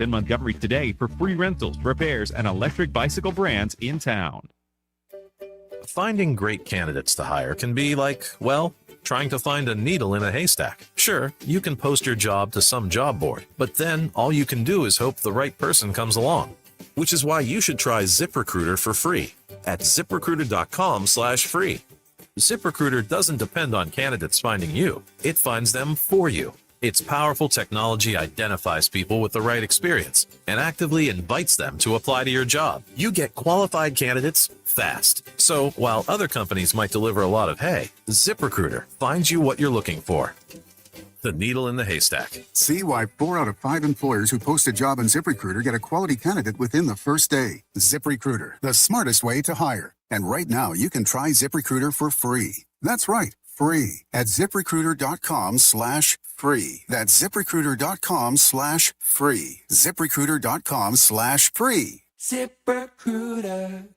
in Montgomery today for free rentals, repairs, and electric bicycle brands in town. Finding great candidates to hire can be like, well, trying to find a needle in a haystack. Sure, you can post your job to some job board, but then all you can do is hope the right person comes along. Which is why you should try ZipRecruiter for free at ZipRecruiter.com/free. ZipRecruiter doesn't depend on candidates finding you. It finds them for you. Its powerful technology identifies people with the right experience and actively invites them to apply to your job. You get qualified candidates fast. So while other companies might deliver a lot of hay, ZipRecruiter finds you what you're looking for. The needle in the haystack. See why 4 out of 5 employers who post a job on ZipRecruiter get a quality candidate within the first day. ZipRecruiter, the smartest way to hire. And right now, you can try ZipRecruiter for free. That's right, free at ZipRecruiter.com/free. That's ZipRecruiter.com/free. ZipRecruiter.com/free. ZipRecruiter.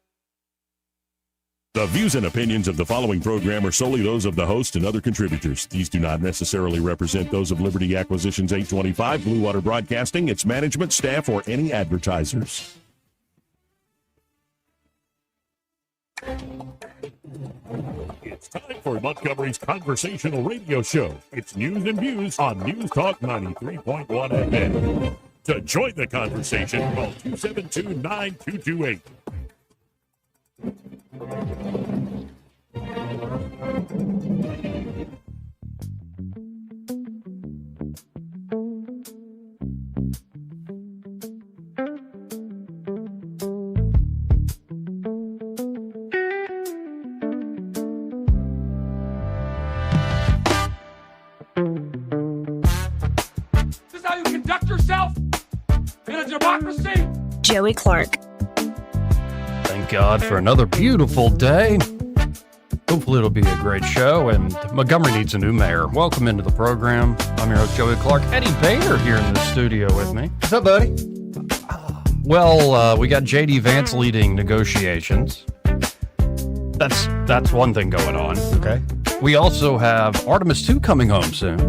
The views and opinions of the following program are solely those of the host and other contributors. These do not necessarily represent those of Liberty Acquisitions 825, Blue Water Broadcasting, its management, staff, or any advertisers. It's time for Montgomery's conversational radio show. It's news and views on News Talk 93.1 FM. To join the conversation, call 272-9228. This is how you conduct yourself in a democracy? Joey Clark. Thank God for another beautiful day. Hopefully it'll be a great show, and Montgomery needs a new mayor. Welcome into the program. I'm your host, Joey Clark. Eddie Bader here in the studio with me. What's up, buddy? Well, we got J.D. Vance leading negotiations. That's one thing going on. Okay. We also have Artemis 2 coming home soon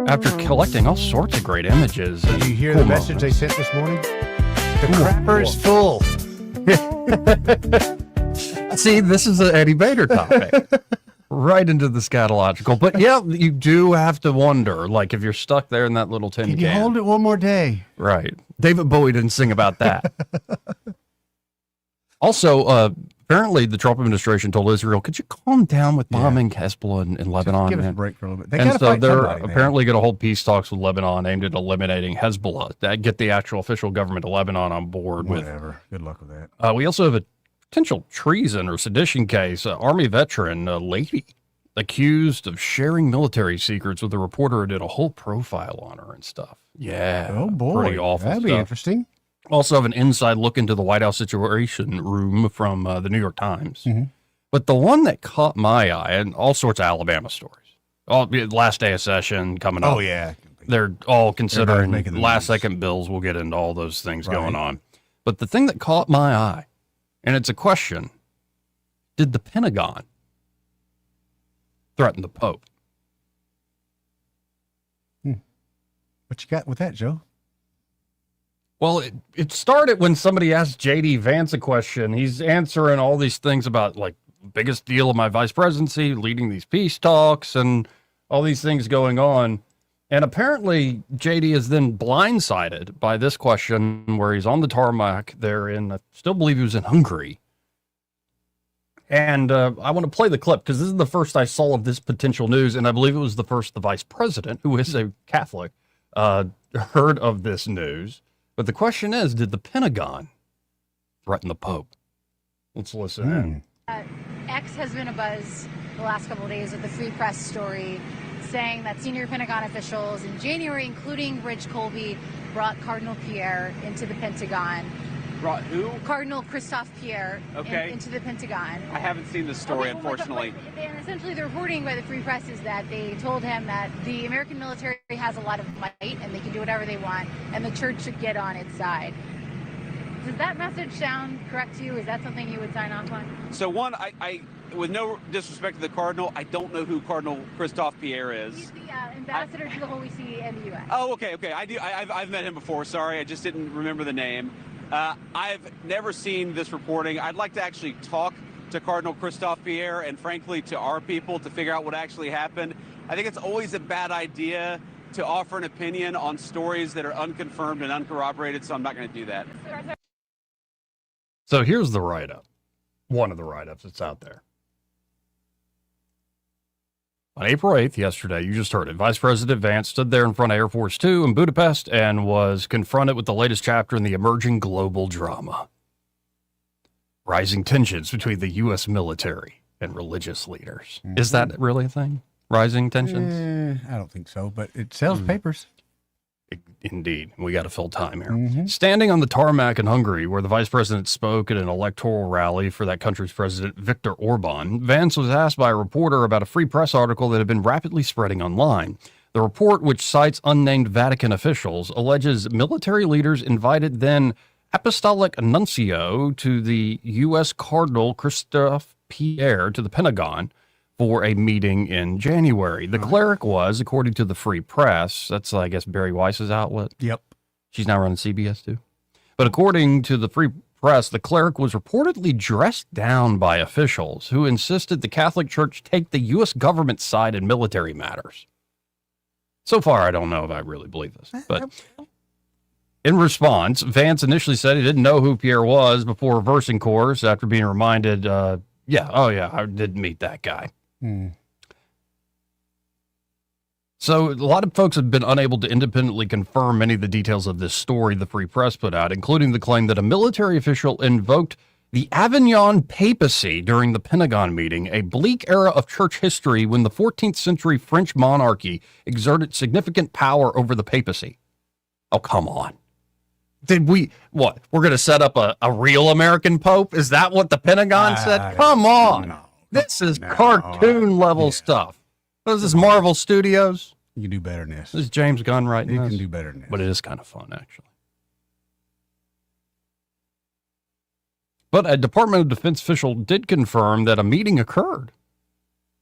after collecting all sorts of great images. Did you hear the message they sent this morning? The crapper's full. See, this is an Eddie Bader topic. Right into the scatological. But yeah, you do have to wonder, like, if you're stuck there in that little tin can. Can you hold it one more day? Right. David Bowie didn't sing about that. Also, apparently the Trump administration told Israel, could you calm down with bombing Hezbollah in Lebanon? Give us a break for a little bit. And so they're apparently going to hold peace talks with Lebanon aimed at eliminating Hezbollah. That get the actual official government of Lebanon on board. Whatever. Good luck with that. We also have a potential treason or sedition case. Army veteran, a lady accused of sharing military secrets with a reporter who did a whole profile on her and stuff. Yeah. Oh, boy. Pretty awful That'd stuff. be interesting. Also have an inside look into the White House Situation Room from the New York Times. Mm-hmm. But the one that caught my eye, and all sorts of Alabama stories. Last day of session coming up. Oh, yeah. They're all considering making the last-second bills. We'll get into all those things going on. But the thing that caught my eye, and it's a question, did the Pentagon threaten the Pope? What you got with that, Joe? Well, it started when somebody asked J.D. Vance a question. He's answering all these things about, like, biggest deal of my vice presidency, leading these peace talks, and all these things going on. And apparently, J.D. is then blindsided by this question where he's on the tarmac there in, I still believe he was in Hungary. And I want to play the clip because this is the first I saw of this potential news, and I believe it was the first the vice president, who is a Catholic, heard of this news. But the question is, did the Pentagon threaten the Pope? Let's listen in. X has been abuzz the last couple of days with the Free Press story saying that senior Pentagon officials in January, including Rich Colby, brought Cardinal Pierre into the Pentagon. Brought who? Cardinal Christophe Pierre into the Pentagon. I haven't seen the story, unfortunately. And essentially the reporting by the Free Press is that they told him that the American military has a lot of might and they can do whatever they want, and the church should get on its side. Does that message sound correct to you? Is that something you would sign off on? So one, I with no disrespect to the Cardinal, I don't know who Cardinal Christophe Pierre is. He's the ambassador to the Holy See and the U.S. Oh, okay. I do. I've met him before. Sorry, I just didn't remember the name. I've never seen this reporting. I'd like to actually talk to Cardinal Christophe Pierre and, frankly, to our people to figure out what actually happened. I think it's always a bad idea to offer an opinion on stories that are unconfirmed and uncorroborated, so I'm not going to do that. So here's the write-up. One of the write-ups that's out there. On April 8th, yesterday, you just heard it, Vice President Vance stood there in front of Air Force Two in Budapest and was confronted with the latest chapter in the emerging global drama. Rising tensions between the U.S. military and religious leaders. Mm-hmm. Is that really a thing? Rising tensions? I don't think so, but it sells papers. Indeed. We got to fill time here. Mm-hmm. Standing on the tarmac in Hungary, where the vice president spoke at an electoral rally for that country's president, Viktor Orban, Vance was asked by a reporter about a free press article that had been rapidly spreading online. The report, which cites unnamed Vatican officials, alleges military leaders invited then Apostolic Nuncio to the U.S. Cardinal Christophe Pierre to the Pentagon for a meeting in January. The cleric was, according to the Free Press, that's, I guess, Barry Weiss's outlet. Yep. She's now running CBS, too. But according to the Free Press, the cleric was reportedly dressed down by officials who insisted the Catholic Church take the U.S. government's side in military matters. So far, I don't know if I really believe this. But in response, Vance initially said he didn't know who Pierre was before reversing course after being reminded, I did meet that guy. So a lot of folks have been unable to independently confirm many of the details of this story the Free Press put out, including the claim that a military official invoked the Avignon papacy during the Pentagon meeting, a bleak era of church history when the 14th century French monarchy exerted significant power over the papacy. Oh, come on. Did we, what, we're going to set up a real American pope? Is that what the Pentagon said? Come on. No. This is cartoon level stuff. What is this, Marvel Studios? You can do better than this. This is James Gunn writing this? You can do better than this. But it is kind of fun, actually. But a Department of Defense official did confirm that a meeting occurred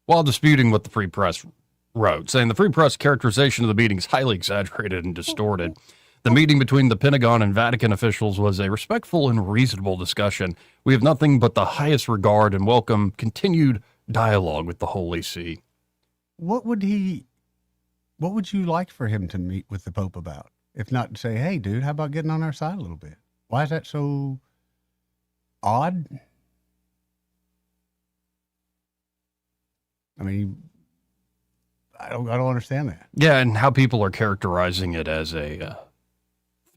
while disputing what the Free Press wrote, saying the Free Press characterization of the meeting is highly exaggerated and distorted. The meeting between the Pentagon and Vatican officials was a respectful and reasonable discussion. We have nothing but the highest regard and welcome continued dialogue with the Holy See. What would you like for him to meet with the Pope about? If not to say, hey, dude, how about getting on our side a little bit? Why is that so odd? I mean, I don't understand that. Yeah, and how people are characterizing it as a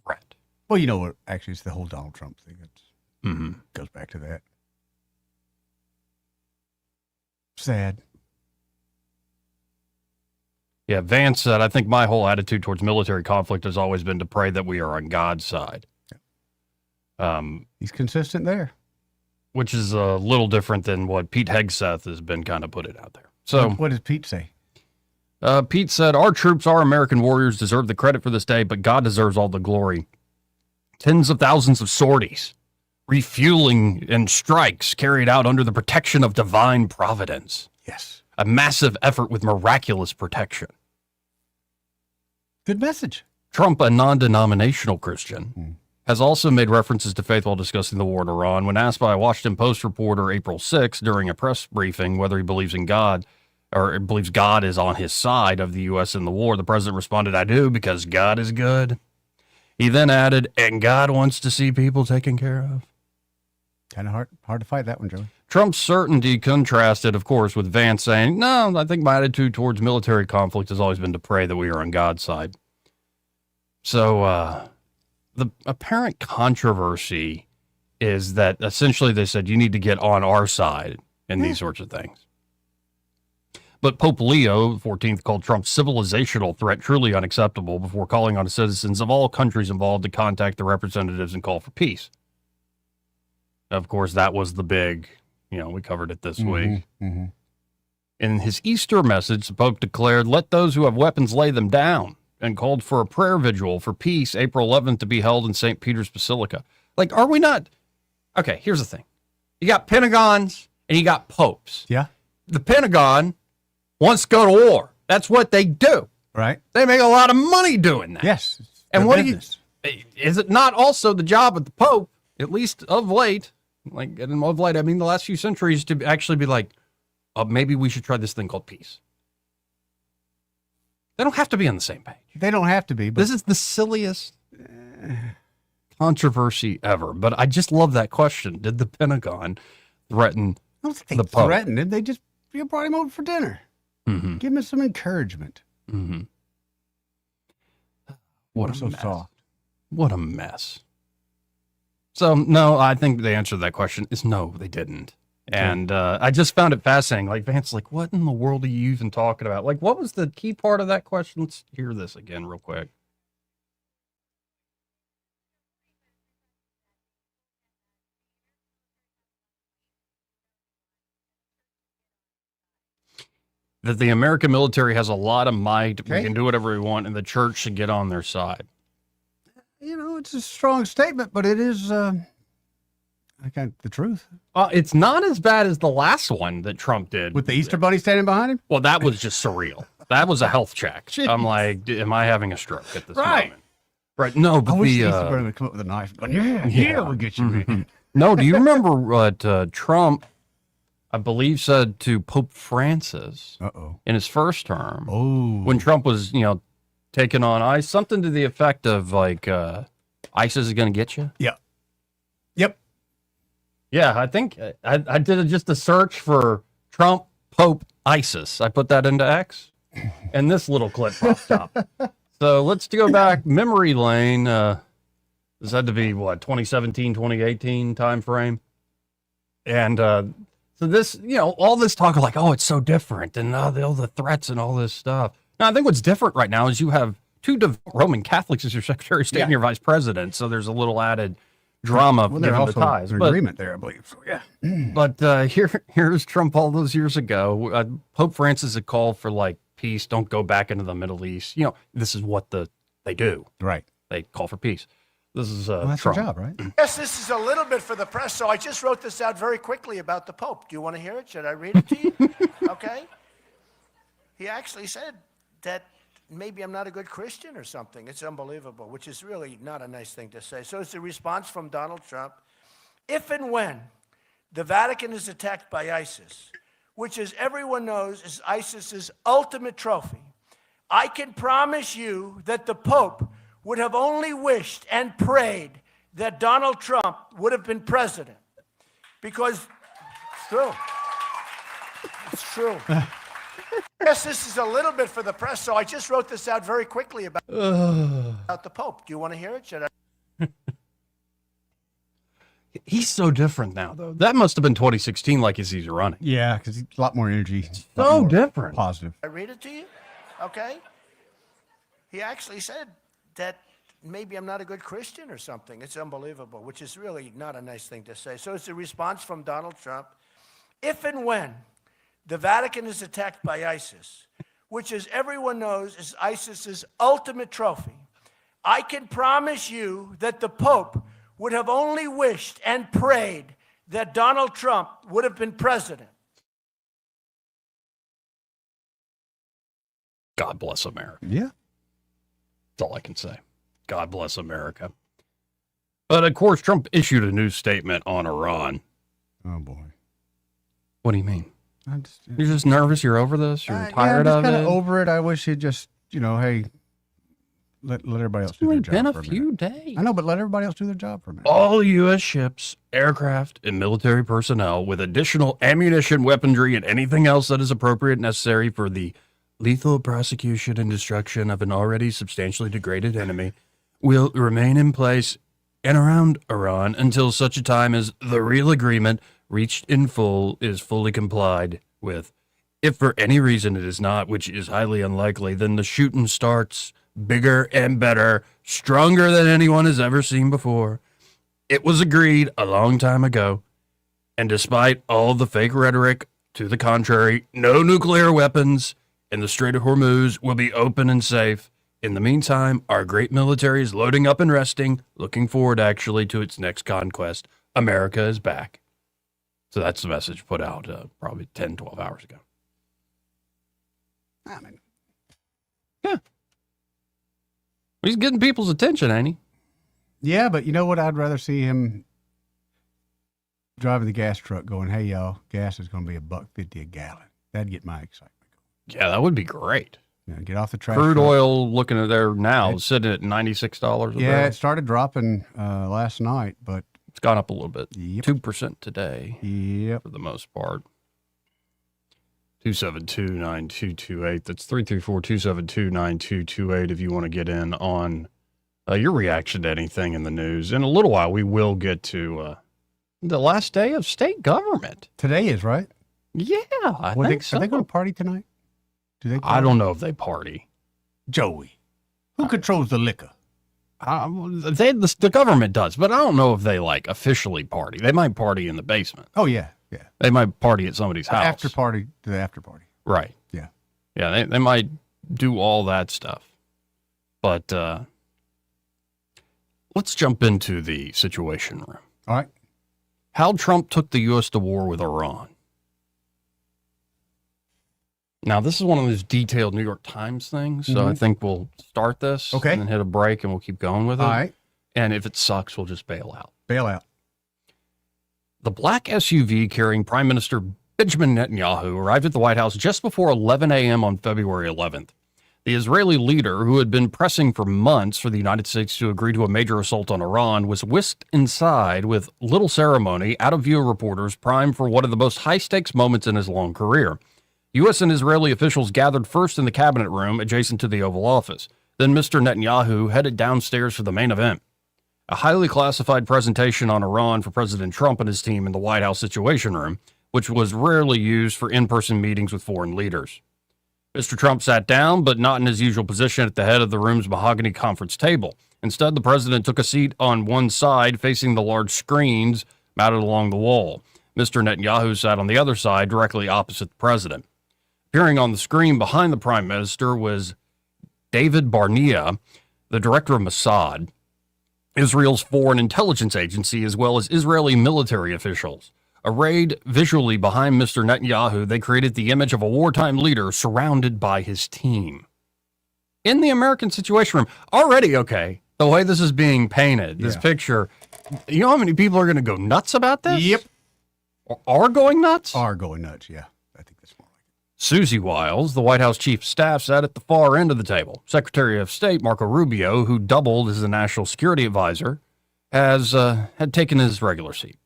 threat. Well, you know what? Actually, it's the whole Donald Trump thing. It goes back to that. Sad. Yeah, Vance said, I think my whole attitude towards military conflict has always been to pray that we are on God's side. He's consistent there. Which is a little different than what Pete Hegseth has been kind of put it out there. So, what does Pete say? Pete said, our troops, our American warriors deserve the credit for this day, but God deserves all the glory. Tens of thousands of sorties, refueling, and strikes carried out under the protection of divine providence. Yes. A massive effort with miraculous protection. Good message. Trump, a non-denominational Christian, has also made references to faith while discussing the war in Iran. When asked by a Washington Post reporter April 6 during a press briefing whether he believes in God or believes God is on his side of the U.S. in the war, the president responded, I do, because God is good. He then added, and God wants to see people taken care of. Kind of hard to fight that one, Joey. Trump's certainty contrasted, of course, with Vance saying, no, I think my attitude towards military conflict has always been to pray that we are on God's side. So the apparent controversy is that essentially they said you need to get on our side in these sorts of things. But Pope Leo XIV called Trump's civilizational threat truly unacceptable before calling on citizens of all countries involved to contact their representatives and call for peace. Of course, that was the big, we covered it this week. Mm-hmm. In his Easter message, the Pope declared, let those who have weapons lay them down, and called for a prayer vigil for peace April 11th to be held in St. Peter's Basilica. Like, are we not? Okay, here's the thing. You got Pentagons and you got popes. Yeah. The Pentagon wants to go to war. That's what they do. Right. They make a lot of money doing that. Yes. And what is it not also the job of the Pope, at least of late, like of late, I mean the last few centuries, to actually be like, maybe we should try this thing called peace. They don't have to be on the same page. They don't have to be. But this is the silliest controversy ever. But I just love that question. Did the Pentagon threaten I don't think they threatened him. They just brought him over for dinner. Mm-hmm. Give him some encouragement. Mm-hmm. What a mess. Soft. What a mess. So, no, I think the answer to that question is no, they didn't. Okay. And I just found it fascinating. Like, Vance, like, what in the world are you even talking about? Like, what was the key part of that question? Let's hear this again real quick. That the American military has a lot of might. Okay. We can do whatever we want, and the church should get on their side. You know, it's a strong statement, but it is the truth. It's not as bad as the last one that Trump did. With the Easter Bunny standing behind him? Well, that was just surreal. That was a health check. Jeez. I'm like, am I having a stroke at this moment? Right. No, but I wish the Easter Bunny would come up with a knife. But yeah, we'll get you, man. No, do you remember what Trump, I believe, said to Pope Francis in his first term when Trump was, taking on ICE, something to the effect of like, ISIS is going to get you? Yeah. Yep. Yeah, I think I did just a search for Trump, Pope, ISIS. I put that into X, and this little clip popped up. So let's go back memory lane. This had to be, 2017, 2018 time frame. And so this, all this talk of like, oh, it's so different, and all the threats and all this stuff. Now, I think what's different right now is you have two Roman Catholics as your Secretary of State and your Vice President, so there's a little added drama given the ties. An agreement there, I believe. So, yeah. But here's Trump all those years ago. Pope Francis had called for like peace. Don't go back into the Middle East. This is what they do. Right. They call for peace. This is that's Trump. Their job, right? Yes, this is a little bit for the press, so I just wrote this out very quickly about the Pope. Do you want to hear it? Should I read it to you? Okay. He actually said that maybe I'm not a good Christian or something. It's unbelievable, which is really not a nice thing to say. So it's a response from Donald Trump. If and when the Vatican is attacked by ISIS, which, as everyone knows, is ISIS's ultimate trophy, I can promise you that the Pope would have only wished and prayed that Donald Trump would have been president. Because it's true. It's true. Yes, this is a little bit for the press, so I just wrote this out very quickly about the Pope. Do you want to hear it? Should I? He's so different now, though. That must have been 2016, like as he's running. Yeah, because he's a lot more energy. So different. Positive. I read it to you? Okay. He actually said that maybe I'm not a good Christian or something. It's unbelievable, which is really not a nice thing to say. So it's a response from Donald Trump. If and when the Vatican is attacked by ISIS, which, as everyone knows, is ISIS's ultimate trophy, I can promise you that the Pope would have only wished and prayed that Donald Trump would have been president. God bless America. Yeah. That's all I can say. God bless America. But, of course, Trump issued a new statement on Iran. Oh, boy. What do you mean? You're just nervous? You're over this? You're tired of it? I'm kind of over it. I wish he'd just, hey, let everybody else do their job for a minute. It's been a few days. I know, but let everybody else do their job for a minute. All U.S. ships, aircraft, and military personnel with additional ammunition, weaponry, and anything else that is appropriate and necessary for the lethal prosecution and destruction of an already substantially degraded enemy will remain in place and around Iran until such a time as the real agreement reached in full is fully complied with. If for any reason it is not, which is highly unlikely, then the shooting starts bigger and better, stronger than anyone has ever seen before. It was agreed a long time ago, and despite all the fake rhetoric to the contrary, no nuclear weapons, and the Strait of Hormuz will be open and safe. In the meantime, our great military is loading up and resting, looking forward actually to its next conquest. America is back. So that's the message put out probably 10, 12 hours ago. I mean, yeah. He's getting people's attention, ain't he? Yeah, but you know what? I'd rather see him driving the gas truck going, hey, y'all, gas is going to be $1.50 a gallon. That'd get my excitement going. Yeah, that would be great. You know, get off the trash Crude truck. oil, looking at there now, sitting at $96 a Yeah, barrel. it started dropping last night, but It's gone up a little bit. Yep. 2% today. Yep. For the most part. 272-9228. That's 334-272-9228 if you want to get in on your reaction to anything in the news. In a little while, we will get to the last day of state government. Today is, right? Yeah, I Well, think so. Are they going to party tonight? Do they? I don't know if they party. Joey, who controls the liquor? The government does, but I don't know if they like officially party. They might party in the basement. Oh, yeah. Yeah. They might party at somebody's house. After party to the after party. Right. Yeah. Yeah, they might do all that stuff. But let's jump into the Situation Room. All right. How Trump took the U.S. to war with Iran. Now, this is one of those detailed New York Times things, so I think we'll start this Okay. and then hit a break and we'll keep going with it. All right. And if it sucks, we'll just bail out. Bail out. The black SUV carrying Prime Minister Benjamin Netanyahu arrived at the White House just before 11 a.m. on February 11th. The Israeli leader, who had been pressing for months for the United States to agree to a major assault on Iran, was whisked inside with little ceremony, out of view of reporters, primed for one of the most high-stakes moments in his long career. U.S. and Israeli officials gathered first in the cabinet room adjacent to the Oval Office. Then Mr. Netanyahu headed downstairs for the main event, a highly classified presentation on Iran for President Trump and his team in the White House Situation Room, which was rarely used for in-person meetings with foreign leaders. Mr. Trump sat down, but not in his usual position at the head of the room's mahogany conference table. Instead, the president took a seat on one side facing the large screens mounted along the wall. Mr. Netanyahu sat on the other side, directly opposite the president. Appearing on the screen behind the prime minister was David Barnea, the director of Mossad, Israel's foreign intelligence agency, as well as Israeli military officials. Arrayed visually behind Mr. Netanyahu, they created the image of a wartime leader surrounded by his team. In the American Situation Room, already okay, the way this is being painted, this picture, you know how many people are going to go nuts about this? Yep. Or are going nuts? Are going nuts, yeah. I think that's more like it. Susie Wiles, the White House chief of staff, sat at the far end of the table. Secretary of State Marco Rubio, who doubled as the national security advisor, had taken his regular seat.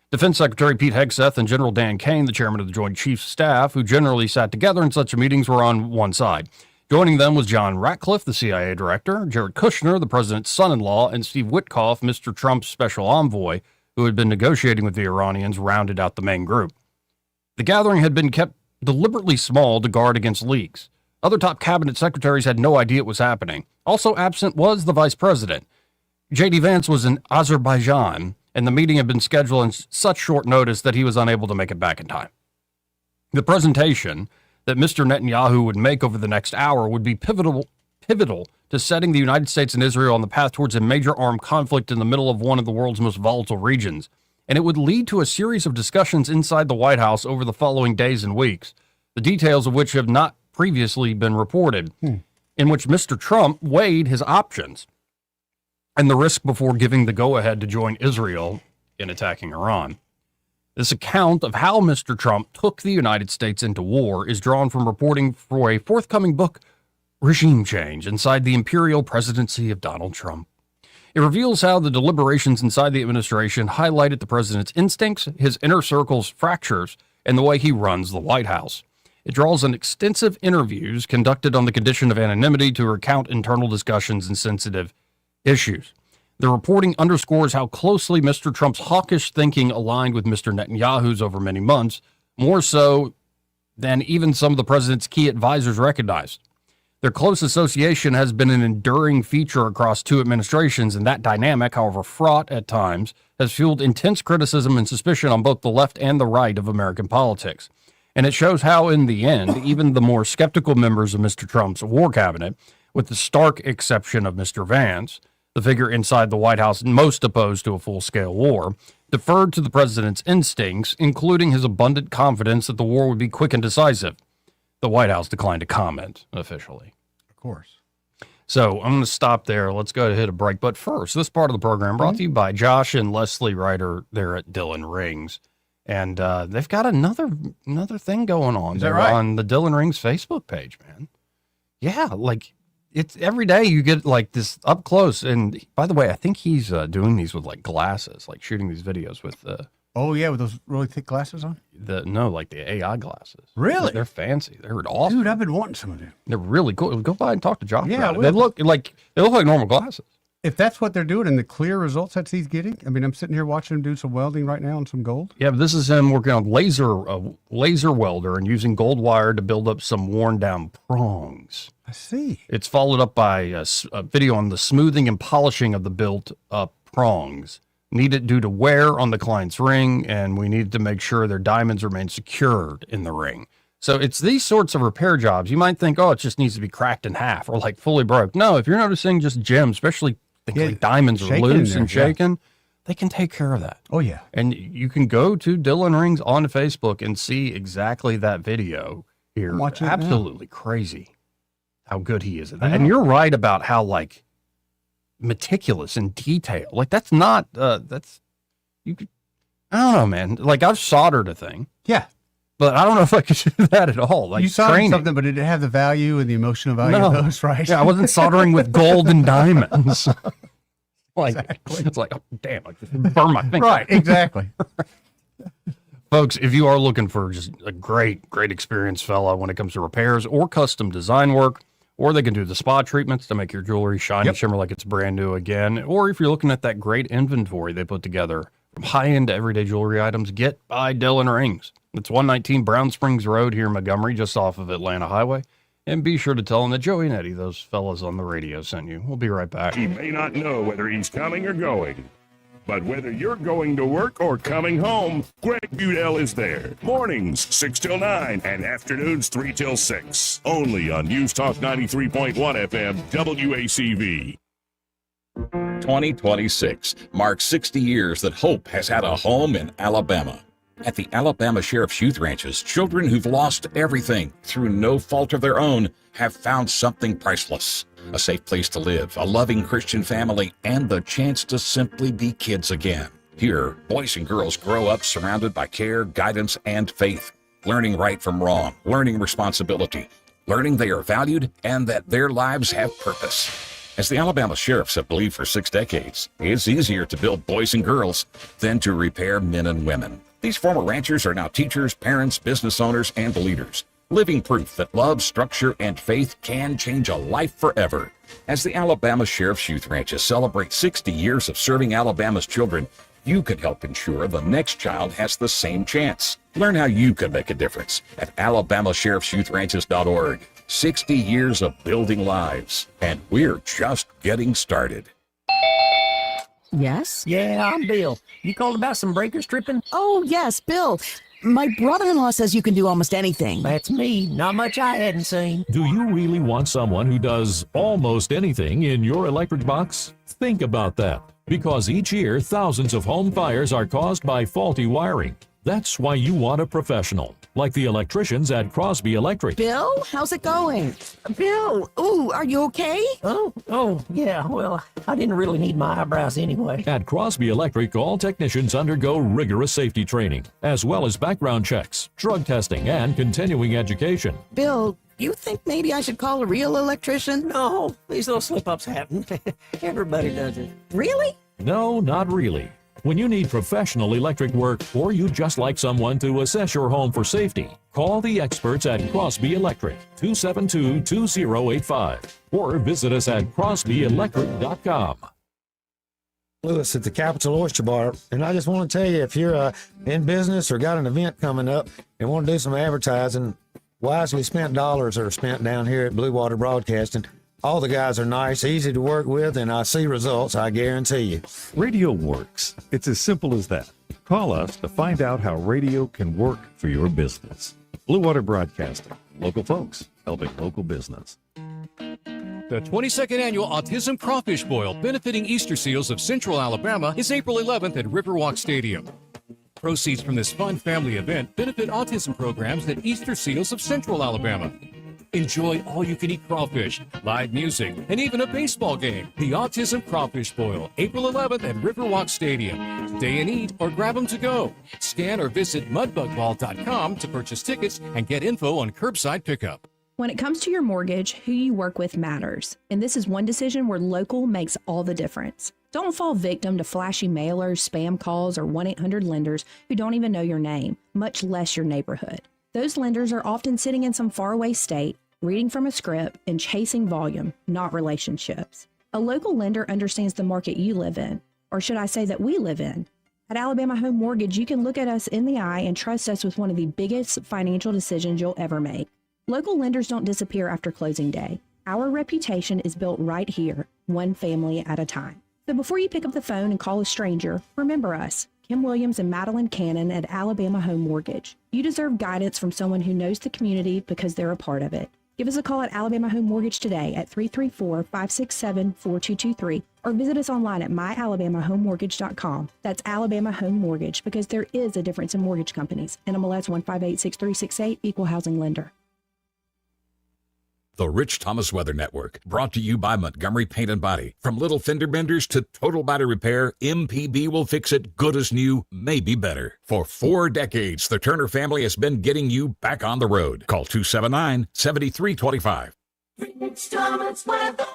Defense Secretary Pete Hegseth and General Dan Kane, the chairman of the Joint Chiefs of Staff, who generally sat together in such meetings, were on one side. Joining them was John Ratcliffe, the CIA director, Jared Kushner, the president's son-in-law, and Steve Witkoff, Mr. Trump's special envoy, who had been negotiating with the Iranians, rounded out the main group. The gathering had been kept deliberately small to guard against leaks. Other top cabinet secretaries had no idea what was happening. Also absent was the vice president. J.D. Vance was in Azerbaijan, and the meeting had been scheduled on such short notice that he was unable to make it back in time. The presentation that Mr. Netanyahu would make over the next hour would be pivotal to setting the United States and Israel on the path towards a major armed conflict in the middle of one of the world's most volatile regions. And it would lead to a series of discussions inside the White House over the following days and weeks, the details of which have not previously been reported, in which Mr. Trump weighed his options and the risk before giving the go-ahead to join Israel in attacking Iran. This account of how Mr. Trump took the United States into war is drawn from reporting for a forthcoming book, Regime Change, Inside the Imperial Presidency of Donald Trump. It reveals how the deliberations inside the administration highlighted the president's instincts, his inner circle's fractures, and the way he runs the White House. It draws on extensive interviews conducted on the condition of anonymity to recount internal discussions and sensitive issues. The reporting underscores how closely Mr. Trump's hawkish thinking aligned with Mr. Netanyahu's over many months, more so than even some of the president's key advisors recognized. Their close association has been an enduring feature across two administrations, and that dynamic, however fraught at times, has fueled intense criticism and suspicion on both the left and the right of American politics. And it shows how, in the end, even the more skeptical members of Mr. Trump's war cabinet, with the stark exception of Mr. Vance, the figure inside the White House most opposed to a full-scale war, deferred to the president's instincts, including his abundant confidence that the war would be quick and decisive. The White House declined to comment officially. Of course. So I'm going to stop there. Let's go ahead and hit a break. But first, this part of the program brought to you by Josh and Leslie Ryder there at Dylan Rings. And they've got another thing going on there on the Dylan Rings Facebook page, man. Yeah, like it's every day you get like this up close. And by the way, I think he's doing these with like glasses, like shooting these videos with oh yeah, with those really thick glasses on. Like the AI glasses. Really? They're fancy. They're awesome. Dude, I've been wanting some of them. They're really cool. Go by and talk to Josh. Yeah, about it. They look like normal glasses. If that's what they're doing and the clear results that he's getting, I mean, I'm sitting here watching him do some welding right now on some gold. Yeah, but this is him working on laser welder and using gold wire to build up some worn down prongs. I see. It's followed up by a video on the smoothing and polishing of the built up prongs. Needed due to wear on the client's ring, and we needed to make sure their diamonds remain secured in the ring. So it's these sorts of repair jobs. You might think, oh, it just needs to be cracked in half or like fully broke. No, if you're noticing just gems, especially things like diamonds are loose and shaken, they can take care of that. Oh, yeah. And you can go to Dylan Rings on Facebook and see exactly that video here. Absolutely crazy how good he is at that. And you're right about how like meticulous in detail. Like that's not, I don't know, man. Like I've soldered a thing. Yeah. But I don't know if I could do that at all. Like you soldered something, but did it have the value and the emotional value of those, right? Yeah, I wasn't soldering with gold and diamonds. It's like, oh, damn, I just burned my finger. Right, exactly. Folks, if you are looking for just a great experienced fella when it comes to repairs or custom design work, or they can do the spa treatments to make your jewelry shine and shimmer like it's brand new again, or if you're looking at that great inventory they put together from high-end to everyday jewelry items, get by Dylan Rings. It's 119 Brown Springs Road here in Montgomery, just off of Atlanta Highway. And be sure to tell them that Joey and Eddie, those fellas on the radio, sent you. We'll be right back. He may not know whether he's coming or going, but whether you're going to work or coming home, Greg Budell is there. Mornings, 6 till 9, and afternoons, 3 till 6. Only on News Talk 93.1 FM, WACV. 2026 marks 60 years that hope has had a home in Alabama. At the Alabama Sheriff's Youth Ranches, children who've lost everything through no fault of their own have found something priceless. A safe place to live, a loving Christian family, and the chance to simply be kids again. Here, boys and girls grow up surrounded by care, guidance, and faith, learning right from wrong, learning responsibility, learning they are valued and that their lives have purpose. As the Alabama Sheriffs have believed for 6 decades, it's easier to build boys and girls than to repair men and women. These former ranchers are now teachers, parents, business owners, and leaders, living proof that love, structure, and faith can change a life forever. As the Alabama Sheriff's Youth Ranches celebrate 60 years of serving Alabama's children, you can help ensure the next child has the same chance. Learn how you can make a difference at alabamasheriffsyouthranches.org. 60 years of building lives, and we're just getting started. Yes? Yeah, I'm Bill. You called about some breaker stripping? Oh, yes, Bill. My brother-in-law says you can do almost anything. That's me. Not much I hadn't seen. Do you really want someone who does almost anything in your electric box? Think about that. Because each year, thousands of home fires are caused by faulty wiring. That's why you want a professional, like the electricians at Crosby Electric. Bill, how's it going? Bill, ooh, are you okay? Oh, yeah, well, I didn't really need my eyebrows anyway. At Crosby Electric, all technicians undergo rigorous safety training, as well as background checks, drug testing, and continuing education. Bill, you think maybe I should call a real electrician? No, these little slip-ups happen. Everybody does it. Really? No, not really. When you need professional electric work, or you just like someone to assess your home for safety, call the experts at Crosby Electric, 272-2085, or visit us at crosbyelectric.com. Lewis at the Capital Oyster Bar, and I just want to tell you, if you're in business or got an event coming up and want to do some advertising, wisely spent dollars are spent down here at Blue Water Broadcasting. All the guys are nice, easy to work with, and I see results, I guarantee you. Radio works. It's as simple as that. Call us to find out how radio can work for your business. Blue Water Broadcasting. Local folks helping local business. The 22nd Annual Autism Crawfish Boil benefiting Easter Seals of Central Alabama is April 11th at Riverwalk Stadium. Proceeds from this fun family event benefit autism programs at Easter Seals of Central Alabama. Enjoy all-you-can-eat crawfish, live music, and even a baseball game. The Autism Crawfish Boil, April 11th at Riverwalk Stadium. Stay and eat or grab them to go. Scan or visit mudbugball.com to purchase tickets and get info on curbside pickup. When it comes to your mortgage, who you work with matters. And this is one decision where local makes all the difference. Don't fall victim to flashy mailers, spam calls, or 1-800 lenders who don't even know your name, much less your neighborhood. Those lenders are often sitting in some faraway state, reading from a script, and chasing volume, not relationships. A local lender understands the market you live in, or should I say that we live in. At Alabama Home Mortgage, you can look at us in the eye and trust us with one of the biggest financial decisions you'll ever make. Local lenders don't disappear after closing day. Our reputation is built right here, one family at a time. So before you pick up the phone and call a stranger, remember us, Kim Williams and Madeline Cannon at Alabama Home Mortgage. You deserve guidance from someone who knows the community because they're a part of it. Give us a call at Alabama Home Mortgage today at 334-567-4223 or visit us online at myalabamahomemortgage.com. That's Alabama Home Mortgage, because there is a difference in mortgage companies. NMLS 1586368, Equal Housing Lender. The Rich Thomas Weather Network, brought to you by Montgomery Paint and Body. From little fender benders to total body repair, MPB will fix it good as new, maybe better. For 4 decades, the Turner family has been getting you back on the road. Call 279-7325. Rich Thomas Weather.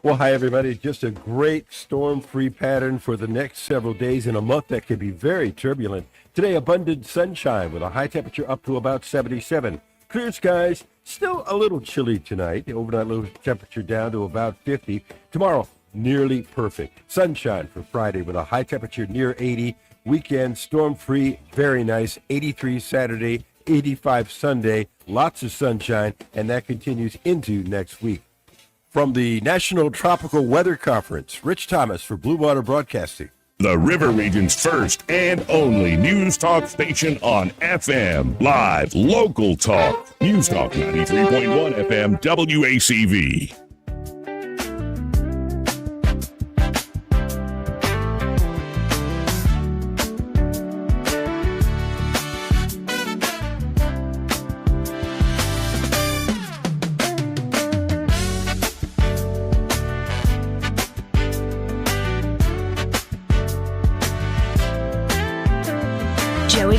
Well, hi, everybody. Just a great storm-free pattern for the next several days in a month that can be very turbulent. Today, abundant sunshine with a high temperature up to about 77. Clear skies, still a little chilly tonight. The overnight low temperature down to about 50. Tomorrow, nearly perfect. Sunshine for Friday with a high temperature near 80. Weekend, storm-free, very nice. 83 Saturday, 85 Sunday. Lots of sunshine, and that continues into next week. From the National Tropical Weather Conference, Rich Thomas for Blue Water Broadcasting. The River Region's first and only news talk station on FM. Live, local talk. News Talk 93.1 FM WACV.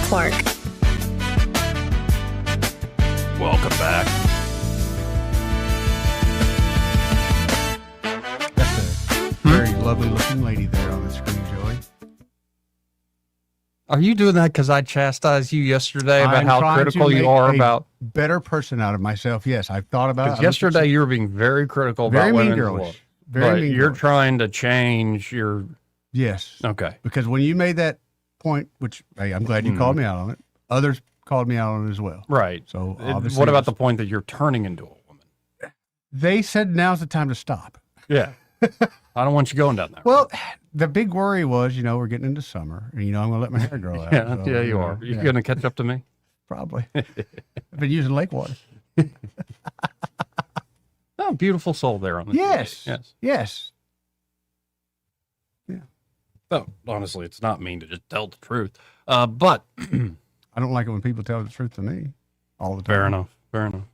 Clark. Welcome back. That's a very lovely looking lady there on the screen, Joey. Are you doing that because I chastised you yesterday about how critical you are about better person out of myself? Yes, I've thought about it. Because yesterday you were being very critical about women's work. Very mean you're girlish. trying to change your. Yes. Okay. Because when you made that point, which hey, I'm glad you called me out on it. Others called me out on it as well. Right. So obviously, what about the point that you're turning into a woman? They said now's the time to stop. Yeah. I don't want you going down there. Well, the big worry was, we're getting into summer, and I'm going to let my hair grow out. Yeah, so, yeah, you are. You're going to catch up to me? Probably. I've been using lake water. Oh, beautiful soul there on the Yes. TV. Yes. Yeah. Oh, honestly, it's not mean to just tell the truth. But I don't like it when people tell the truth to me all the time. Fair enough. Fair enough.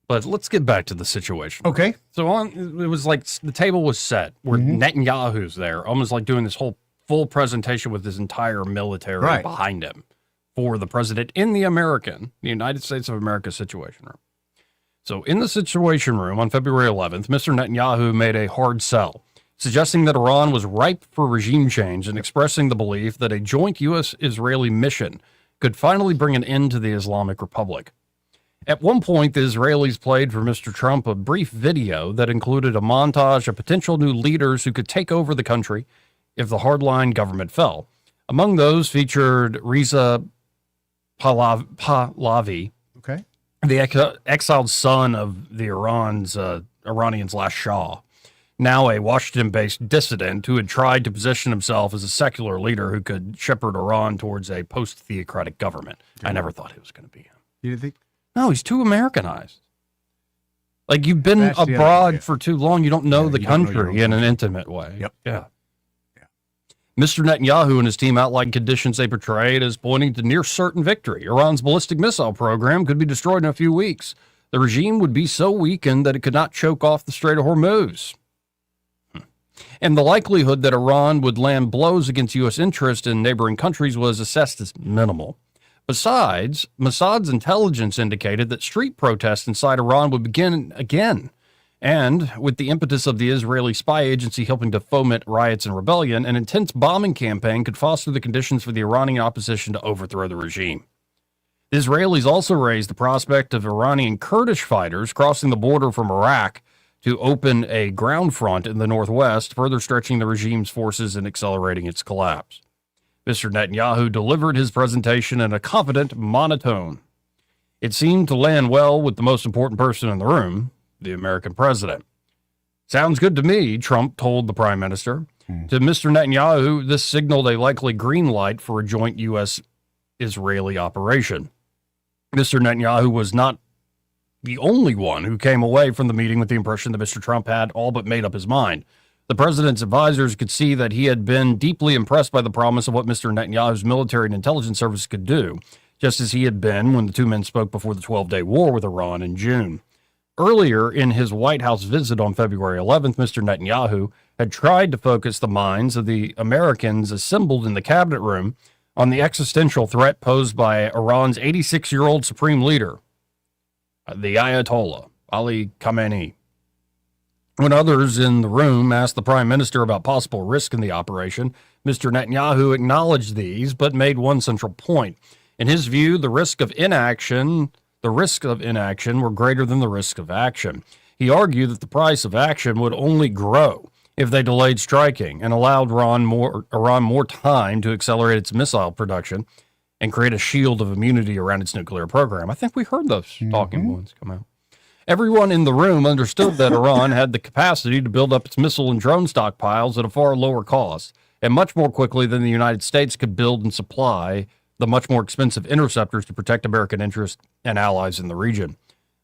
But let's get back to the situation. Okay. So it was like the table was set where Netanyahu's there, almost like doing this whole full presentation with his entire military behind him for the president in the United States of America Situation Room. So in the Situation Room on February 11th, Mr. Netanyahu made a hard sell, suggesting that Iran was ripe for regime change and expressing the belief that a joint U.S.-Israeli mission could finally bring an end to the Islamic Republic. At one point, the Israelis played for Mr. Trump a brief video that included a montage of potential new leaders who could take over the country if the hardline government fell. Among those featured Reza Pahlavi, the exiled son of the Iranians' last Shah, now a Washington-based dissident who had tried to position himself as a secular leader who could shepherd Iran towards a post-theocratic government. I never thought it was going to be him. You didn't think? No, he's too Americanized. Like, you've been That's the abroad other- for too long. You don't know Yeah, the you don't know your country own in an country. intimate way. Yep. Yeah. Mr. Netanyahu and his team outlined conditions they portrayed as pointing to near certain victory. Iran's ballistic missile program could be destroyed in a few weeks. The regime would be so weakened that it could not choke off the Strait of Hormuz. And the likelihood that Iran would land blows against U.S. interest in neighboring countries was assessed as minimal. Besides, Mossad's intelligence indicated that street protests inside Iran would begin again. And with the impetus of the Israeli spy agency helping to foment riots and rebellion, an intense bombing campaign could foster the conditions for the Iranian opposition to overthrow the regime. The Israelis also raised the prospect of Iranian Kurdish fighters crossing the border from Iraq to open a ground front in the northwest, further stretching the regime's forces and accelerating its collapse. Mr. Netanyahu delivered his presentation in a confident monotone. It seemed to land well with the most important person in the room, the American president. Sounds good to me, Trump told the prime minister. To Mr. Netanyahu, this signaled a likely green light for a joint U.S.-Israeli operation. Mr. Netanyahu was not the only one who came away from the meeting with the impression that Mr. Trump had all but made up his mind. The president's advisors could see that he had been deeply impressed by the promise of what Mr. Netanyahu's military and intelligence service could do, just as he had been when the two men spoke before the 12-day war with Iran in June. Earlier in his White House visit on February 11th, Mr. Netanyahu had tried to focus the minds of the Americans assembled in the cabinet room on the existential threat posed by Iran's 86-year-old supreme leader, the Ayatollah, Ali Khamenei. When others in the room asked the prime minister about possible risk in the operation, Mr. Netanyahu acknowledged these, but made one central point. In his view, the risks of inaction were greater than the risk of action. He argued that the price of action would only grow if they delayed striking and allowed Iran more time to accelerate its missile production and create a shield of immunity around its nuclear program. I think we heard those talking points come out. Everyone in the room understood that Iran had the capacity to build up its missile and drone stockpiles at a far lower cost and much more quickly than the United States could build and supply the much more expensive interceptors to protect American interests and allies in the region.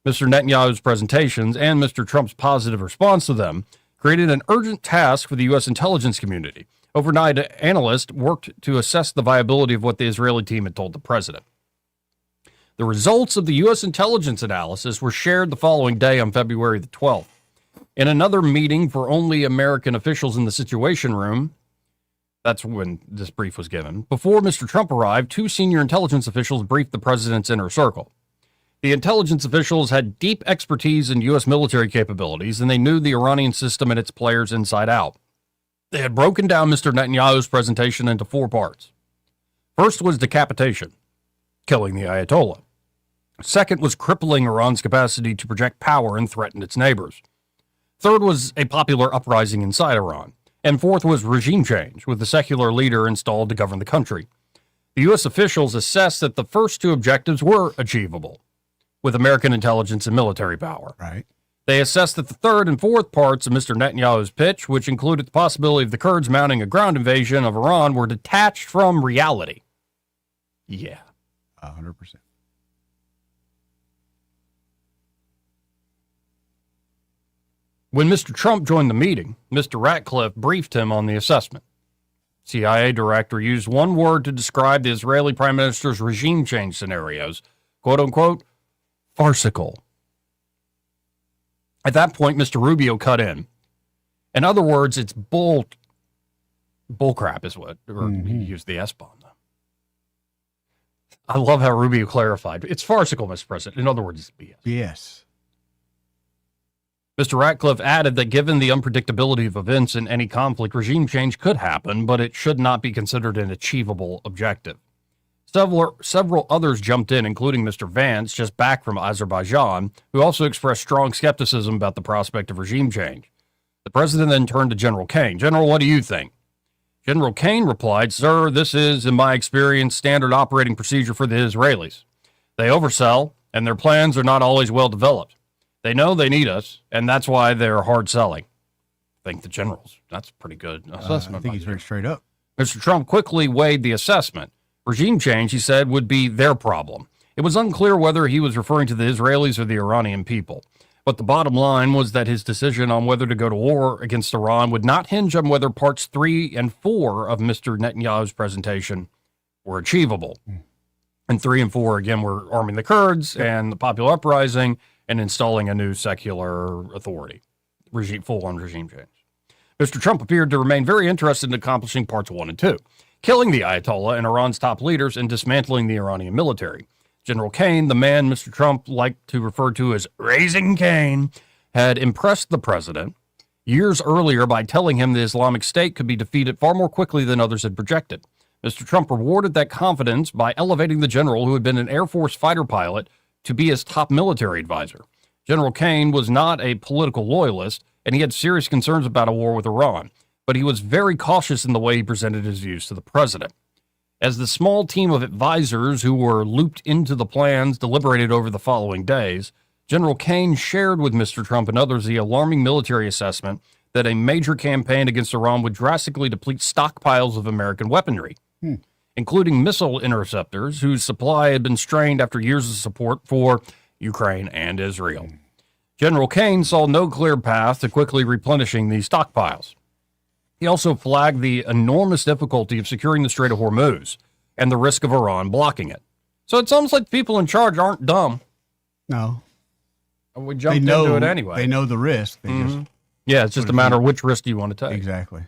Mr. Netanyahu's presentations and Mr. Trump's positive response to them created an urgent task for the U.S. intelligence community. Overnight, analysts worked to assess the viability of what the Israeli team had told the president. The results of the U.S. intelligence analysis were shared the following day on February the 12th. In another meeting for only American officials in the Situation Room, that's when this brief was given, before Mr. Trump arrived, two senior intelligence officials briefed the president's inner circle. The intelligence officials had deep expertise in U.S. military capabilities, and they knew the Iranian system and its players inside out. They had broken down Mr. Netanyahu's presentation into 4 parts. First was decapitation, killing the Ayatollah. Second was crippling Iran's capacity to project power and threaten its neighbors. Third was a popular uprising inside Iran. And fourth was regime change, with a secular leader installed to govern the country. The U.S. officials assessed that the first 2 objectives were achievable, with American intelligence and military power. Right. They assessed that the third and fourth parts of Mr. Netanyahu's pitch, which included the possibility of the Kurds mounting a ground invasion of Iran, were detached from reality. Yeah. 100%. When Mr. Trump joined the meeting, Mr. Ratcliffe briefed him on the assessment. CIA director used one word to describe the Israeli prime minister's regime change scenarios, quote unquote, farcical. At that point, Mr. Rubio cut in. In other words, it's bullcrap is what, or he used the S-bomb. I love how Rubio clarified. It's farcical, Mr. President. In other words, it's BS. Yes. Mr. Ratcliffe added that given the unpredictability of events in any conflict, regime change could happen, but it should not be considered an achievable objective. Several others jumped in, including Mr. Vance, just back from Azerbaijan, who also expressed strong skepticism about the prospect of regime change. The president then turned to General Kane. General, what do you think? General Kane replied, Sir, this is, in my experience, standard operating procedure for the Israelis. They oversell, and their plans are not always well developed. They know they need us, and that's why they're hard selling. I think the generals. That's a pretty good assessment. I think he's very straight up. Mr. Trump quickly weighed the assessment. Regime change, he said, would be their problem. It was unclear whether he was referring to the Israelis or the Iranian people. But the bottom line was that his decision on whether to go to war against Iran would not hinge on whether parts 3 and 4 of Mr. Netanyahu's presentation were achievable. And 3 and 4, again, were arming the Kurds and the popular uprising and installing a new secular authority, full-on regime change. Mr. Trump appeared to remain very interested in accomplishing parts 1 and 2, killing the Ayatollah and Iran's top leaders and dismantling the Iranian military. General Cain, the man Mr. Trump liked to refer to as Raising Cain, had impressed the president years earlier by telling him the Islamic State could be defeated far more quickly than others had projected. Mr. Trump rewarded that confidence by elevating the general who had been an Air Force fighter pilot to be his top military advisor. General Cain was not a political loyalist, and he had serious concerns about a war with Iran, but he was very cautious in the way he presented his views to the president. As the small team of advisors who were looped into the plans deliberated over the following days, General Cain shared with Mr. Trump and others the alarming military assessment that a major campaign against Iran would drastically deplete stockpiles of American weaponry, including missile interceptors whose supply had been strained after years of support for Ukraine and Israel. General Cain saw no clear path to quickly replenishing these stockpiles. He also flagged the enormous difficulty of securing the Strait of Hormuz and the risk of Iran blocking it. So it's almost like people in charge aren't dumb. No. We jumped into it anyway. They know the risk. They just Yeah, it's just a matter of which risk do you want to take. Exactly.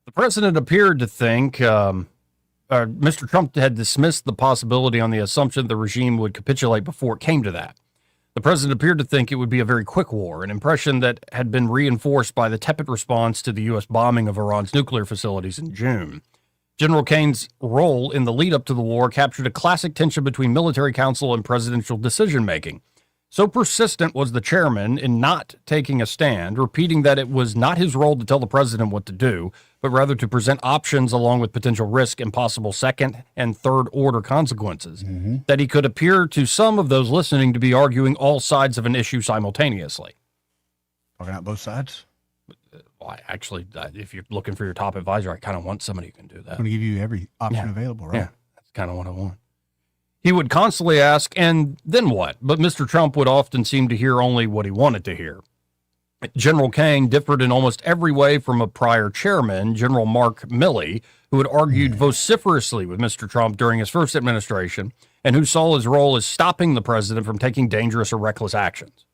The president appeared to think Mr. Trump had dismissed the possibility on the assumption the regime would capitulate before it came to that. The president appeared to think it would be a very quick war, an impression that had been reinforced by the tepid response to the U.S. bombing of Iran's nuclear facilities in June. General Cain's role in the lead-up to the war captured a classic tension between military council and presidential decision-making. So persistent was the chairman in not taking a stand, repeating that it was not his role to tell the president what to do, but rather to present options along with potential risk and possible second and third order consequences, that he could appear to some of those listening to be arguing all sides of an issue simultaneously. Talking out both sides? Well, actually, if you're looking for your top advisor, I kind of want somebody who can do that. It's going to give you every option available, right? Yeah, that's kind of what I want. He would constantly ask, and then what? But Mr. Trump would often seem to hear only what he wanted to hear. General Cain differed in almost every way from a prior chairman, General Mark Milley, who had argued vociferously with Mr. Trump during his first administration and who saw his role as stopping the president from taking dangerous or reckless actions.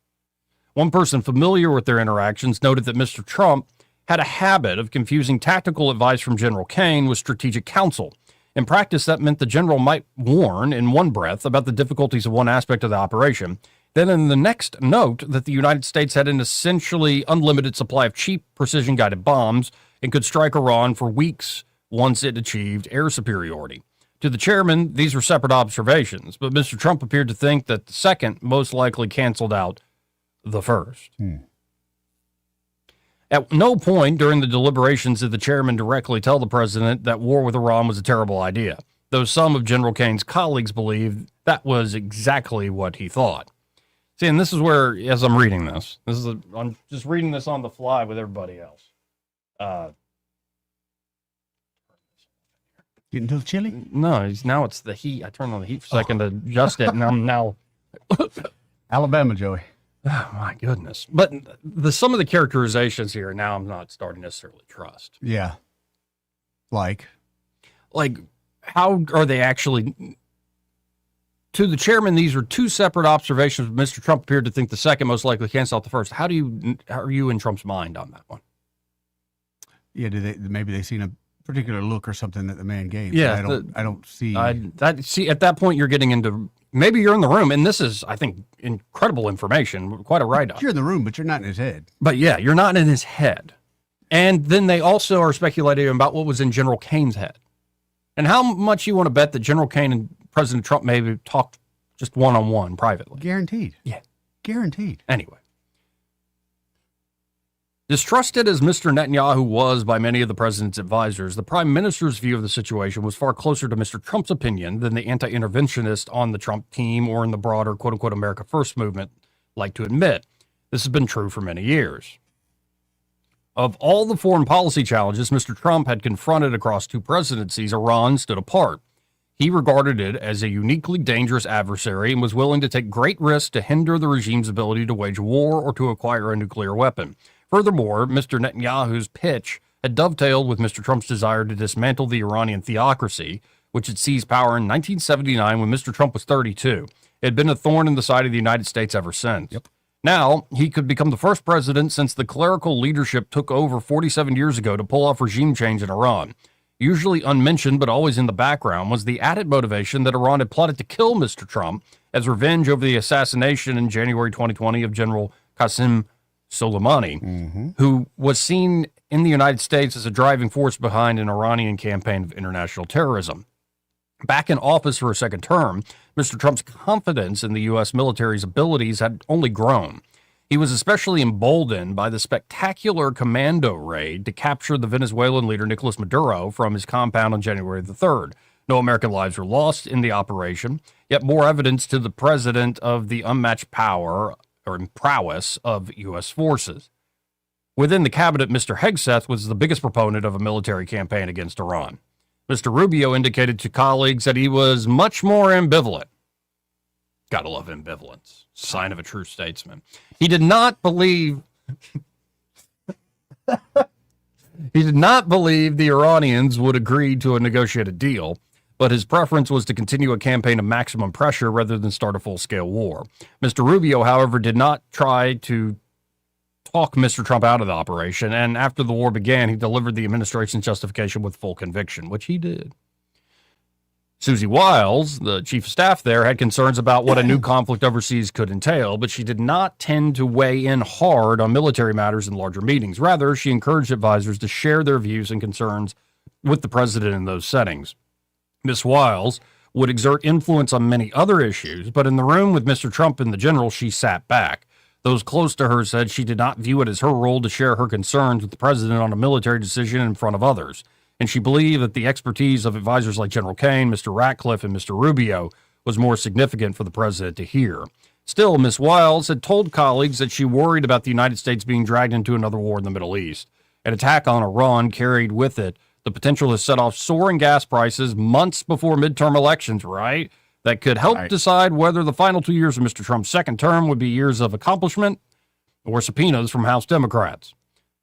One person familiar with their interactions noted that Mr. Trump had a habit of confusing tactical advice from General Cain with strategic counsel. In practice, that meant the general might warn in one breath about the difficulties of one aspect of the operation, then in the next note that the United States had an essentially unlimited supply of cheap precision-guided bombs and could strike Iran for weeks once it achieved air superiority. To the chairman, these were separate observations, but Mr. Trump appeared to think that the second most likely canceled out the first. At no point during the deliberations did the chairman directly tell the president that war with Iran was a terrible idea, though some of General Cain's colleagues believed that was exactly what he thought. See, and this is where, as I'm reading this, I'm just reading this on the fly with everybody else. Getting too chilly? No, now it's the heat. I turned on the heat for a second to adjust it, and I'm now... Alabama, Joey. Oh, my goodness. But some of the characterizations here, now I'm not starting to necessarily trust. Yeah. Like, how are they actually... To the chairman, these are two separate observations. Mr. Trump appeared to think the second most likely cancel out the first. How are you in Trump's mind on that one? Yeah, maybe they seen a particular look or something that the man gave. Yeah, I don't see. See, at that point, you're getting into, maybe you're in the room, and this is, I think, incredible information, quite a write-up. You're in the room, but you're not in his head. But yeah, you're not in his head. And then they also are speculating about what was in General Cain's head. And how much you want to bet that General Cain and President Trump maybe talked just one-on-one privately. Guaranteed. Yeah. Guaranteed. Anyway. Distrusted as Mr. Netanyahu was by many of the president's advisors, the prime minister's view of the situation was far closer to Mr. Trump's opinion than the anti-interventionist on the Trump team or in the broader quote-unquote America First movement like to admit. This has been true for many years. Of all the foreign policy challenges Mr. Trump had confronted across two presidencies, Iran stood apart. He regarded it as a uniquely dangerous adversary and was willing to take great risks to hinder the regime's ability to wage war or to acquire a nuclear weapon. Furthermore, Mr. Netanyahu's pitch had dovetailed with Mr. Trump's desire to dismantle the Iranian theocracy, which had seized power in 1979 when Mr. Trump was 32. It had been a thorn in the side of the United States ever since. Now, he could become the first president since the clerical leadership took over 47 years ago to pull off regime change in Iran. Usually unmentioned but always in the background was the added motivation that Iran had plotted to kill Mr. Trump as revenge over the assassination in January 2020 of General Qasem Soleimani, who was seen in the United States as a driving force behind an Iranian campaign of international terrorism. Back in office for a second term, Mr. Trump's confidence in the U.S. military's abilities had only grown. He was especially emboldened by the spectacular commando raid to capture the Venezuelan leader Nicolas Maduro from his compound on January the 3rd. No American lives were lost in the operation, yet more evidence to the president of the unmatched power or prowess of U.S. forces. Within the cabinet, Mr. Hegseth was the biggest proponent of a military campaign against Iran. Mr. Rubio indicated to colleagues that he was much more ambivalent. Gotta love ambivalence. Sign of a true statesman. He did not believe the Iranians would agree to a negotiated deal, but his preference was to continue a campaign of maximum pressure rather than start a full-scale war. Mr. Rubio, however, did not try to talk Mr. Trump out of the operation, and after the war began, he delivered the administration's justification with full conviction, which he did. Susie Wiles, the chief of staff there, had concerns about what a new conflict overseas could entail, but she did not tend to weigh in hard on military matters in larger meetings. Rather, she encouraged advisors to share their views and concerns with the president in those settings. Ms. Wiles would exert influence on many other issues, but in the room with Mr. Trump and the general, she sat back. Those close to her said she did not view it as her role to share her concerns with the president on a military decision in front of others, and she believed that the expertise of advisors like General Kane, Mr. Ratcliffe, and Mr. Rubio was more significant for the president to hear. Still, Ms. Wiles had told colleagues that she worried about the United States being dragged into another war in the Middle East. An attack on Iran carried with it the potential to set off soaring gas prices months before midterm elections, right? That could help decide whether the final 2 years of Mr. Trump's second term would be years of accomplishment or subpoenas from House Democrats.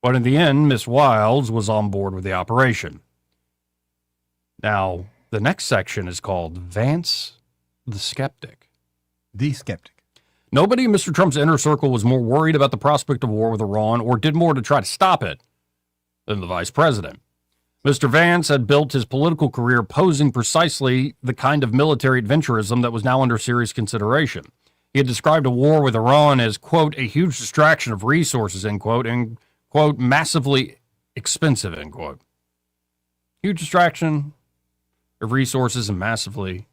But in the end, Ms. Wiles was on board with the operation. Now, the next section is called Vance the Skeptic. The Skeptic. Nobody in Mr. Trump's inner circle was more worried about the prospect of war with Iran or did more to try to stop it than the vice president. Mr. Vance had built his political career posing precisely the kind of military adventurism that was now under serious consideration. He had described a war with Iran as, quote, a huge distraction of resources, end quote, and, quote, massively expensive, end quote. Huge distraction of resources and massively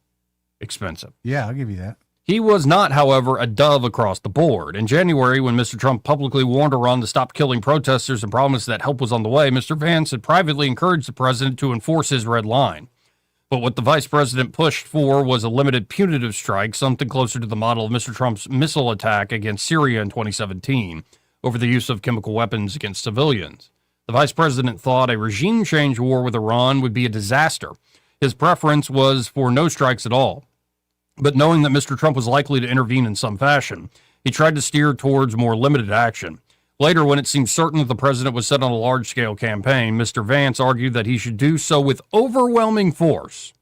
expensive. Yeah, I'll give you that. He was not, however, a dove across the board. In January, when Mr. Trump publicly warned Iran to stop killing protesters and promised that help was on the way, Mr. Vance had privately encouraged the president to enforce his red line. But what the vice president pushed for was a limited punitive strike, something closer to the model of Mr. Trump's missile attack against Syria in 2017 over the use of chemical weapons against civilians. The vice president thought a regime change war with Iran would be a disaster. His preference was for no strikes at all. But knowing that Mr. Trump was likely to intervene in some fashion, he tried to steer towards more limited action. Later, when it seemed certain that the president was set on a large-scale campaign, Mr. Vance argued that he should do so with overwhelming force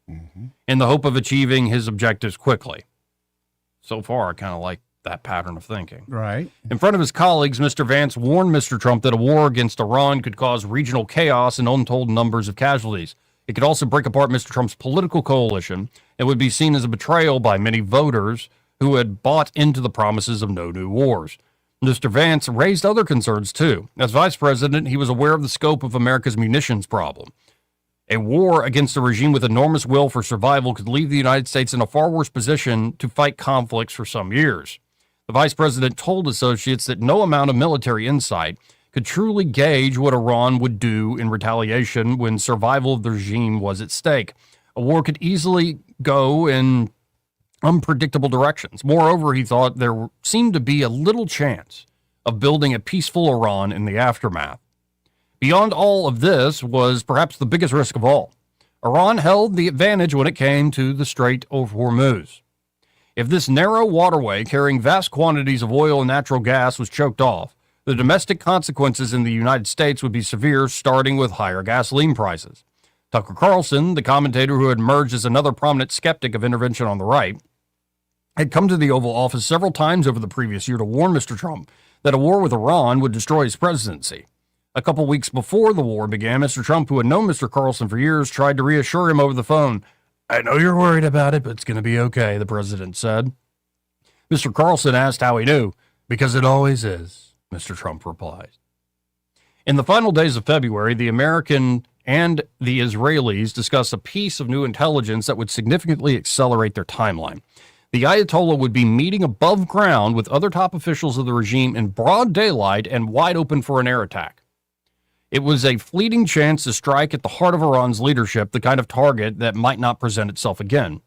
in the hope of achieving his objectives quickly. So far, I kind of like that pattern of thinking. Right. In front of his colleagues, Mr. Vance warned Mr. Trump that a war against Iran could cause regional chaos and untold numbers of casualties. It could also break apart Mr. Trump's political coalition and would be seen as a betrayal by many voters who had bought into the promises of no new wars. Mr. Vance raised other concerns, too. As vice president, he was aware of the scope of America's munitions problem. A war against a regime with enormous will for survival could leave the United States in a far worse position to fight conflicts for some years. The vice president told associates that no amount of military insight could truly gauge what Iran would do in retaliation when survival of the regime was at stake. A war could easily go in unpredictable directions. Moreover, he thought there seemed to be a little chance of building a peaceful Iran in the aftermath. Beyond all of this was perhaps the biggest risk of all. Iran held the advantage when it came to the Strait of Hormuz. If this narrow waterway carrying vast quantities of oil and natural gas was choked off, the domestic consequences in the United States would be severe, starting with higher gasoline prices. Tucker Carlson, the commentator who had emerged as another prominent skeptic of intervention on the right, had come to the Oval Office several times over the previous year to warn Mr. Trump that a war with Iran would destroy his presidency. A couple weeks before the war began, Mr. Trump, who had known Mr. Carlson for years, tried to reassure him over the phone. I know you're worried about it, but it's going to be okay, the president said. Mr. Carlson asked how he knew. Because it always is, Mr. Trump replied. In the final days of February, the American and the Israelis discussed a piece of new intelligence that would significantly accelerate their timeline. The Ayatollah would be meeting above ground with other top officials of the regime in broad daylight and wide open for an air attack. It was a fleeting chance to strike at the heart of Iran's leadership, the kind of target that might not present itself again.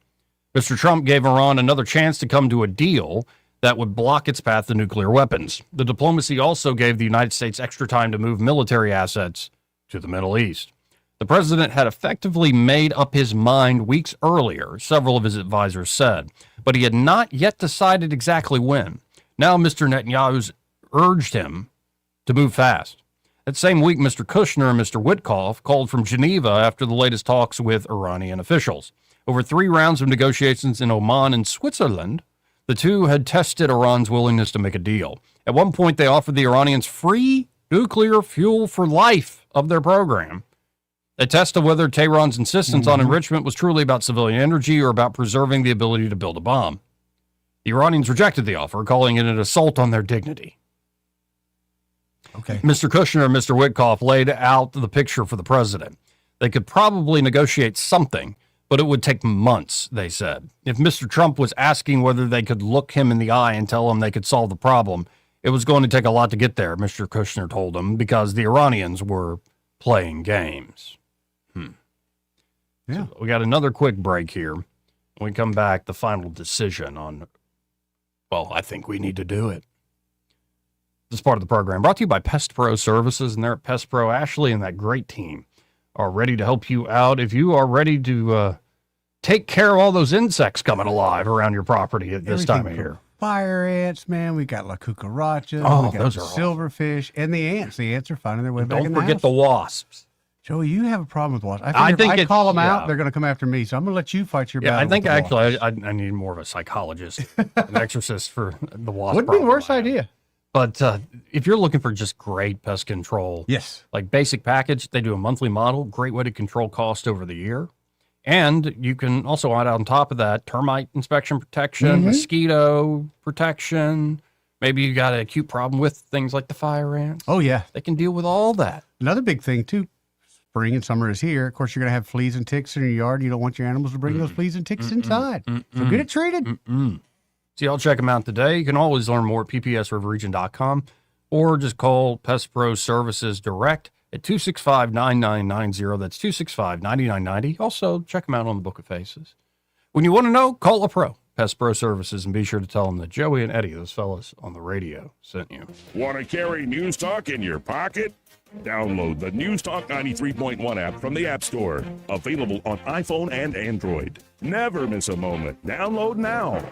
Mr. Trump gave Iran another chance to come to a deal that would block its path to nuclear weapons. The diplomacy also gave the United States extra time to move military assets to the Middle East. The president had effectively made up his mind weeks earlier, several of his advisors said, but he had not yet decided exactly when. Now Mr. Netanyahu urged him to move fast. That same week, Mr. Kushner and Mr. Witkoff called from Geneva after the latest talks with Iranian officials. Over 3 rounds of negotiations in Oman and Switzerland, the two had tested Iran's willingness to make a deal. At one point, they offered the Iranians free nuclear fuel for life of their program. A test of whether Tehran's insistence on enrichment was truly about civilian energy or about preserving the ability to build a bomb. The Iranians rejected the offer, calling it an assault on their dignity. Okay. Mr. Kushner and Mr. Witkoff laid out the picture for the president. They could probably negotiate something, but it would take months, they said. If Mr. Trump was asking whether they could look him in the eye and tell him they could solve the problem, it was going to take a lot to get there, Mr. Kushner told him, because the Iranians were playing games. Yeah. So we got another quick break here. When we come back, the final decision on, well, I think we need to do it. This part of the program brought to you by Pest Pro Services, and they're at Pest Pro. Ashley and that great team are ready to help you out. If you are ready to take care of all those insects coming alive around your property at this time of year. Fire ants, man. We got La Cucaracha. Oh, we got those are silverfish and the ants. The ants are finding their way back in the Don't forget house. the wasps. Joey, you have a problem with wasps. I I think if I call them yeah. out, they're going to come after me. So I'm going to let you fight your Yeah, battle. I think with the actually wasps. I need more of a psychologist, an exorcist for the wasp. Wouldn't be the problem. worst idea. But if you're looking for just great pest control, yes, like basic package, they do a monthly model, great way to control cost over the year. And you can also add on top of that termite inspection protection, mosquito protection. Maybe you got an acute problem with things like the fire ants. Oh, yeah. They can deal with all that. Another big thing, too, spring and summer is here. Of course, you're going to have fleas and ticks in your yard. You don't want your animals to bring those fleas and ticks inside. So get it treated. So y'all check them out today. You can always learn more at ppsriverregion.com or just call Pest Pro Services direct at 265-9990. That's 265-9990. Also, check them out on the Book of Faces. When you want to know, call a pro, Pest Pro Services, and be sure to tell them that Joey and Eddie, those fellas on the radio, sent you. Want to carry News Talk in your pocket? Download the News Talk 93.1 app from the App Store. Available on iPhone and Android. Never miss a moment. Download now.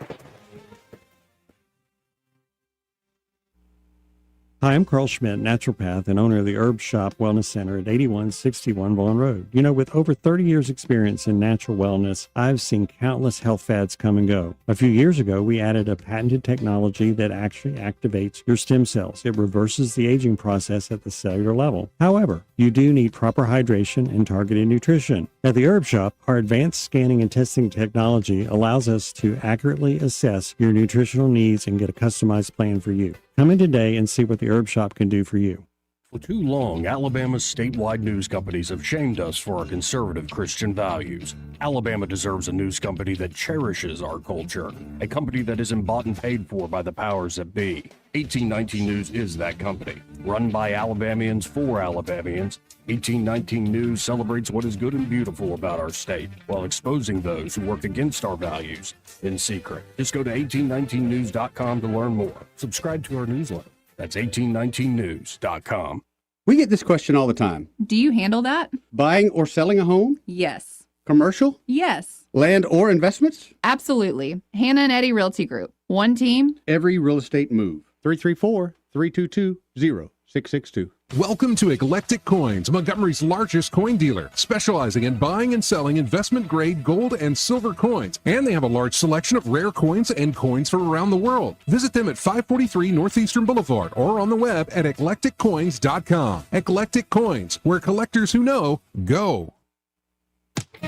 Hi, I'm Carl Schmidt, naturopath and owner of the Herb Shop Wellness Center at 8161 Vaughan Road. You know, with over 30 years experience in natural wellness, I've seen countless health fads come and go. A few years ago, we added a patented technology that actually activates your stem cells. It reverses the aging process at the cellular level. However, you do need proper hydration and targeted nutrition. At the Herb Shop, our advanced scanning and testing technology allows us to accurately assess your nutritional needs and get a customized plan for you. Come in today and see what the Herb Shop can do for you. For too long, Alabama's statewide news companies have shamed us for our conservative Christian values. Alabama deserves a news company that cherishes our culture, a company that isn't bought and paid for by the powers that be. 1819 News is that company. Run by Alabamians for Alabamians, 1819 News celebrates what is good and beautiful about our state, while exposing those who work against our values in secret. Just go to 1819news.com to learn more. Subscribe to our newsletter. That's 1819news.com. We get this question all the time. Do you handle that? Buying or selling a home? Yes. Commercial? Yes, Land or investments? absolutely. Hannah and Eddie Realty Group. One team. Every real estate move. 334-322-0662. Welcome to Eclectic Coins, Montgomery's largest coin dealer, specializing in buying and selling investment-grade gold and silver coins. And they have a large selection of rare coins and coins from around the world. Visit them at 543 Northeastern Boulevard or on the web at eclecticcoins.com. Eclectic Coins, where collectors who know go.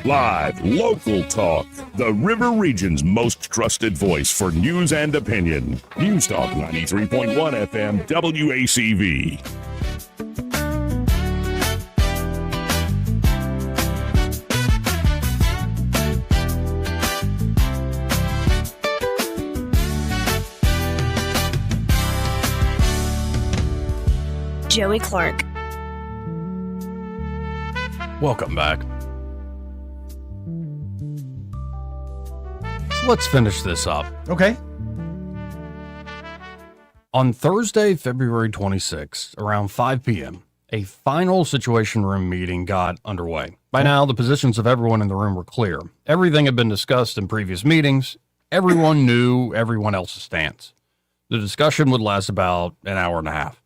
Live, local talk. The River Region's most trusted voice for news and opinion. News Talk 93.1 FM WACV. Joey Clark. Welcome back. So let's finish this up. Okay. On Thursday, February 26th, around 5 p.m., a final Situation Room meeting got underway. By now, the positions of everyone in the room were clear. Everything had been discussed in previous meetings. Everyone knew everyone else's stance. The discussion would last about an hour and a half.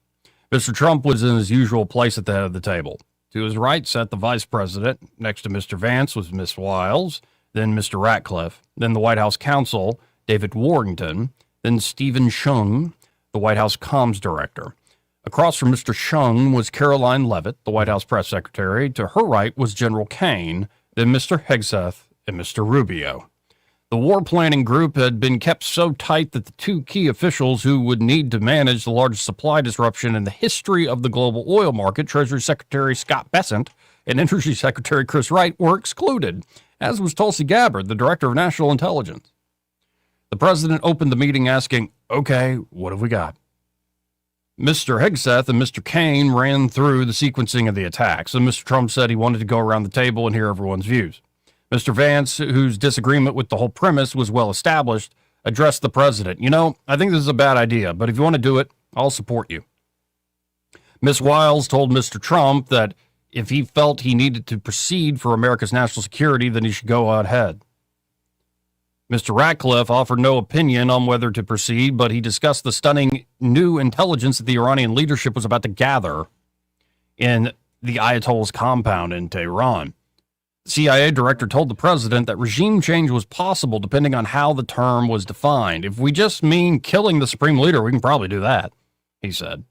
Mr. Trump was in his usual place at the head of the table. To his right sat the vice president. Next to Mr. Vance was Miss Wiles, then Mr. Ratcliffe, then the White House counsel, David Warrington, then Stephen Chung, the White House comms director. Across from Mr. Chung was Caroline Leavitt, the White House press secretary. To her right was General Kane, then Mr. Hegseth, and Mr. Rubio. The war planning group had been kept so tight that the two key officials who would need to manage the largest supply disruption in the history of the global oil market, Treasury Secretary Scott Bessent and Energy Secretary Chris Wright, were excluded, as was Tulsi Gabbard, the Director of National Intelligence. The president opened the meeting asking, "Okay, what have we got?" Mr. Hegseth and Mr. Kane ran through the sequencing of the attacks, and Mr. Trump said he wanted to go around the table and hear everyone's views. Mr. Vance, whose disagreement with the whole premise was well established, addressed the president. "You know, I think this is a bad idea, but if you want to do it, I'll support you." Miss Wiles told Mr. Trump that if he felt he needed to proceed for America's national security, then he should go ahead. Mr. Ratcliffe offered no opinion on whether to proceed, but he discussed the stunning new intelligence that the Iranian leadership was about to gather in the Ayatollah's compound in Tehran. The CIA director told the president that regime change was possible depending on how the term was defined. "If we just mean killing the supreme leader, we can probably do that," he said.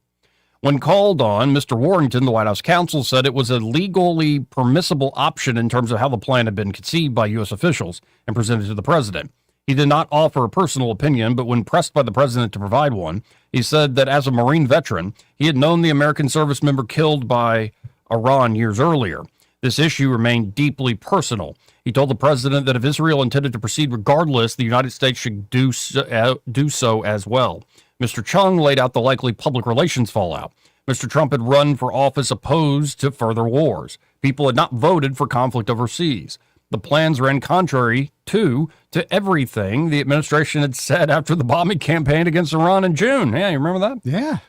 When called on, Mr. Warrington, the White House counsel, said it was a legally permissible option in terms of how the plan had been conceived by U.S. officials and presented to the president. He did not offer a personal opinion, but when pressed by the president to provide one, he said that as a Marine veteran, he had known the American service member killed by Iran years earlier. This issue remained deeply personal. He told the president that if Israel intended to proceed regardless, the United States should do so as well. Mr. Chung laid out the likely public relations fallout. Mr. Trump had run for office opposed to further wars. People had not voted for conflict overseas. The plans ran contrary to everything the administration had said after the bombing campaign against Iran in June. Yeah, you remember that? Yeah.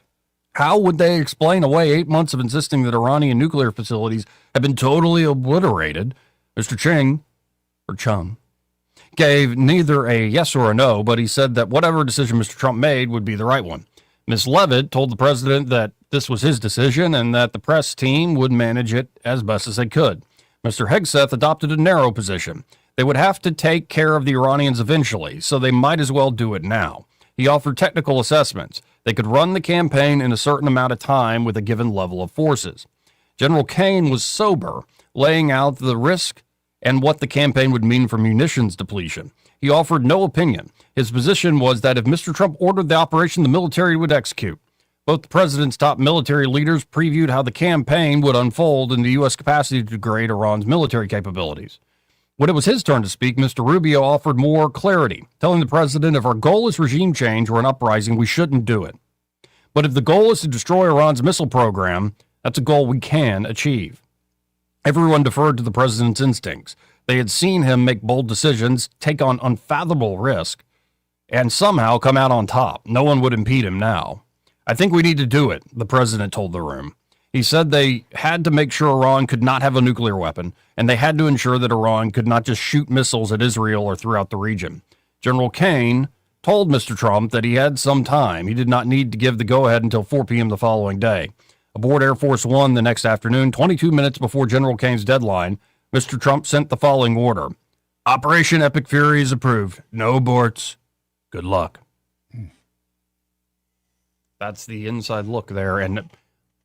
How would they explain away 8 months of insisting that Iranian nuclear facilities had been totally obliterated? Mr. Chung gave neither a yes or a no, but he said that whatever decision Mr. Trump made would be the right one. Ms. Leavitt told the president that this was his decision and that the press team would manage it as best as they could. Mr. Hegseth adopted a narrow position. They would have to take care of the Iranians eventually, so they might as well do it now. He offered technical assessments. They could run the campaign in a certain amount of time with a given level of forces. General Kane was sober, laying out the risk and what the campaign would mean for munitions depletion. He offered no opinion. His position was that if Mr. Trump ordered the operation, the military would execute. Both the president's top military leaders previewed how the campaign would unfold in the U.S. capacity to degrade Iran's military capabilities. When it was his turn to speak, Mr. Rubio offered more clarity, telling the president if our goal is regime change or an uprising, we shouldn't do it. But if the goal is to destroy Iran's missile program, that's a goal we can achieve. Everyone deferred to the president's instincts. They had seen him make bold decisions, take on unfathomable risk, and somehow come out on top. No one would impede him now. "I think we need to do it," the president told the room. He said they had to make sure Iran could not have a nuclear weapon, and they had to ensure that Iran could not just shoot missiles at Israel or throughout the region. General Kane told Mr. Trump that he had some time. He did not need to give the go-ahead until 4 p.m. the following day. Aboard Air Force One the next afternoon, 22 minutes before General Kane's deadline, Mr. Trump sent the following order. Operation Epic Fury is approved. No aborts. Good luck. That's the inside look there. And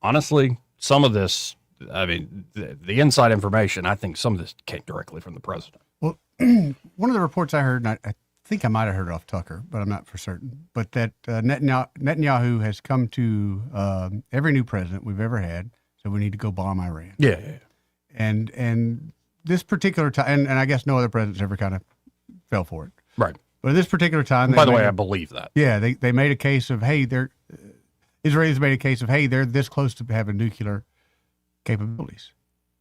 honestly, some of this, I mean, the inside information, I think some of this came directly from the president. Well, one of the reports I heard, and I think I might have heard it off Tucker, but I'm not for certain, but that Netanyahu has come to every new president we've ever had, so we need to go bomb Iran. Yeah. And this particular time, and I guess no other president's ever kind of fell for it. Right. But at this particular time, By the way, I believe that. Yeah, they made a case of, hey, Israelis made a case of, hey, they're this close to having nuclear capabilities.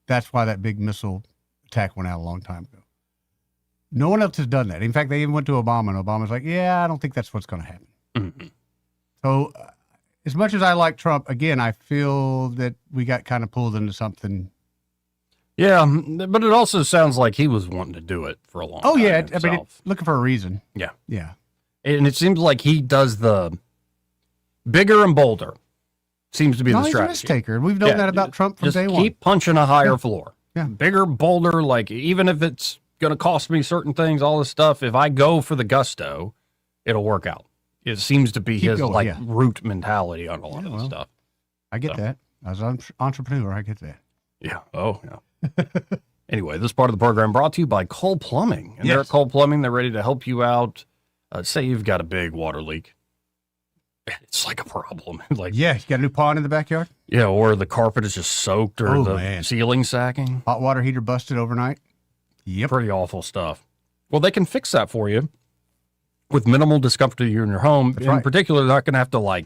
That's why that big missile attack went out a long time ago. No one else has done that. In fact, they even went to Obama, and Obama's like, yeah, I don't think that's what's going to happen. Mm-hmm. So as much as I like Trump, again, I feel that we got kind of pulled into something. Yeah, but it also sounds like he was wanting to do it for a long time. Oh, yeah. himself. I mean, looking for a reason. Yeah. Yeah. And it seems like he does the bigger and bolder. Seems to be the He's a strategy. risk taker. We've known that about Trump from day one. Keep punching a higher Yeah. floor. Yeah. Bigger, bolder, like even if it's going to cost me certain things, all this stuff, if I go for the gusto, it'll work out. It seems to be Keep his going, yeah. root mentality on a lot of the stuff. I get that. As an entrepreneur, I get that. Yeah. Oh, yeah. Anyway, this part of the program brought to you by Cole Plumbing. And Yes. they're at Cole Plumbing. They're ready to help you out. Say you've got a big water leak. It's like a problem. Like, Yeah, you got a new pond in the backyard? yeah, or the carpet is just soaked, or Oh, the man. ceiling sacking. Hot water heater busted overnight? Yep. Pretty awful stuff. Well, they can fix that for you with minimal discomfort to you in your home. That's in right. particular, they're not going to have to like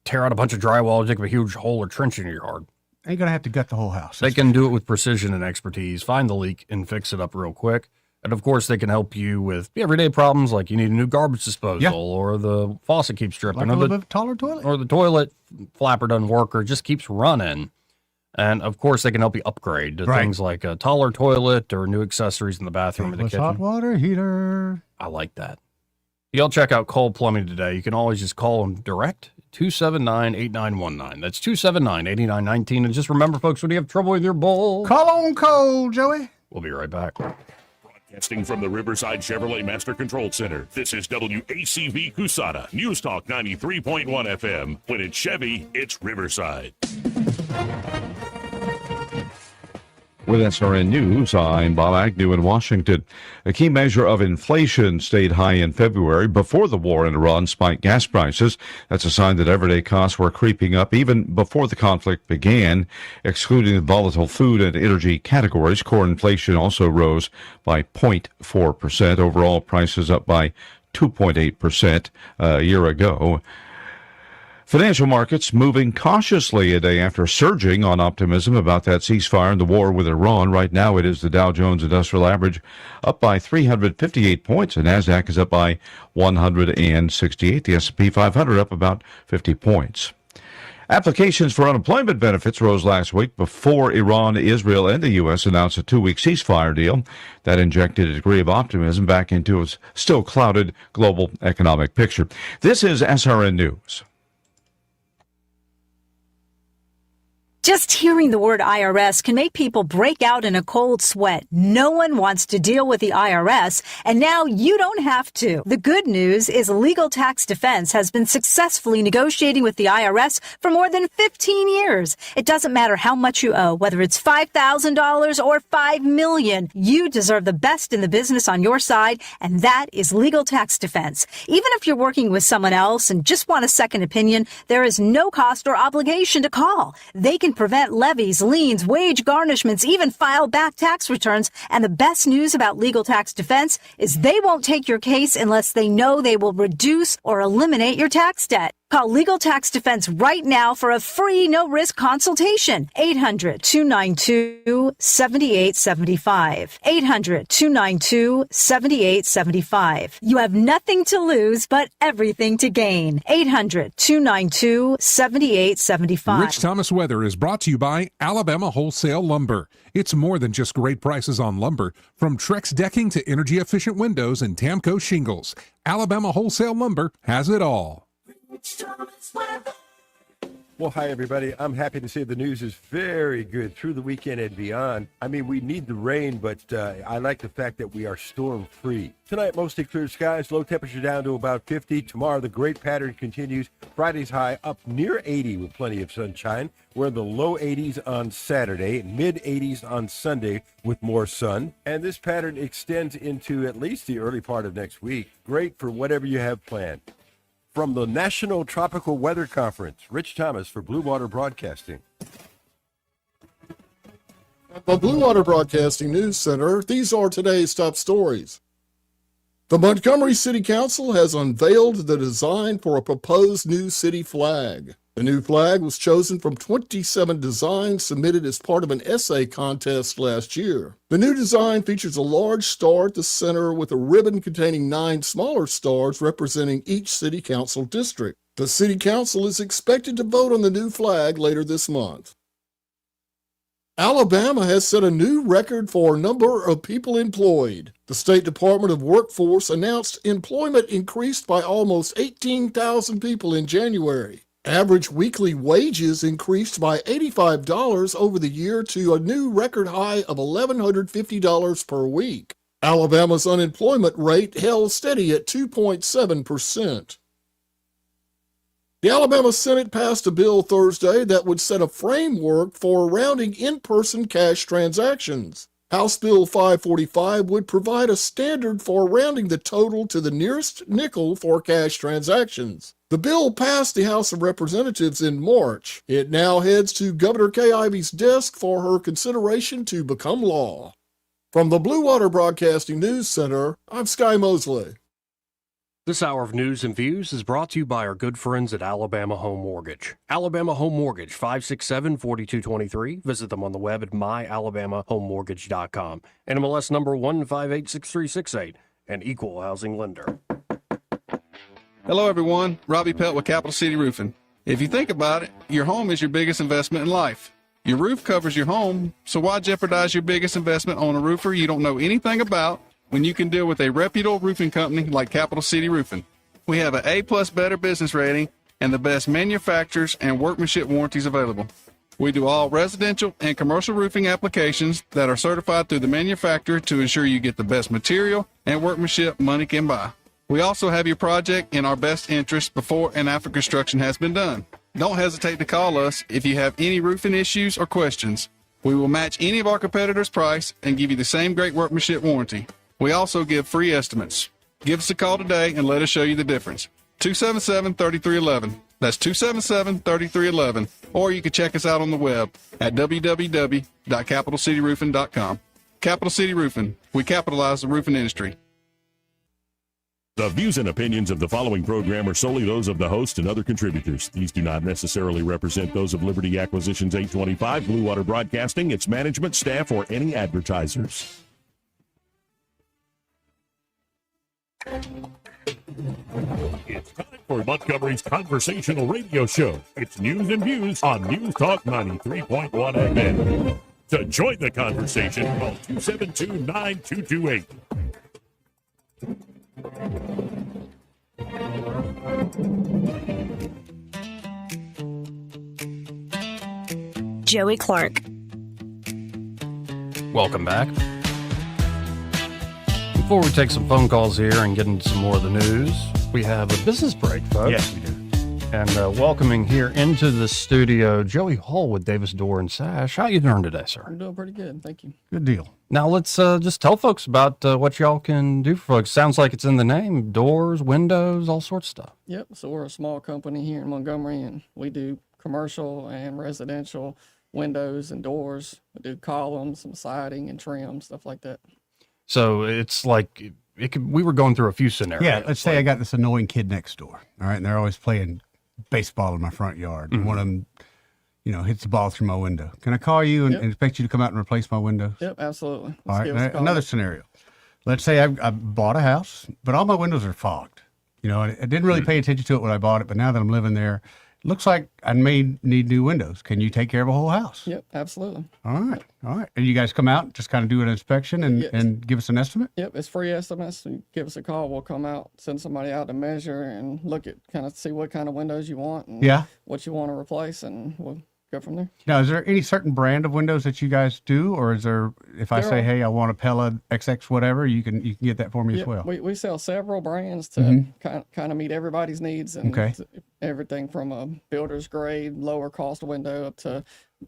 tear out a bunch of drywall, dig up a huge hole or trench in your yard. Ain't going to have to gut the whole house. They can do it with precision and expertise, find the leak and fix it up real quick. And of course, they can help you with everyday problems like you need a new garbage disposal, Yeah. or the faucet keeps dripping, Like a or little bit taller toilet? or the toilet flapper doesn't work, or it just keeps running. And of course, they can help you upgrade to Right. things like a taller toilet or new accessories in the bathroom or the With kitchen. hot water heater. I like that. Y'all check out Cole Plumbing today. You can always just call them direct, 279-8919. That's 279-8919. And just remember, folks, when you have trouble with your bowl, Call on Cole, Joey. we'll be right back. Broadcasting from the Riverside Chevrolet Master Control Center, this is WACV Cusada, News Talk 93.1 FM. When it's Chevy, it's Riverside. With SRN News, I'm Bob Agnew in Washington. A key measure of inflation stayed high in February before the war in Iran spiked gas prices. That's a sign that everyday costs were creeping up even before the conflict began. Excluding the volatile food and energy categories, core inflation also rose by 0.4%. Overall prices up by 2.8% a year ago. Financial markets moving cautiously a day after surging on optimism about that ceasefire and the war with Iran. Right now it is the Dow Jones Industrial Average up by 358 points. The NASDAQ is up by 168. The S&P 500 up about 50 points. Applications for unemployment benefits rose last week before Iran, Israel, and the U.S. announced a 2-week ceasefire deal that injected a degree of optimism back into a still clouded global economic picture. This is SRN News. Just hearing the word IRS can make people break out in a cold sweat. No one wants to deal with the IRS, and now you don't have to. The good news is Legal Tax Defense has been successfully negotiating with the IRS for more than 15 years. It doesn't matter how much you owe, whether it's $5,000 or $5 million. You deserve the best in the business on your side, and that is Legal Tax Defense. Even if you're working with someone else and just want a second opinion, there is no cost or obligation to call. They can prevent levies, liens, wage garnishments, even file back tax returns. And the best news about Legal Tax Defense is they won't take your case unless they know they will reduce or eliminate your tax debt. Call Legal Tax Defense right now for a free no-risk consultation. 800-292-7875. 800-292-7875. You have nothing to lose but everything to gain. 800-292-7875. Rich Thomas Weather is brought to you by Alabama Wholesale Lumber. It's more than just great prices on lumber. From Trex decking to energy-efficient windows and Tamco shingles, Alabama Wholesale Lumber has it all. Well, hi, everybody. I'm happy to say the news is very good through the weekend and beyond. I mean, we need the rain, but I like the fact that we are storm-free. Tonight, mostly clear skies, low temperature down to about 50. Tomorrow, the great pattern continues. Friday's high up near 80 with plenty of sunshine. We're in the low 80s on Saturday, mid 80s on Sunday with more sun. And this pattern extends into at least the early part of next week. Great for whatever you have planned. From the National Tropical Weather Conference, Rich Thomas for Blue Water Broadcasting. At the Blue Water Broadcasting News Center, these are today's top stories. The Montgomery City Council has unveiled the design for a proposed new city flag. The new flag was chosen from 27 designs submitted as part of an essay contest last year. The new design features a large star at the center with a ribbon containing 9 smaller stars representing each city council district. The city council is expected to vote on the new flag later this month. Alabama has set a new record for number of people employed. The State Department of Workforce announced employment increased by almost 18,000 people in January. Average weekly wages increased by $85 over the year to a new record high of $1,150 per week. Alabama's unemployment rate held steady at 2.7%. The Alabama Senate passed a bill Thursday that would set a framework for rounding in-person cash transactions. House Bill 545 would provide a standard for rounding the total to the nearest nickel for cash transactions. The bill passed the House of Representatives in March. It now heads to Governor Kay Ivey's desk for her consideration to become law. From the Blue Water Broadcasting News Center, I'm Sky Mosley. This hour of news and views is brought to you by our good friends at Alabama Home Mortgage. Alabama Home Mortgage, 567-4223. Visit them on the web at myalabamahomemortgage.com. NMLS number 1586368, an equal housing lender. Hello, everyone. Robbie Pelt with Capital City Roofing. If you think about it, your home is your biggest investment in life. Your roof covers your home, so why jeopardize your biggest investment on a roofer you don't know anything about when you can deal with a reputable roofing company like Capital City Roofing? We have an A+ Better Business rating and the best manufacturers and workmanship warranties available. We do all residential and commercial roofing applications that are certified through the manufacturer to ensure you get the best material and workmanship money can buy. We also have your project in our best interest before and after construction has been done. Don't hesitate to call us if you have any roofing issues or questions. We will match any of our competitors' price and give you the same great workmanship warranty. We also give free estimates. Give us a call today and let us show you the difference. 277-3311. That's 277-3311. Or you can check us out on the web at www.capitalcityroofing.com. Capital City Roofing. We capitalize the roofing industry. The views and opinions of the following program are solely those of the host and other contributors. These do not necessarily represent those of Liberty Acquisitions 825, Blue Water Broadcasting, its management, staff, or any advertisers. It's time for Montgomery's conversational radio show. It's news and views on News Talk 93.1 FM. To join the conversation, call 272-9228. Joey Clark. Welcome back. Before we take some phone calls here and get into some more of the news, we have a business break, folks. Yes, we do. And welcoming here into the studio, Joey Hull with Davis Door and Sash. How you doing today, sir? I'm doing pretty good, thank you. Good deal. Now let's just tell folks about what y'all can do for folks. Sounds like it's in the name: doors, windows, all sorts of stuff. Yep. So we're a small company here in Montgomery, and we do commercial and residential windows and doors. We do columns and siding and trim, stuff like that. So it's like we were going through a few scenarios. Yeah, let's say I got this annoying kid next door, all right, and they're always playing baseball in my front yard. And one of them, hits the ball through my window. Can I call you and expect you to come out and replace my windows? Yep, absolutely. All right. Now, another scenario. Let's say I bought a house, but all my windows are fogged. I didn't really pay attention to it when I bought it, but now that I'm living there, it looks like I may need new windows. Can you take care of a whole house? Yep, absolutely. All right. And you guys come out, just kind of do an inspection and give us an estimate? Yep, it's free estimates. You give us a call, we'll come out, send somebody out to measure and look at see what kind of windows you want and what you want to replace, and we'll go from there. Now, is there any certain brand of windows that you guys do, or is there, if I say, hey, I want a Pella XX whatever, you can get that for me as well? We sell several brands to kind of meet everybody's needs, and everything from a builder's grade, lower cost window up to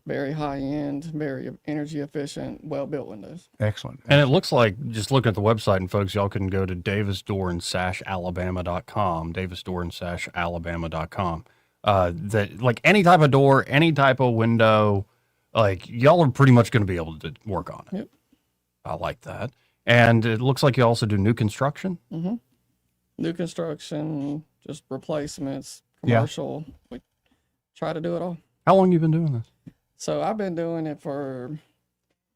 very high end, very energy efficient, well built windows. Excellent. And it looks like, just looking at the website, and folks, y'all can go to davisdoorandsashalabama.com, davisdoorandsashalabama.com. That like any type of door, any type of window, like y'all are pretty much going to be able to work on it. Yep. I like that. And it looks like you also do new construction. Mm-hmm. New construction, just replacements, commercial. We try to do it all. How long you been doing this? So I've been doing it for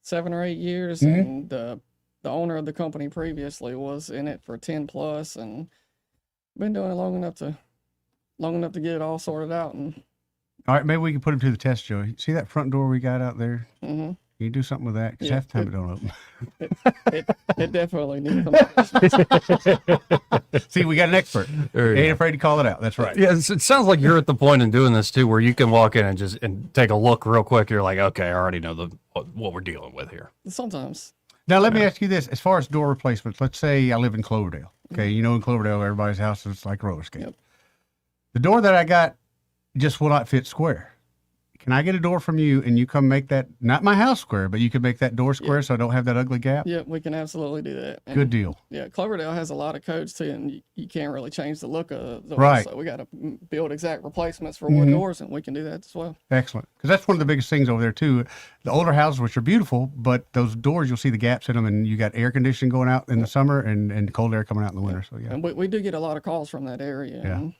7 or 8 years, and the owner of the company previously was in it for 10 plus, and been doing it long enough to get it all sorted out. And all right, maybe we can put him to the test, Joey. See that front door we got out there? Mm-hmm. Can you do something with that? Because half the time it don't open. It definitely needs some. See, we got an expert. Ain't afraid to call it out. That's right. Yeah, it sounds like you're at the point in doing this too, where you can walk in and take a look real quick. You're like, okay, I already know what we're dealing with here. Sometimes. Now, let me ask you this. As far as door replacements, let's say I live in Cloverdale. Okay, in Cloverdale, everybody's house is like roller skate. Yep. The door that I got just will not fit square. Can I get a door from you and you come make that, not my house square, but you can make that door square so I don't have that ugly gap? Yeah, we can absolutely do that. And good deal. Yeah, Cloverdale has a lot of codes too, and you can't really change the look of the right. So we got to build exact replacements for wood doors, and we can do that as well. Excellent. Because that's one of the biggest things over there too. The older houses, which are beautiful, but those doors, you'll see the gaps in them, and you got air conditioning going out in the summer and cold air coming out in the winter. So yeah. And we do get a lot of calls from that area. Yeah. And,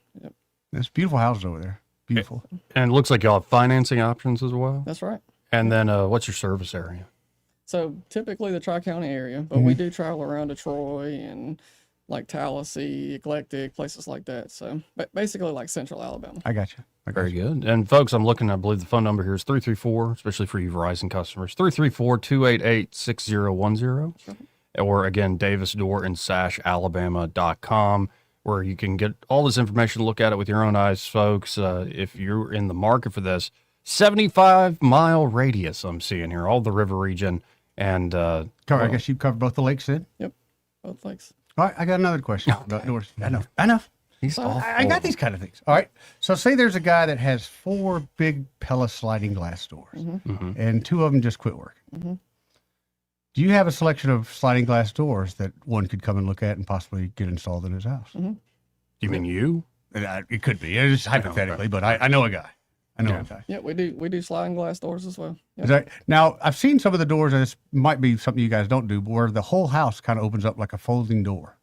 There's beautiful houses over there. Beautiful. And it looks like y'all have financing options as well. That's right. And then what's your service area? So typically the Tri-County area, but we do travel around to Troy and like Tallahassee, Eclectic, places like that. So basically like Central Alabama. I got you. Very good. And folks, I'm looking, I believe the phone number here is 334, especially for you Verizon customers, 334-288-6010. Sure. Or again, davisdoorandsashalabama.com. where you can get all this information, look at it with your own eyes, folks. If you're in the market for this, 75-mile radius I'm seeing here, all the river region. And I guess you covered both the lakes then? Yep, both lakes. All right, I got another question about doors. I know. He's awful. I got these kind of things. All right, so say there's a guy that has 4 big Pella sliding glass doors, and 2 of them just quit working. Do you have a selection of sliding glass doors that one could come and look at and possibly get installed in his house? You mean you? It could be. It's hypothetically, but I know a guy. A guy. Yeah, we do sliding glass doors as well. Yep. Now, I've seen some of the doors, and this might be something you guys don't do, but where the whole house kind of opens up like a folding door.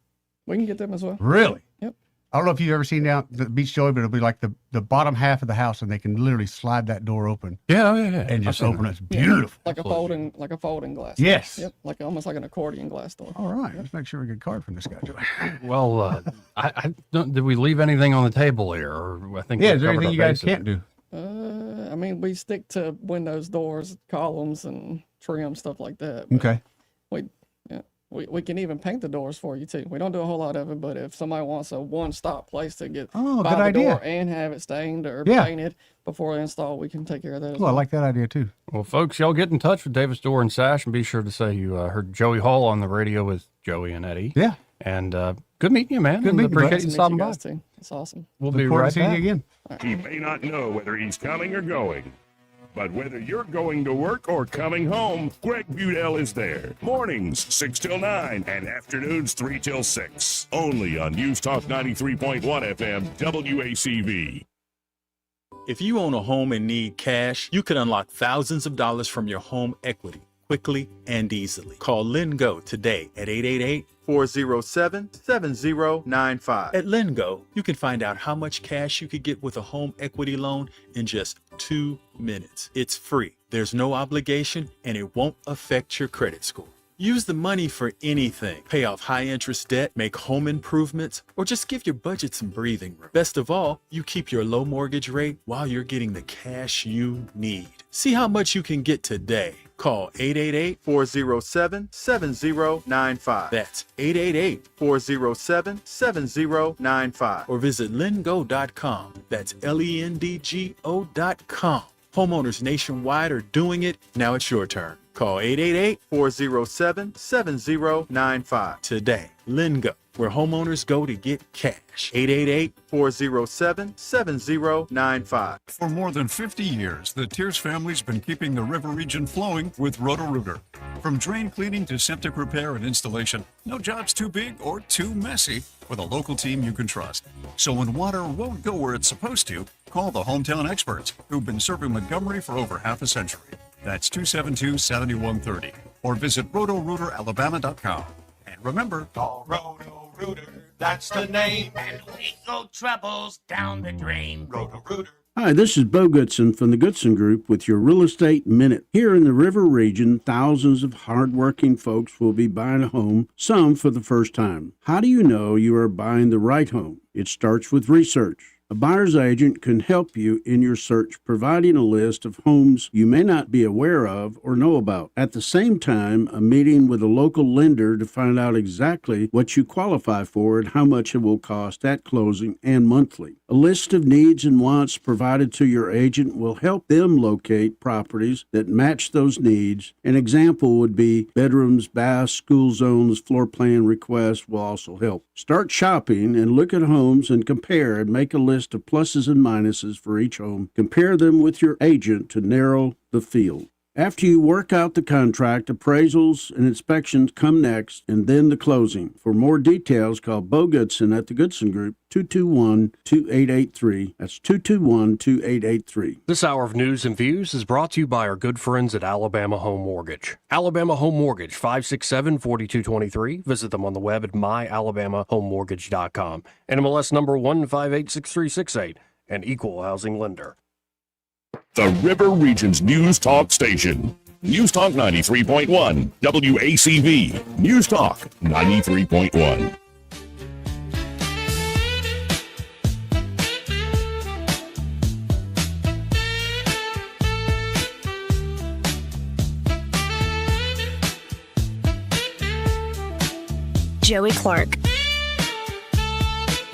We can get them as well. Really? Yep. I don't know if you've ever seen down the beach, Joey, but it'll be like the bottom half of the house, and they can literally slide that door open. Yeah. And just open it. It's beautiful. Like a folding glass. Yes. Yep. Almost like an accordion glass door. All right. Let's make sure we get a card from this guy, Joey. Well, I don't. Did we leave anything on the table here? Or I think. Yeah. Is there anything you guys can't do? I mean, we stick to windows, doors, columns, and trim stuff like that. Okay. We can even paint the doors for you too. We don't do a whole lot of it, but if somebody wants a one-stop place to get good the idea. door and have it stained or painted before they install, we can take care of that as well. I like that idea too. Well, folks, y'all get in touch with Davis Door and Sash, and be sure to say you heard Joey Hall on the radio with Joey and Eddie. Yeah. And good meeting you, man. Good meeting you. Appreciate you stopping by. Too. It's awesome. We'll Look be forward right to seeing back. you again. He may not know whether he's coming or going, but whether you're going to work or coming home, Greg Budell is there. Mornings, 6 till 9, and afternoons, 3 till 6. Only on News Talk 93.1 FM, WACV. If you own a home and need cash, you could unlock thousands of dollars from your home equity quickly and easily. Call LendGo today at 888-407-7095. At LendGo, you can find out how much cash you could get with a home equity loan in just 2 minutes. It's free, there's no obligation, and it won't affect your credit score. Use the money for anything. Pay off high-interest debt, make home improvements, or just give your budget some breathing room. Best of all, you keep your low mortgage rate while you're getting the cash you need. See how much you can get today. Call 888-407-7095. That's 888-407-7095. Or visit lendgo.com. That's LENDGO.com. Homeowners nationwide are doing it. Now it's your turn. Call 888-407-7095 today. LendGo, where homeowners go to get cash. 888-407-7095. For more than 50 years, the Tears family's been keeping the river region flowing with Roto-Rooter. From drain cleaning to septic repair and installation, no job's too big or too messy with a local team you can trust. So when water won't go where it's supposed to, call the hometown experts who've been serving Montgomery for over half a century. That's 272-7130. Or visit rotorooteralabama.com. And remember, Call Roto-Rooter, that's the name. And lethal troubles down the drain. Roto-Rooter. Hi, this is Bo Goodson from the Goodson Group with your Real Estate Minute. Here in the River region, thousands of hardworking folks will be buying a home, some for the first time. How do you know you are buying the right home? It starts with research. A buyer's agent can help you in your search, providing a list of homes you may not be aware of or know about. At the same time, a meeting with a local lender to find out exactly what you qualify for and how much it will cost at closing and monthly. A list of needs and wants provided to your agent will help them locate properties that match those needs. An example would be bedrooms, baths, school zones, floor plan requests will also help. Start shopping and look at homes and compare and make a list of pluses and minuses for each home. Compare them with your agent to narrow the field. After you work out the contract, appraisals and inspections come next, and then the closing. For more details, call Bo Goodson at the Goodson Group, 221-2883. That's 221-2883. This hour of news and views is brought to you by our good friends at Alabama Home Mortgage. Alabama Home Mortgage, 567-4223. Visit them on the web at myalabamahomemortgage.com. NMLS number 1586368, an equal housing lender. The River Region's News Talk Station. News Talk 93.1. WACV. News Talk 93.1. Joey Clark.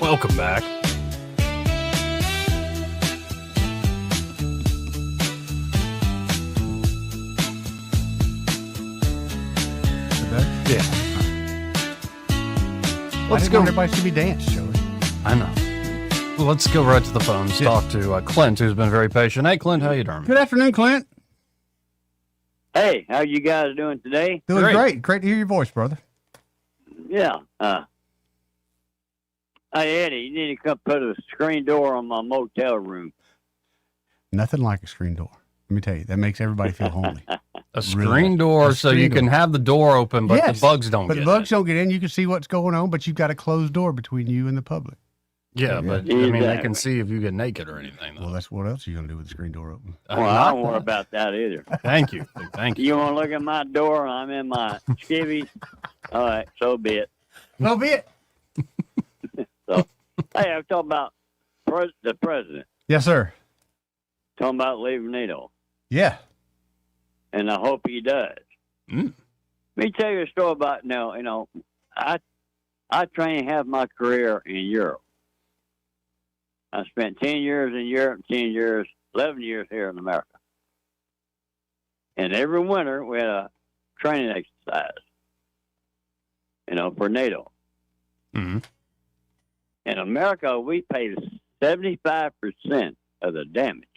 Welcome back. Yeah. Let's go. go. Everybody should be danced, Joey. I know. Well, let's go right to the phones. Talk to Clint, who's been very patient. Hey, Clint, how you doing? Good afternoon, Clint. Hey, how you guys doing today? Doing great. Great to hear your voice, brother. Yeah. Hey, Eddie, you need to come put a screen door on my motel room. Nothing like a screen door. Let me tell you, that makes everybody feel homely. A screen door so you can have the door open, but the bugs don't get in. But the bugs don't get in. You can see what's going on, but you've got a closed door between you and the public. Yeah, but I mean, they can see if you get naked or anything. Though. Well, that's what else are you going to do with the screen door open? Well, I don't worry about that either. Thank you. Thank you. You want to look at my door? I'm in my skivvies. All right, so be it. So be it. So, hey, I'm talking about the president. Yes, sir. Talking about leaving NATO. Yeah. And I hope he does. Let me tell you a story about I trained half my career in Europe. I spent 10 years in Europe, 11 years here in America. And every winter we had a training exercise, for NATO. Mm-hmm. In America, we paid 75% of the damage.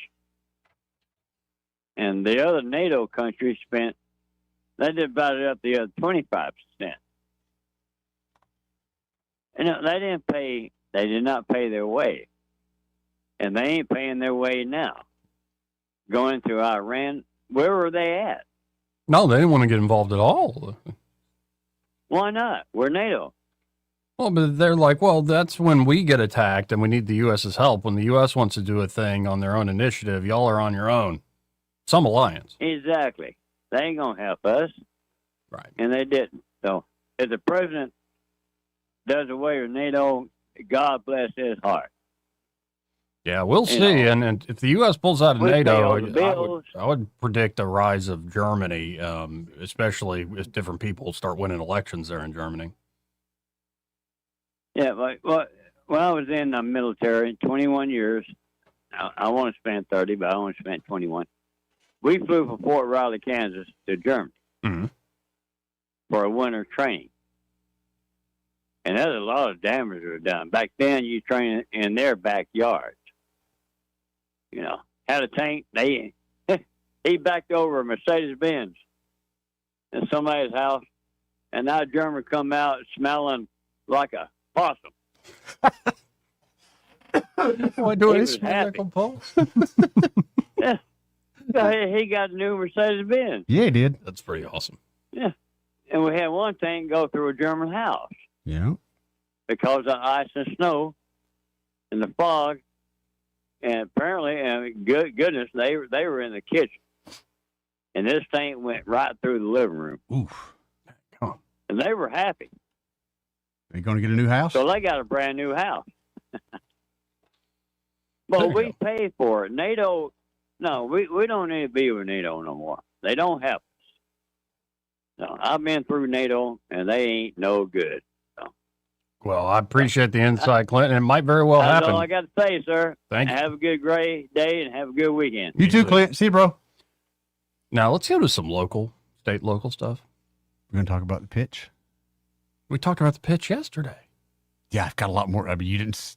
And the other NATO countries they divided up the other 25%. And they did not pay their way. And they ain't paying their way now. Going through Iran, where were they at? No, they didn't want to get involved at all. Why not? We're NATO. Well, but they're like, well, that's when we get attacked and we need the U.S.'s help. When the U.S. wants to do a thing on their own initiative, y'all are on your own. Some alliance. Exactly. They ain't going to help us. Right. And they didn't. So if the president does away with NATO, God bless his heart. Yeah, we'll see. And if the U.S. pulls out of We pay NATO, all the bills. I would predict a rise of Germany, especially if different people start winning elections there in Germany. Yeah, but when I was in the military, 21 years, I want to spend 30, but I only spent 21. We flew from Fort Riley, Kansas to Germany for a winter training. And there's a lot of damage was done. Back then, you train in their backyards. You know, had a tank. He backed over a Mercedes-Benz in somebody's house, and now German come out smelling like a possum. Why do I was smell like happy. a possum? Yeah. He got a new Mercedes-Benz. Yeah, he did. That's pretty awesome. Yeah. And we had one tank go through a German house Yeah. because of ice and snow and the fog. And apparently, goodness, they were in the kitchen. And this tank went right through the living room. Oof. And they were happy. Are you going to get a new house? So they got a brand new house. But we pay for it. NATO, no, we don't need to be with NATO no more. They don't help us. No, I've been through NATO, and they ain't no good. Well, I appreciate the insight, Clinton. It might very well That's happen. all I got to say, sir. Thank you. Have a good, great day, and have a good weekend. You too, Clint. See you, bro. Now, let's go to some state local stuff. We're going to talk about the pitch. We talked about the pitch yesterday. Yeah, I've got a lot more. I mean, you didn't.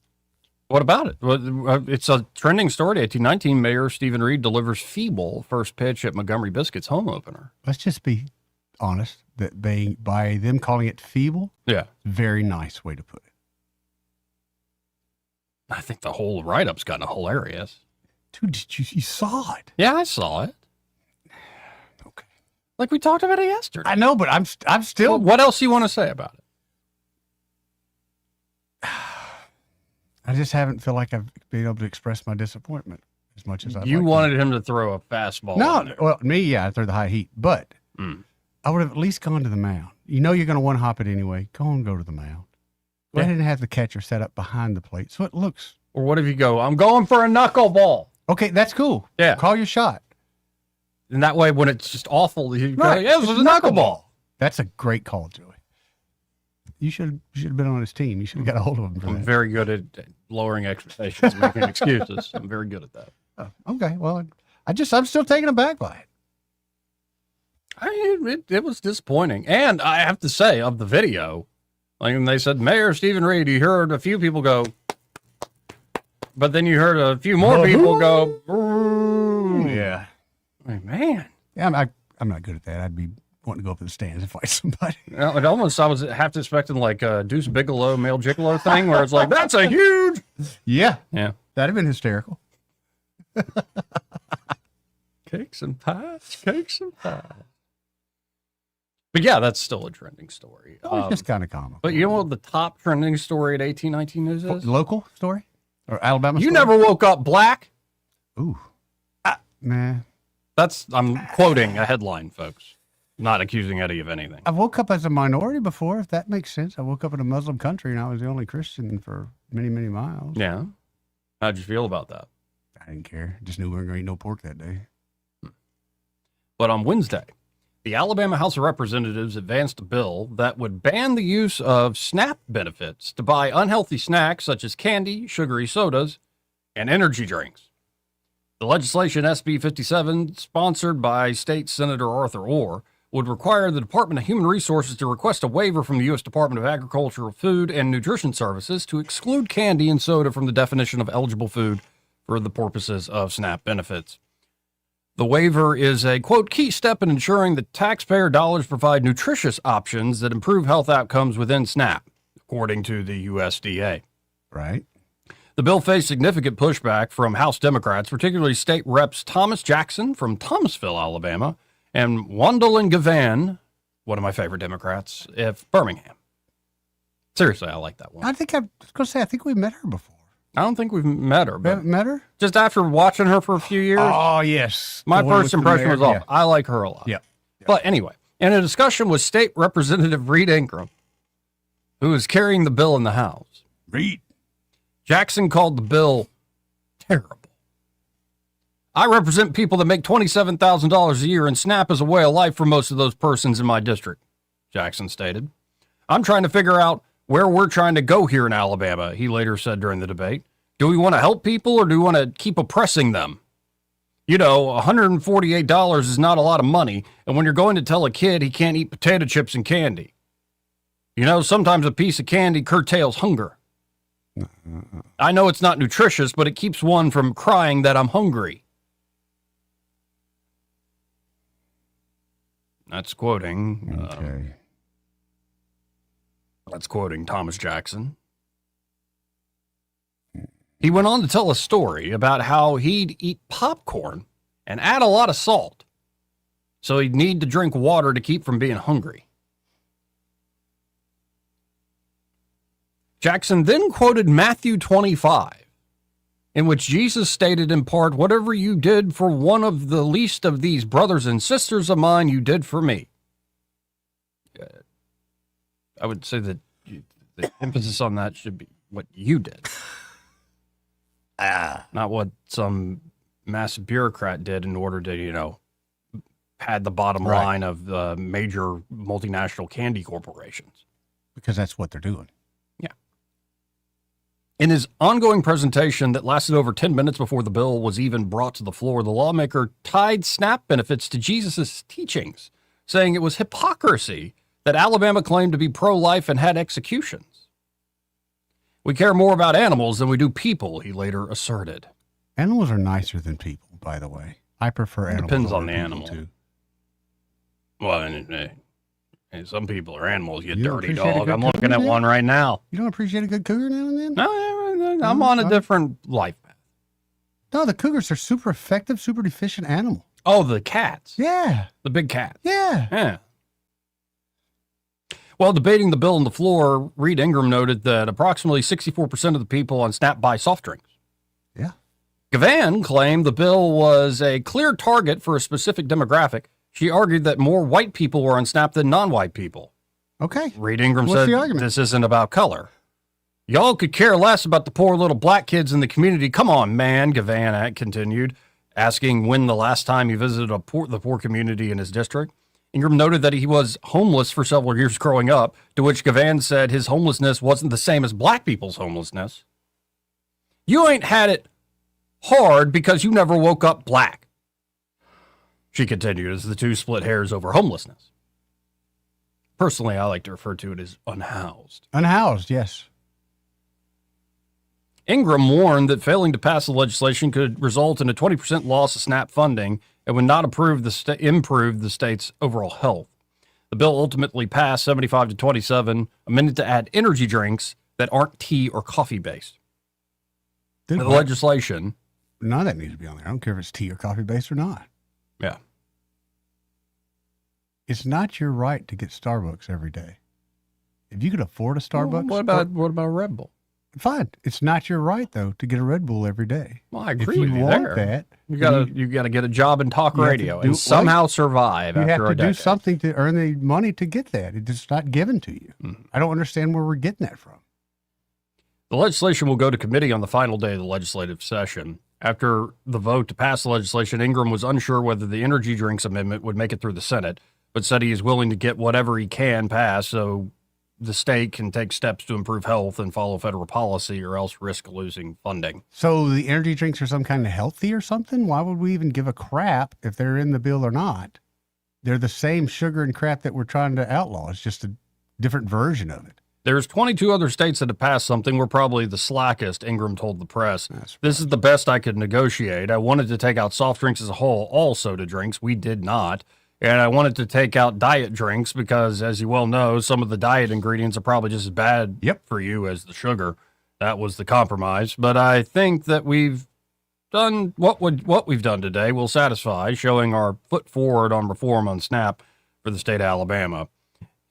What about it? Well, it's a trending story. 1819 Mayor Stephen Reed delivers feeble first pitch at Montgomery Biscuit's home opener. Let's just be honest that by them calling it feeble, Yeah. very nice way to put it. I think the whole write-up's kind of hilarious. Dude, you saw it? Yeah, I saw it. Okay. Like we talked about it yesterday. I know, but I'm still. Well, what else do you want to say about it? I just haven't feel like I've been able to express my disappointment as much as I. You wanted him to throw a fastball. No, well, me, yeah, I threw the high heat, but I would have at least gone to the mound. You know, you're going to one hop it anyway. Go to the mound. Go ahead and have the catcher set up behind the plate, so it looks. Or what if you go? I'm going for a knuckleball. Okay, that's cool. Yeah, call your shot. And that way, when it's just awful, you go, Right. yeah, this is a knuckleball. That's a great call, Joey. You should have been on his team. You should have got a hold of him for I'm that. very good at lowering expectations, making excuses. I'm very good at that. Oh, okay, well, I'm still taken aback by it. It was disappointing. And I have to say, of the video, like when they said, Mayor Stephen Reed, you heard a few people go, but then you heard a few more people go, yeah. Like, man. Yeah, I'm not good at that. I'd be wanting to go up in the stands and fight somebody. It almost, I was half expecting like a Deuce Bigelow, male gigolo thing where it's like, that's a huge. Yeah. Yeah. That'd have been hysterical. Cakes and pies. But yeah, that's still a trending story. Oh, it's just kind of comical. But you know what the top trending story at 1819 News is? Local story? Or Alabama You story? never woke up black? Ooh. Nah. I'm quoting a headline, folks. Not accusing Eddie of anything. I woke up as a minority before, if that makes sense. I woke up in a Muslim country and I was the only Christian for many, many miles. Yeah. How'd you feel about that? I didn't care. Just knew we weren't going to eat no pork that day. But on Wednesday, the Alabama House of Representatives advanced a bill that would ban the use of SNAP benefits to buy unhealthy snacks such as candy, sugary sodas, and energy drinks. The legislation, SB 57, sponsored by State Senator Arthur Orr, would require the Department of Human Resources to request a waiver from the U.S. Department of Agricultural Food and Nutrition Services to exclude candy and soda from the definition of eligible food for the purposes of SNAP benefits. The waiver is a, quote, key step in ensuring that taxpayer dollars provide nutritious options that improve health outcomes within SNAP, according to the USDA. Right. The bill faced significant pushback from House Democrats, particularly State Reps Thomas Jackson from Thomasville, Alabama, and Wendell Gavan, one of my favorite Democrats, of Birmingham. Seriously, I like that one. I was going to say, I think we met her before. I don't think we've met her. But Met her? just after watching her for a few years. Oh, yes. My The one first with the impression mayor, was off. yeah. I like her a lot. Yeah. But anyway, in a discussion with State Representative Reed Ingram, who is carrying the bill in the House, Jackson called the bill terrible. I represent people that make $27,000 a year, and SNAP is a way of life for most of those persons in my district, Jackson stated. I'm trying to figure out where we're trying to go here in Alabama, he later said during the debate. Do we want to help people or do we want to keep oppressing them? You know, $148 is not a lot of money, and when you're going to tell a kid he can't eat potato chips and candy, you know, sometimes a piece of candy curtails hunger. I know it's not nutritious, but it keeps one from crying that I'm hungry. That's quoting. Okay. That's quoting Thomas Jackson. He went on to tell a story about how he'd eat popcorn and add a lot of salt, so he'd need to drink water to keep from being hungry. Jackson then quoted Matthew 25, in which Jesus stated in part, whatever you did for one of the least of these brothers and sisters of mine, you did for me. I would say that the emphasis on that should be what you did. Not what some massive bureaucrat did in order to, you know, pad the bottom line of the major multinational candy corporations. Because that's what they're doing. Yeah. In his ongoing presentation that lasted over 10 minutes before the bill was even brought to the floor, the lawmaker tied SNAP benefits to Jesus' teachings, saying it was hypocrisy that Alabama claimed to be pro-life and had executions. We care more about animals than we do people, he later asserted. Animals are nicer than people, by the way. I prefer animals. Depends over on the people, animal. too. Well, and some people are animals, you You don't dirty appreciate a dog. good I'm looking cougar, at do one you? right now. You don't appreciate a good cougar now and then? No, I'm on a different life path. No, the cougars are super effective, super efficient animal. Oh, the cats. Yeah. The big cat. Yeah. Yeah. While debating the bill on the floor, Reed Ingram noted that approximately 64% of the people on SNAP buy soft drinks. Yeah. Gavan claimed the bill was a clear target for a specific demographic. She argued that more white people were on SNAP than non-white people. Okay. Reed Ingram What's said the argument? this isn't about color. Y'all could care less about the poor little black kids in the community. Come on, man, Gavan continued, asking when the last time he visited the poor community in his district. Ingram noted that he was homeless for several years growing up, to which Gavan said his homelessness wasn't the same as black people's homelessness. You ain't had it hard because you never woke up black, she continued as the two split hairs over homelessness. Personally, I like to refer to it as unhoused. Unhoused, yes. Ingram warned that failing to pass the legislation could result in a 20% loss of SNAP funding and would not improve the state's overall health. The bill ultimately passed 75 to 27, amended to add energy drinks that aren't tea or coffee based. The legislation. None of that needs to be on there. I don't care if it's tea or coffee based or not. Yeah. It's not your right to get Starbucks every day. If you could afford a Starbucks. What about a Red Bull? Fine. It's not your right, though, to get a Red Bull every day. Well, I agree if with you you want there. that, You gotta get a job in talk you have to radio do- and somehow survive You after have a to do decade. something to earn the money to get that. It's just not given to you. I don't understand where we're getting that from. The legislation will go to committee on the final day of the legislative session. After the vote to pass the legislation, Ingram was unsure whether the energy drinks amendment would make it through the Senate, but said he is willing to get whatever he can passed so the state can take steps to improve health and follow federal policy or else risk losing funding. So the energy drinks are some kind of healthy or something? Why would we even give a crap if they're in the bill or not? They're the same sugar and crap that we're trying to outlaw. It's just a different version of it. There's 22 other states that have passed something. We're probably the slackest, Ingram told the press. This is the best I could negotiate. I wanted to take out soft drinks as a whole, all soda drinks. We did not. And I wanted to take out diet drinks because, as you well know, some of the diet ingredients are probably just as bad for you as the sugar. That was the compromise. But I think that we've done what we've done today will satisfy, showing our foot forward on reform on SNAP for the state of Alabama.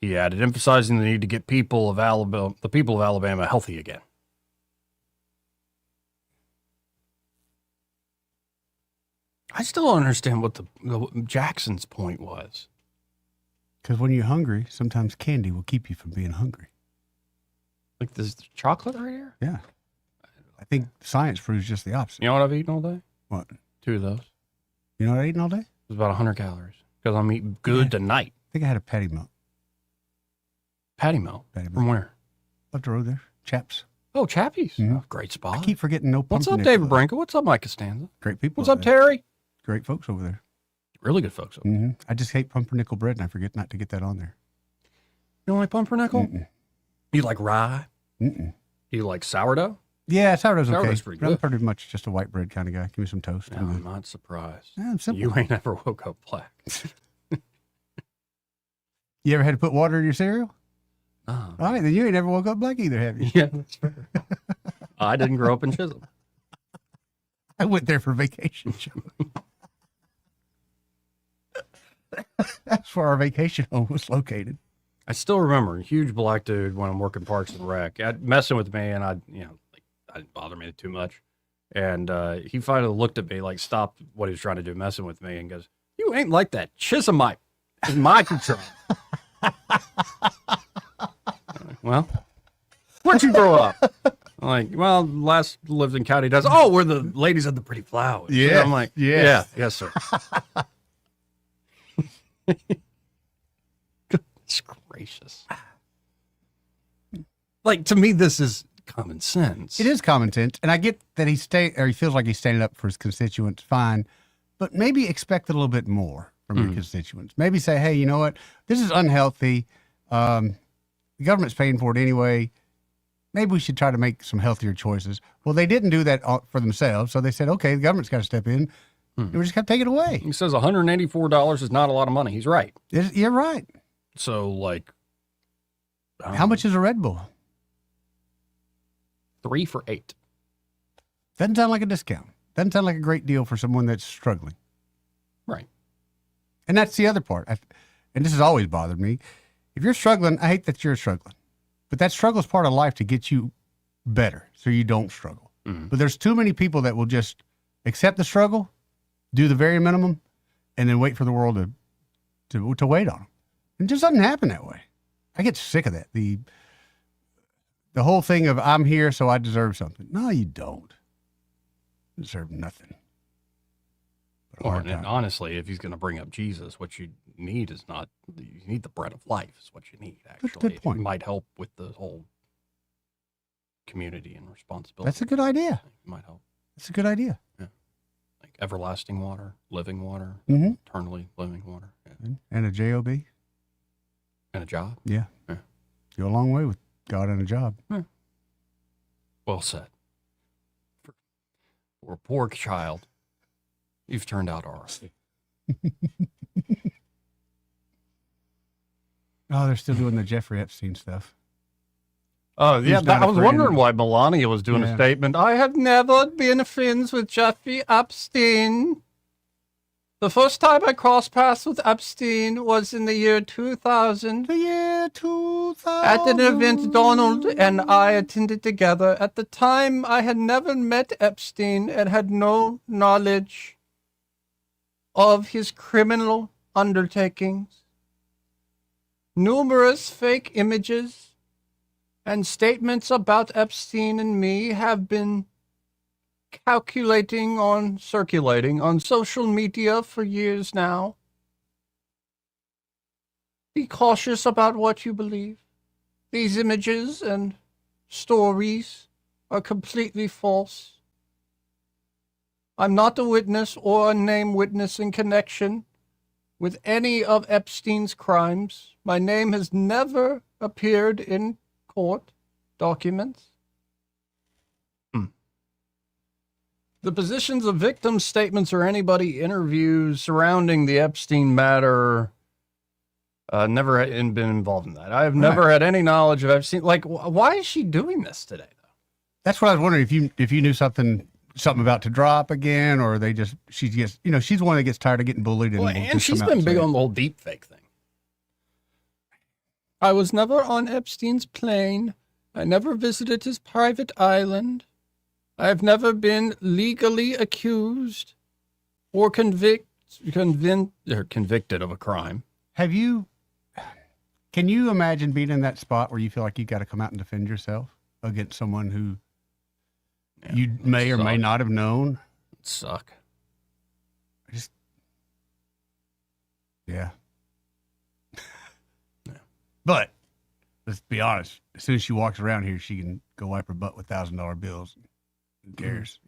He added, emphasizing the need to get the people of Alabama healthy again. I still don't understand what the Jackson's point was. Because when you're hungry, sometimes candy will keep you from being hungry. Like this chocolate right here? Yeah. I think science proves just the opposite. You know what I've eaten all day? What? 2 of those. You know what I eaten all day? It was about 100 calories. Because I'm eating good tonight. I think I had a patty melt. Patty melt? From where? Up the road there. Chaps. Oh, Chappies. Oh, great spot. I keep forgetting no What's up, pumpernickel. David Branco? What's up, Mike Costanza? Great people. What's up, Terry? Great folks over there. Really good folks over there. I just hate pumpernickel bread, and I forget not to get that on there. You don't like pumpernickel? You like rye? You like sourdough? Yeah, sourdough's okay. Sourdough's pretty I'm good. pretty much just a white bread kind of guy. Give me some toast. No, I'm not surprised. Yeah, I'm simple. You ain't ever woke up black. You ever had to put water in your cereal? Oh. All right, then you ain't ever woke up black either, have you? Yeah, that's fair. I didn't grow up in Chisholm. I went there for vacation. That's where our vacation home was located. I still remember a huge black dude when I'm working Parks and Rec, messing with me, and I didn't bother me too much. And he finally looked at me, like stopped what he was trying to do, messing with me, and goes, "You ain't like that Chisholmite in my control." Well, where'd you grow up? I'm like, well, last lived in County Does. Oh, we're the ladies of the pretty flowers. Yeah. I'm like, Yes. yeah, yes, sir. Goodness gracious. Like, to me, this is common sense. It is common sense, and I get that he feels like he's standing up for his constituents, fine, but maybe expect a little bit more from your constituents. Maybe say, hey, you know what? This is unhealthy. The government's paying for it anyway. Maybe we should try to make some healthier choices. Well, they didn't do that for themselves, so they said, okay, the government's got to step in. And we just got to take it away. He says $184 is not a lot of money. He's right. You're right. So, like, how much is a Red Bull? 3 for $8. Doesn't sound like a discount. Doesn't sound like a great deal for someone that's struggling. Right. And that's the other part. And this has always bothered me. If you're struggling, I hate that you're struggling. But that struggle is part of life to get you better so you don't struggle. But there's too many people that will just accept the struggle, do the very minimum, and then wait for the world to wait on them. It just doesn't happen that way. I get sick of that. The whole thing of I'm here so I deserve something. No, you don't. You deserve nothing. And honestly, if he's going to bring up Jesus, what you need is not, you need the bread of life is what you need, actually. Good point. It might help with the whole community and responsibility. That's a good idea. It might help. That's a good idea. Yeah. Like everlasting water, living water, eternally living water. Yeah. And a job. And a job. Yeah. Yeah. Go a long way with God and a job. Yeah. Well said. For a poor child, you've turned out all right. Oh, they're still doing the Jeffrey Epstein stuff. Oh, yeah. He's not I was a wondering friend. why Melania was doing a statement. I have never been friends with Jeffrey Epstein. The first time I crossed paths with Epstein was in the year 2000. The year 2000. At an event Donald and I attended together. At the time, I had never met Epstein and had no knowledge of his criminal undertakings. Numerous fake images and statements about Epstein and me have been circulating on social media for years now. Be cautious about what you believe. These images and stories are completely false. I'm not a witness or a named witness in connection with any of Epstein's crimes. My name has never appeared in court documents. The positions of victims' statements or anybody interviews surrounding the Epstein matter, never been involved in that. I have never had any knowledge of Epstein. Like, why is she doing this today, though? That's what I was wondering if you knew something something about to drop again, or she gets, she's the one that gets tired of getting bullied. Well, will and just she's come out been big say it. on the whole deep fake thing. I was never on Epstein's plane. I never visited his private island. I have never been legally accused or convicted of a crime. Can you imagine being in that spot where you feel like you got to come out and defend yourself against someone who you may or may not have known? It'd suck. Yeah. But let's be honest. As soon as she walks around here, she can go wipe her butt with $1,000 bills. Who cares,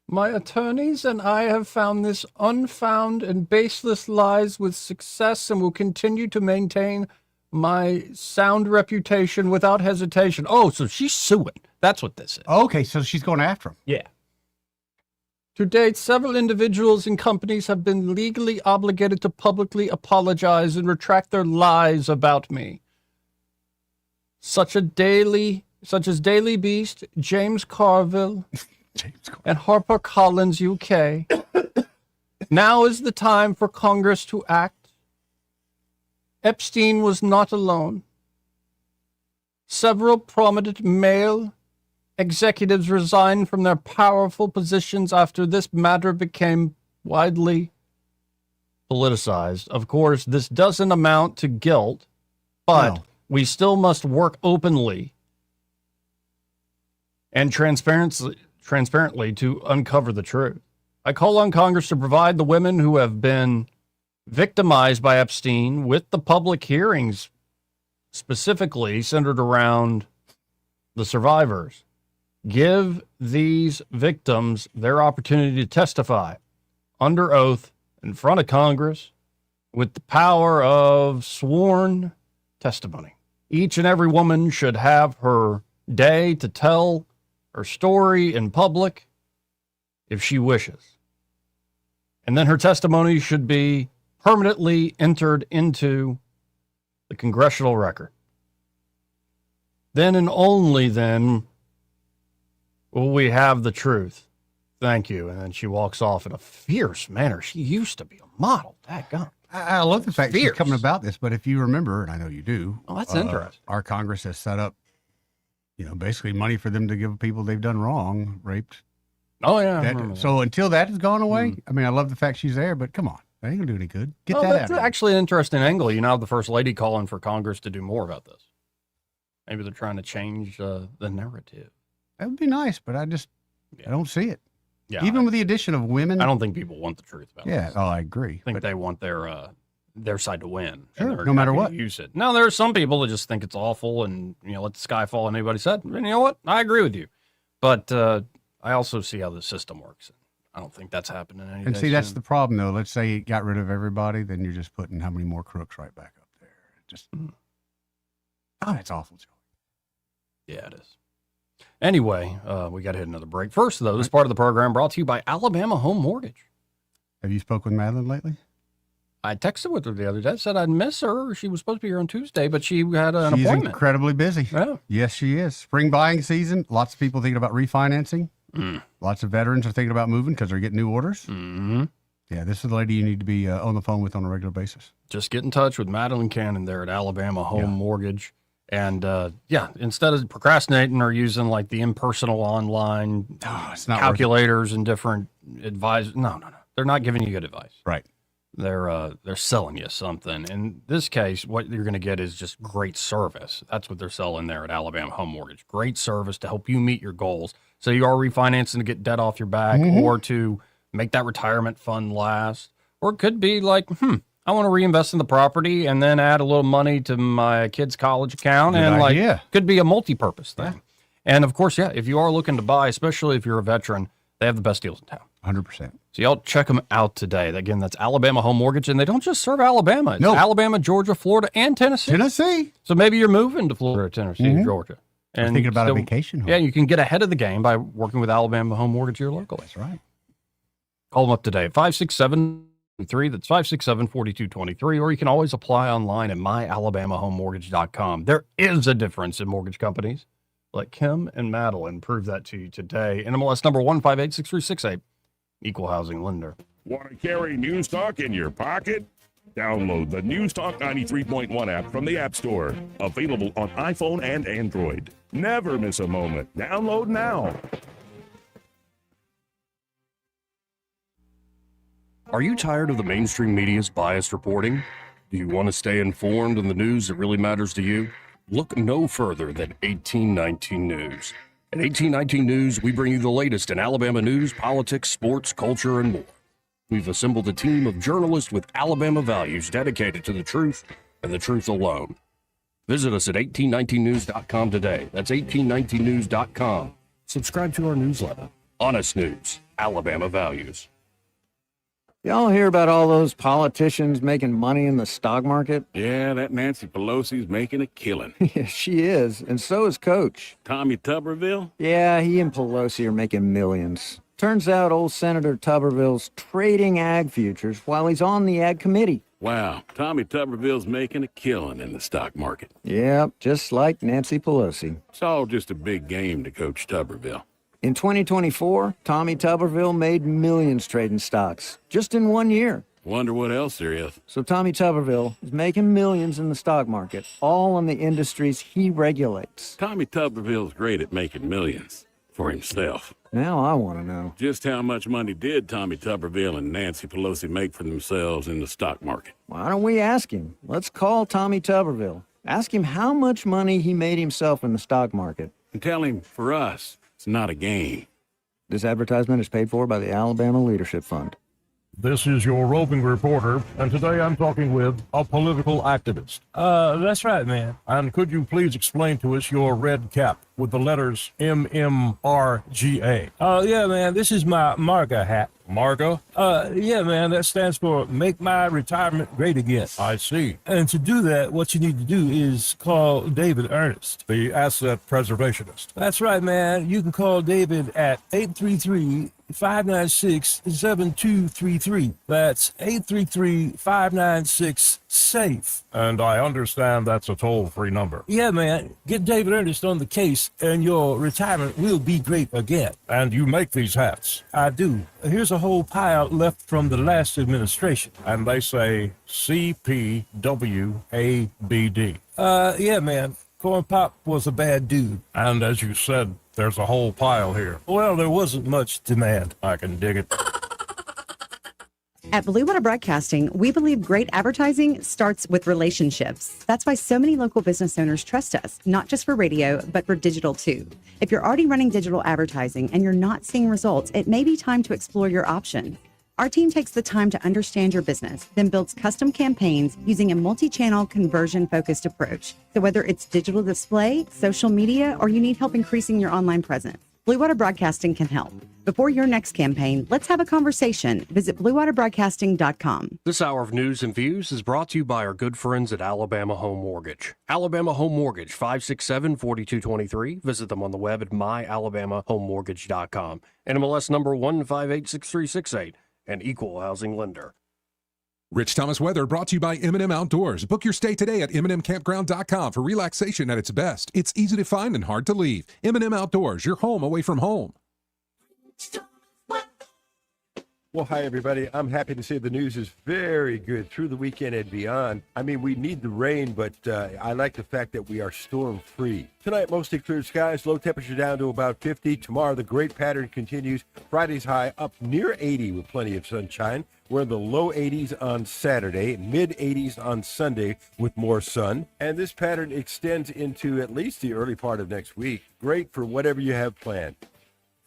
My attorneys and I have found this unfound and baseless lies with success and will continue to maintain my sound reputation without hesitation. Oh, so she's suing. That's what this is. Okay, so she's going after him. Yeah. To date, several individuals and companies have been legally obligated to publicly apologize and retract their lies about me. Such as Daily Beast, James Carville, and HarperCollins UK. Now is the time for Congress to act. Epstein was not alone. Several prominent male executives resigned from their powerful positions after this matter became widely politicized. Of course, this doesn't amount to guilt, but we still must work openly and transparently to uncover the truth. I call on Congress to provide the women who have been victimized by Epstein with the public hearings specifically centered around the survivors. Give these victims their opportunity to testify under oath in front of Congress with the power of sworn testimony. Each and every woman should have her day to tell her story in public if she wishes. And then her testimony should be permanently entered into the congressional record. Then and only then will we have the truth. Thank you. And then she walks off in a fierce manner. She used to be a model. Dadgum. I love the fact she's coming about this, but if you remember, and I know you do. Oh, that's interesting. Our Congress has set up, basically money for them to give people they've done wrong, raped. Oh, yeah. So until that has gone away, I mean, I love the fact she's there, but come on. That ain't going to do any good. Get that That's out. actually an interesting angle. You now have the First Lady calling for Congress to do more about this. Maybe they're trying to change the narrative. That would be nice, but I don't see it. Yeah, Even with the addition of women. I don't think people want the truth about this. Yeah, I agree. I think they want their side to win. Sure, and they're no matter happy what. to use it. Now, there are some people that just think it's awful and, let the sky fall on anybody said. And you know what? I agree with you. But I also see how the system works. I don't think that's happening anytime And see, that's soon. the problem, though. Let's say you got rid of everybody, then you're just putting how many more crooks right back up there. It's awful, Joe. Yeah, it is. Anyway, we got to hit another break. First, though, this part of the program brought to you by Alabama Home Mortgage. Have you spoke with Madeline lately? I texted with her the other day. Said I'd miss her. She was supposed to be here on Tuesday, but she had an She's appointment. incredibly busy. Yeah. Yes, she is. Spring buying season. Lots of people thinking about refinancing. Lots of veterans are thinking about moving because they're getting new orders. Mm-hmm. Yeah, this is the lady you need to be on the phone with on a regular basis. Just get in touch with Madeline Cannon there at Alabama Home Mortgage. And, instead of procrastinating or using like the impersonal online it's not calculators and different advice. No. They're not giving you good advice. Right. They're selling you something. In this case, what you're going to get is just great service. That's what they're selling there at Alabama Home Mortgage. Great service to help you meet your goals. So you are refinancing to get debt off your back or to make that retirement fund last. Or it could be like, I want to reinvest in the property and then add a little money to my kid's college account. Good and idea. Could be a multi-purpose thing. Yeah. And of course, if you are looking to buy, especially if you're a veteran, they have the best deals in town. 100%. So y'all check them out today. Again, that's Alabama Home Mortgage, and they don't just serve Alabama. It's Alabama, Georgia, Florida, and Tennessee. So maybe you're moving to Florida, Tennessee, or Georgia. And thinking about a vacation home. Yeah, you can get ahead of the game by working with Alabama Home Mortgage here locally. That's right. Call them up today at 567-43. That's 567-4223. Or you can always apply online at myalabamahomemortgage.com. There is a difference in mortgage companies. Let Kim and Madeline prove that to you today. NMLS number 1586368, Equal Housing Lender. Want to carry News Talk in your pocket? Download the News Talk 93.1 app from the App Store. Available on iPhone and Android. Never miss a moment. Download now. Are you tired of the mainstream media's biased reporting? Do you want to stay informed on the news that really matters to you? Look no further than 1819 News. At 1819 News, we bring you the latest in Alabama news, politics, sports, culture, and more. We've assembled a team of journalists with Alabama values dedicated to the truth and the truth alone. Visit us at 1819news.com today. That's 1819news.com. Subscribe to our newsletter. Honest News, Alabama Values. Y'all hear about all those politicians making money in the stock market? Yeah, that Nancy Pelosi's making a killing. Yeah, she is, and so is Coach. Tommy Tuberville? Yeah, he and Pelosi are making millions. Turns out old Senator Tuberville's trading ag futures while he's on the ag committee. Wow, Tommy Tuberville's making a killing in the stock market. Yep, just like Nancy Pelosi. It's all just a big game to Coach Tuberville. In 2024, Tommy Tuberville made millions trading stocks, just in 1 year. Wonder what else there is. So Tommy Tuberville is making millions in the stock market, all in the industries he regulates. Tommy Tuberville's great at making millions for himself. Now I want to know. Just how much money did Tommy Tuberville and Nancy Pelosi make for themselves in the stock market? Why don't we ask him? Let's call Tommy Tuberville. Ask him how much money he made himself in the stock market. And tell him, for us, it's not a game. This advertisement is paid for by the Alabama Leadership Fund. This is your roving reporter, and today I'm talking with a political activist. That's right, man. And could you please explain to us your red cap with the letters MMRGA? Yeah, man, this is my MARGA hat. MARGA? Yeah, man, that stands for Make My Retirement Great Again. I see. And to do that, what you need to do is call David Ernest, the asset preservationist. That's right, man. You can call David at 833-596-7233. That's 833-596-SAFE. And I understand that's a toll-free number. Yeah, man. Get David Ernest on the case, and your retirement will be great again. And you make these hats? I do. Here's a whole pile left from the last administration. And they say CPWABD. Yeah, man. Corn Pop was a bad dude. And as you said, there's a whole pile here. Well, there wasn't much demand. I can dig it. At Blue Water Broadcasting, we believe great advertising starts with relationships. That's why so many local business owners trust us, not just for radio, but for digital too. If you're already running digital advertising and you're not seeing results, it may be time to explore your options. Our team takes the time to understand your business, then builds custom campaigns using a multi-channel conversion-focused approach. So whether it's digital display, social media, or you need help increasing your online presence, Blue Water Broadcasting can help. Before your next campaign, let's have a conversation. Visit bluewaterbroadcasting.com. This hour of news and views is brought to you by our good friends at Alabama Home Mortgage. Alabama Home Mortgage, 567-4223. Visit them on the web at myalabamahomemortgage.com. NMLS number 1586368, an equal housing lender. Rich Thomas weather brought to you by M&M Outdoors. Book your stay today at MNMcampground.com for relaxation at its best. It's easy to find and hard to leave. M&M Outdoors, your home away from home. Well, hi, everybody. I'm happy to say the news is very good through the weekend and beyond. I mean, we need the rain, but I like the fact that we are storm-free. Tonight, mostly clear skies, low temperature down to about 50. Tomorrow, the great pattern continues. Friday's high up near 80 with plenty of sunshine. We're in the low 80s on Saturday, mid 80s on Sunday with more sun. And this pattern extends into at least the early part of next week. Great for whatever you have planned.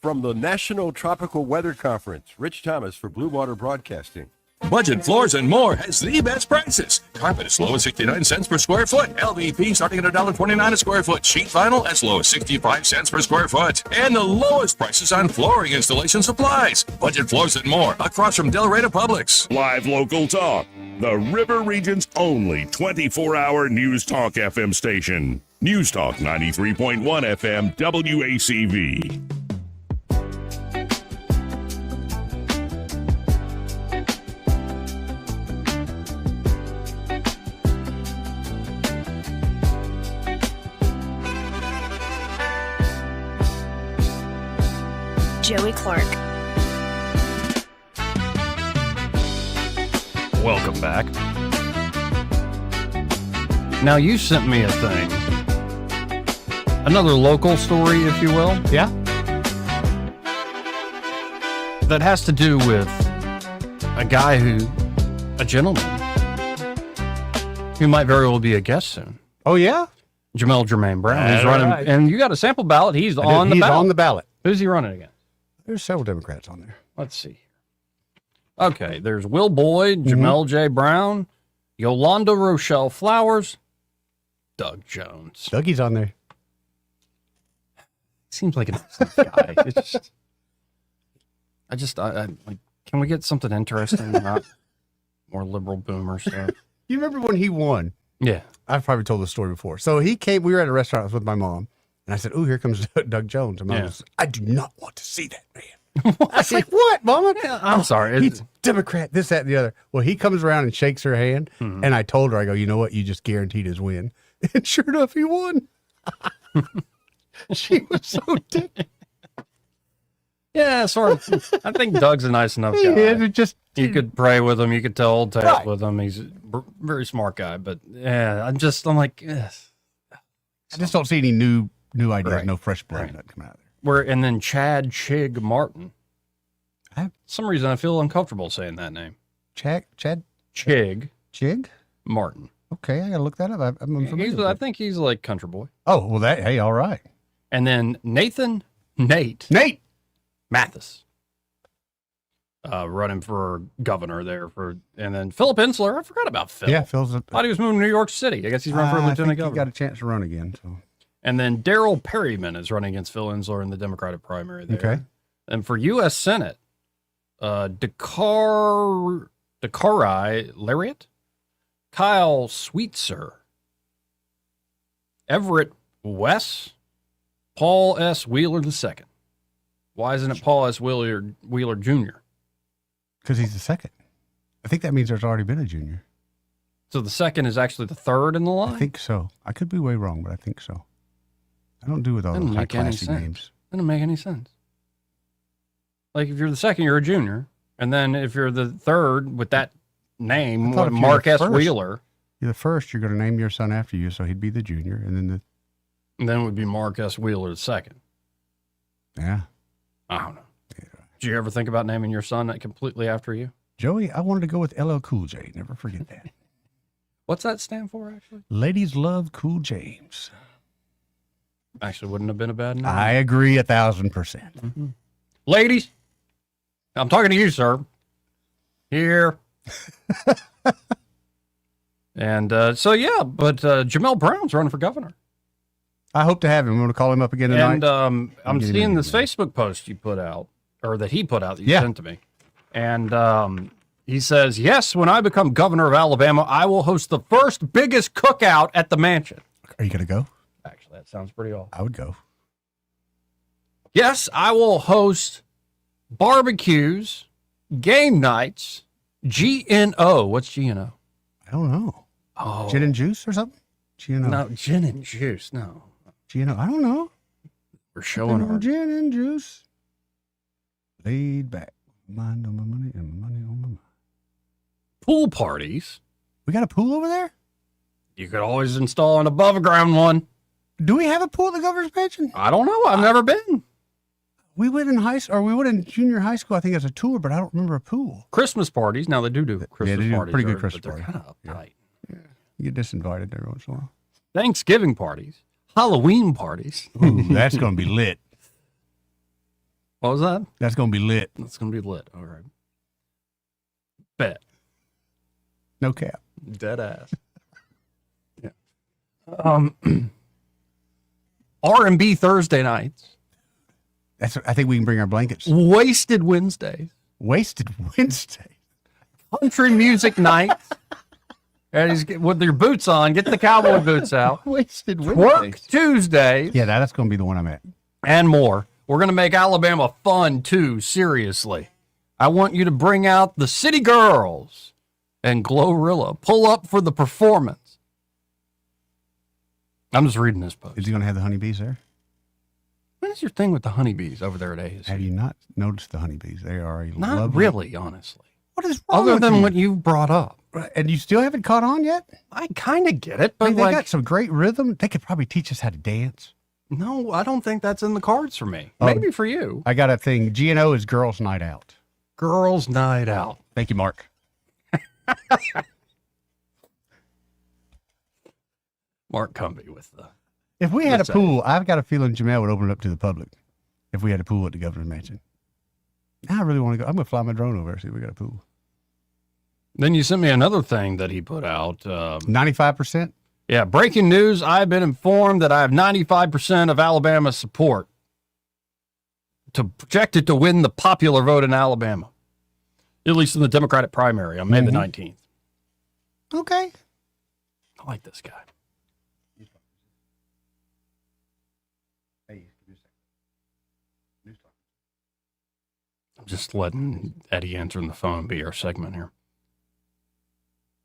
From the National Tropical Weather Conference, Rich Thomas for Blue Water Broadcasting. Budget Floors and More has the best prices. Carpet as low as 69 cents per square foot. LVP starting at $1.29 a square foot. Sheet vinyl as low as 65 cents per square foot. And the lowest prices on flooring installation supplies. Budget Floors and More across from Delray to Publix. Live local talk. The River Region's only 24-hour News Talk FM station. News Talk 93.1 FM WACV. Joey Clark. Welcome back. Now, you sent me a thing. Another local story, if you will. Yeah. That has to do with a gentleman, who might very well be a guest soon. Oh, yeah? Jamel Jermaine Brown. He's running, right. and you got a sample ballot. He's on the He's ballot. on the ballot. Who's he running against? There's several Democrats on there. Let's see. Okay, there's Will Boyd, Jamel J. Brown, Yolanda Rochelle Flowers, Doug Jones. Dougie's on there. Seems like an excellent guy. It's just, I like, can we get something interesting, not more liberal boomer stuff? You remember when he won? Yeah. I've probably told this story before. So he came, we were at a restaurant with my mom, and I said, "Oh, here comes Doug Jones." And Mom was, "I do not want to see that man." I was like, "What, Mama?" I'm sorry. He's Democrat, this, that, and the other. Well, he comes around and shakes her hand, and I told her, I go, "You know what? You just guaranteed his win." And sure enough, he won. She was so dick. Yeah, sort of. I think Doug's a nice enough guy. Yeah, you could pray with him. You could tell old tales with him. He's a very smart guy. But yeah, I'm like, yes. I just don't see any new ideas, no fresh blood coming out there. And then Chad Chig Martin. Some reason I feel uncomfortable saying that name. Chad Chig Martin. Okay, I gotta look that up. I think he's like country boy. Oh, well, hey, all right. And then Nate Mathis, running for governor there and then Philip Insler. I forgot about Phil. Yeah, Phil's. Thought he was moving to New York City. I guess he's running for lieutenant governor. He got a chance to run again. So. And then Daryl Perryman is running against Phil Insler in the Democratic primary there. Okay. And for U.S. Senate, Dakari Lariat, Kyle Sweetser, Everett West, Paul S. Wheeler II. Why isn't it Paul S. Wheeler Jr.? Because he's the second. I think that means there's already been a junior. So the second is actually the third in the line? I think so. I could be way wrong, but I think so. I don't do with all those high classy names. That doesn't make any sense. Like if you're the second, you're a junior. And then if you're the third with that name, Mark S. Wheeler. You're the first, you're going to name your son after you, so he'd be the junior. And then it would be Mark S. Wheeler the second. Yeah. I don't know. Yeah. Did you ever think about naming your son completely after you? Joey, I wanted to go with LL Cool J. Never forget that. What's that stand for, actually? Ladies love Cool James. Actually, wouldn't have been a bad name. I agree 1,000%. Mm-hmm. Ladies, I'm talking to you, sir. Here. And but Jamel Brown's running for governor. I hope to have him. I'm going to call him up again tonight. And I'm seeing this Facebook post you put out, or that he put out that you sent to me. And he says, "Yes, when I become governor of Alabama, I will host the first biggest cookout at the mansion." Are you going to go? Actually, that sounds pretty awesome. I would go. Yes, I will host barbecues, game nights, GNO. What's GNO? I don't know. Oh. Gin and juice or something? GNO. No, gin and juice. No. GNO. I don't know. We're showing our gin and juice. Laid back. Mind on my money and money on my mind. Pool parties. We got a pool over there? You could always install an above ground one. Do we have a pool at the governor's mansion? I don't know. I've never been. We went in junior high school, I think, as a tour, but I don't remember a pool. Christmas parties. Now they do Christmas they do parties. pretty good Christmas parties. parties. They're kind of uptight. Yeah. You get disinvited every once in a while. Thanksgiving parties. Halloween parties. Ooh, that's going to be lit. What was that? That's going to be lit. That's going to be lit. All right. Bet. No cap. Dead ass. Yeah. R&B Thursday nights. I think we can bring our blankets. Wasted Wednesdays. Wasted Wednesday. Country music nights. And with your boots on, get the cowboy boots out. Wasted Wednesdays. Work Tuesdays. Yeah, that's going to be the one I'm at. And more. We're going to make Alabama fun, too, seriously. I want you to bring out the City Girls and Glorilla. Pull up for the performance. I'm just reading this post. Is he going to have the honeybees there? What is your thing with the honeybees over there at ASU? Have you not noticed the honeybees? They are a Not lovely. really, honestly. What is wrong Other with than you? what you've brought up. And you still haven't caught on yet? I kind of get it, but I mean, they like, got some great rhythm. They could probably teach us how to dance. no, I don't think that's in the cards for me. Oh. Maybe for you. I got a thing. GNO is Girls' Night Out. Girls' night out. Thank you, Mark. Mark Cumby with the. If we had a Let's say. pool, I've got a feeling Jamel would open it up to the public. If we had a pool at the governor's mansion. Now I really want to go. I'm going to fly my drone over see if we got a pool. Then you sent me another thing that he put out. 95%? Yeah, breaking news. I've been informed that I have 95% of Alabama support to projected to win the popular vote in Alabama, at least in the Democratic primary on May the 19th. Okay. I like this guy. I'm just letting Eddie answer on the phone be our segment here.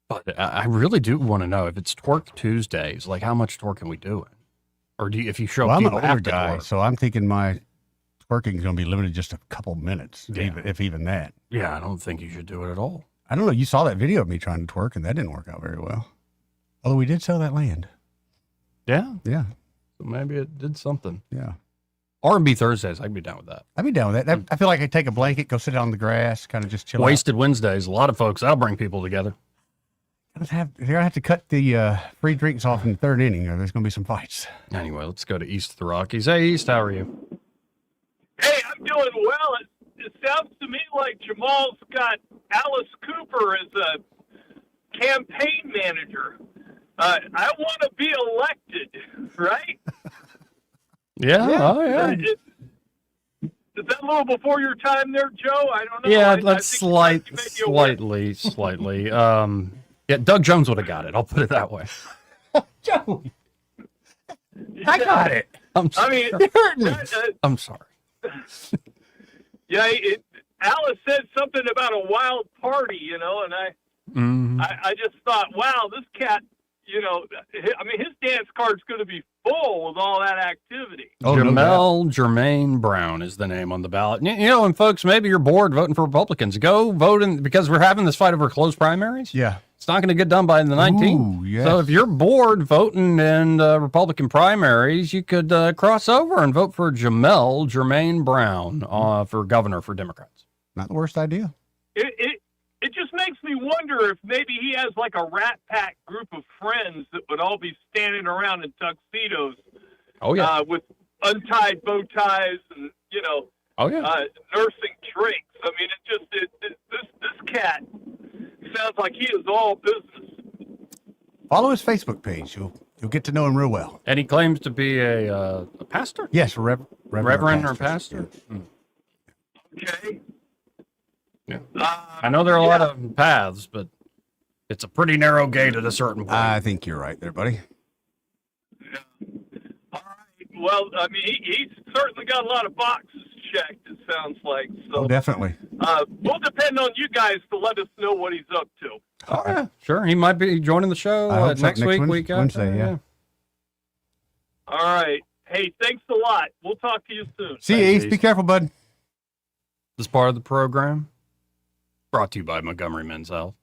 But I really do want to know if it's Twerk Tuesdays, like how much twerk can we do it? Or do you, if you show Well, I'm an people older have to guy, twerk? so I'm thinking my twerking is going to be limited just a couple minutes, Yeah. if even that. Yeah, I don't think you should do it at all. I don't know. You saw that video of me trying to twerk, and that didn't work out very well. Although we did sell that land. Yeah, Yeah. so maybe it did something. Yeah. R&B Thursdays, I'd be down with that. I'd be down with that. I feel like I'd take a blanket, go sit on the grass, kind of just chill Wasted Wednesdays, a lot of folks, that'll bring people together. out. They're going to have to cut the free drinks off in the third inning, or there's going to be some fights. Anyway, let's go to East of the Rockies. Hey, East, how are you? Hey, I'm doing well. It sounds to me like Jamal's got Alice Cooper as a campaign manager. I want to be elected, right? Yeah, oh, yeah. Is that a little before your time there, Joe? I don't know. Yeah, I that's think you might be aware. slightly. Yeah, Doug Jones would have got it. I'll put it that way. Joe, I got it. I'm I sorry. mean, I'm sorry. yeah, Alice said something about a wild party, you know, and I just thought, wow, this cat, you know, I mean, his dance card's going to be full with all that activity. Jamel Jermaine Brown is the name on the ballot. You know, and folks, maybe you're bored voting for Republicans. Go vote in, because we're having this fight over closed primaries. Yeah. It's not going to get done by the 19th. Ooh, yes. So if you're bored voting in Republican primaries, you could cross over and vote for Jamel Jermaine Brown for governor for Democrats. Not the worst idea. It just makes me wonder if maybe he has like a Rat Pack group of friends that would all be standing around in tuxedos. Oh, yeah. With untied bow ties and, you know, nursing drinks. I mean, this cat sounds like he is all business. Follow his Facebook page. You'll get to know him real well. And he claims to be a pastor? Yes, Reverend or pastor. Okay. Yeah. I know there are a lot of paths, but it's a pretty narrow gate at a certain point. I think you're right there, buddy. Well, I mean, he's certainly got a lot of boxes checked, it sounds like. So, Oh, definitely. we'll depend on you guys to let us know what he's up to. Oh, yeah, sure. He might be joining the show I hope so. next week, Wednesday, after. yeah. All right. Hey, thanks a lot. We'll talk to you soon. See you, East. Be careful, bud. This part of the program brought to you by Montgomery Men's Health.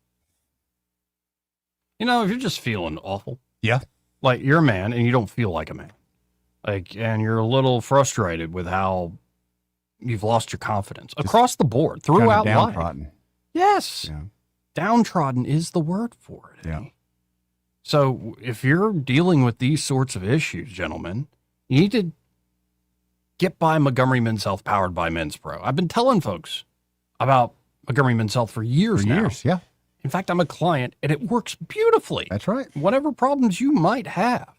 You know, if you're just feeling awful. Yeah. Like you're a man and you don't feel like a man. Like, and you're a little frustrated with how you've lost your confidence across the board, throughout Kinda life. downtrodden. Yes. Yeah. Downtrodden is the word for it. Yeah. So if you're dealing with these sorts of issues, gentlemen, you need to get by Montgomery Men's Health, powered by Men's Pro. I've been telling folks about Montgomery Men's Health for years now. Yeah. In fact, I'm a client, and it works beautifully. That's right. Whatever problems you might have.